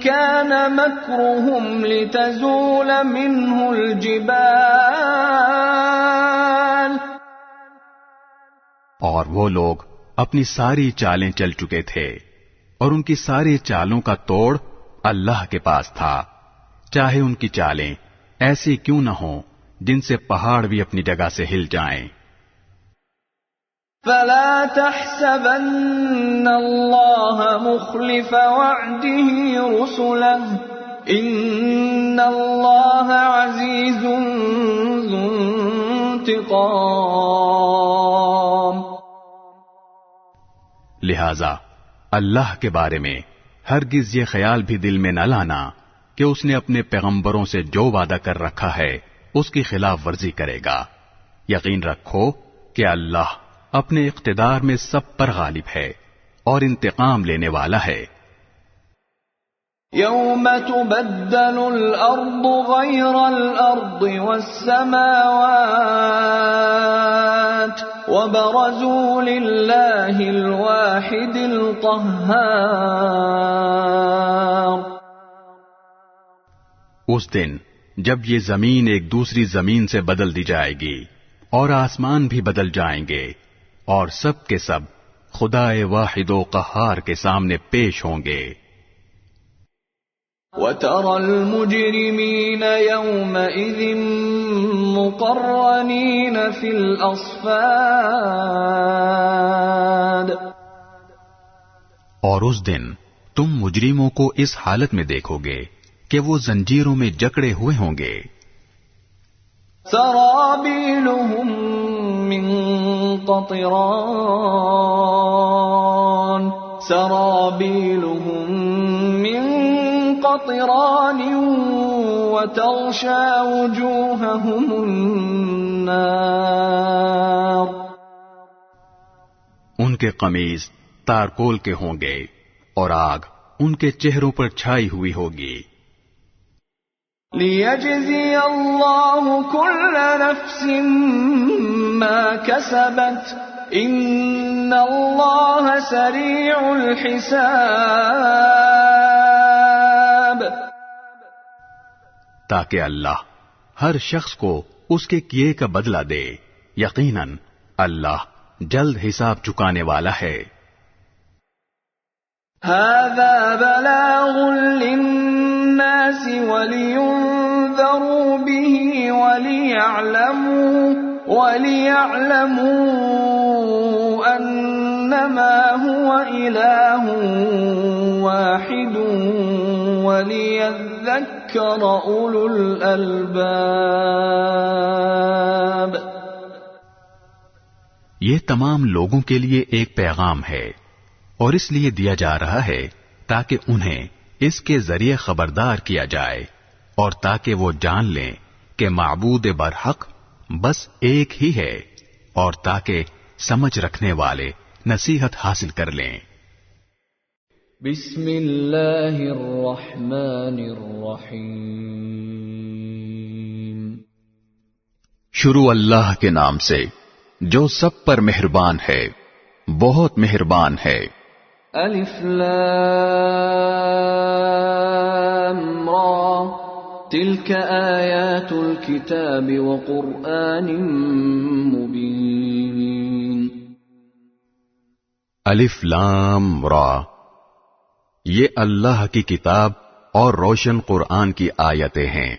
كَانَ مَكْرُهُمْ لِتَزُولَ مِنْهُ الْجِبَالُ. اور وہ لوگ اپنی ساری چالیں چل چکے تھے اور ان کی ساری چالوں کا توڑ اللہ کے پاس تھا، چاہے ان کی چالیں ایسی کیوں نہ ہوں جن سے پہاڑ بھی اپنی جگہ سے ہل جائیں. فَلَا تَحْسَبَنَّ اللَّهَ مُخْلِفَ وَعْدِهِ رُسُلَهُ إِنَّ اللَّهَ عَزِيزٌ ذُو انتقام. لہذا اللہ کے بارے میں ہرگز یہ خیال بھی دل میں نہ لانا کہ اس نے اپنے پیغمبروں سے جو وعدہ کر رکھا ہے اس کی خلاف ورزی کرے گا۔ یقین رکھو کہ اللہ اپنے اقتدار میں سب پر غالب ہے اور انتقام لینے والا ہے۔ يوم تبدل الأرض غير الأرض والسماوات وبرزوا لله الواحد القهار۔ اس دن جب یہ زمین ایک دوسری زمین سے بدل دی جائے گی اور آسمان بھی بدل جائیں گے اور سب کے سب خدائے واحد و قہار کے سامنے پیش ہوں گے۔ وَتَرَى الْمُجْرِمِينَ يَوْمَئِذٍ مُقَرَّنِينَ فِي الْأَصْفَادِ۔ اور اس دن تم مجرموں کو اس حالت میں دیکھو گے کہ وہ زنجیروں میں جکڑے ہوئے ہوں گے۔ سرابیلہم من قطران سرابیلہم من قطران وتغشى وجوههم النار۔ ان کے قمیض تارکول کے ہوں گے اور آگ ان کے چہروں پر چھائی ہوئی ہوگی۔ لِيَجْزِيَ اللَّهُ كُلَّ نَفْسٍ مَا كَسَبَتْ إِنَّ اللَّهَ سَرِيعُ الْحِسَابِ۔ تاکہ اللہ ہر شخص کو اس کے کیے کا بدلہ دے، یقیناً اللہ جلد حساب چکانے والا ہے۔ هَذَا بَلَاغٌ لِلنَّاسِ وَلِيُنذَرُوا بِهِ وَلِيَعْلَمُوا أَنَّمَا هُوَ إِلَٰهٌ وَاحِدٌ وَلِيَذَّكَّرَ أُولُو الْأَلْبَابِ۔ یہ تمام لوگوں کے لیے ایک پیغام ہے اور اس لیے دیا جا رہا ہے تاکہ انہیں اس کے ذریعے خبردار کیا جائے اور تاکہ وہ جان لیں کہ معبود برحق بس ایک ہی ہے، اور تاکہ سمجھ رکھنے والے نصیحت حاصل کر لیں۔ بسم اللہ الرحمن الرحیم۔ شروع اللہ کے نام سے جو سب پر مہربان ہے، بہت مہربان ہے۔ الف لام را تلك آیات الکتاب وقرآن مبین۔ الف لام را، یہ اللہ کی کتاب اور روشن قرآن کی آیتیں ہیں۔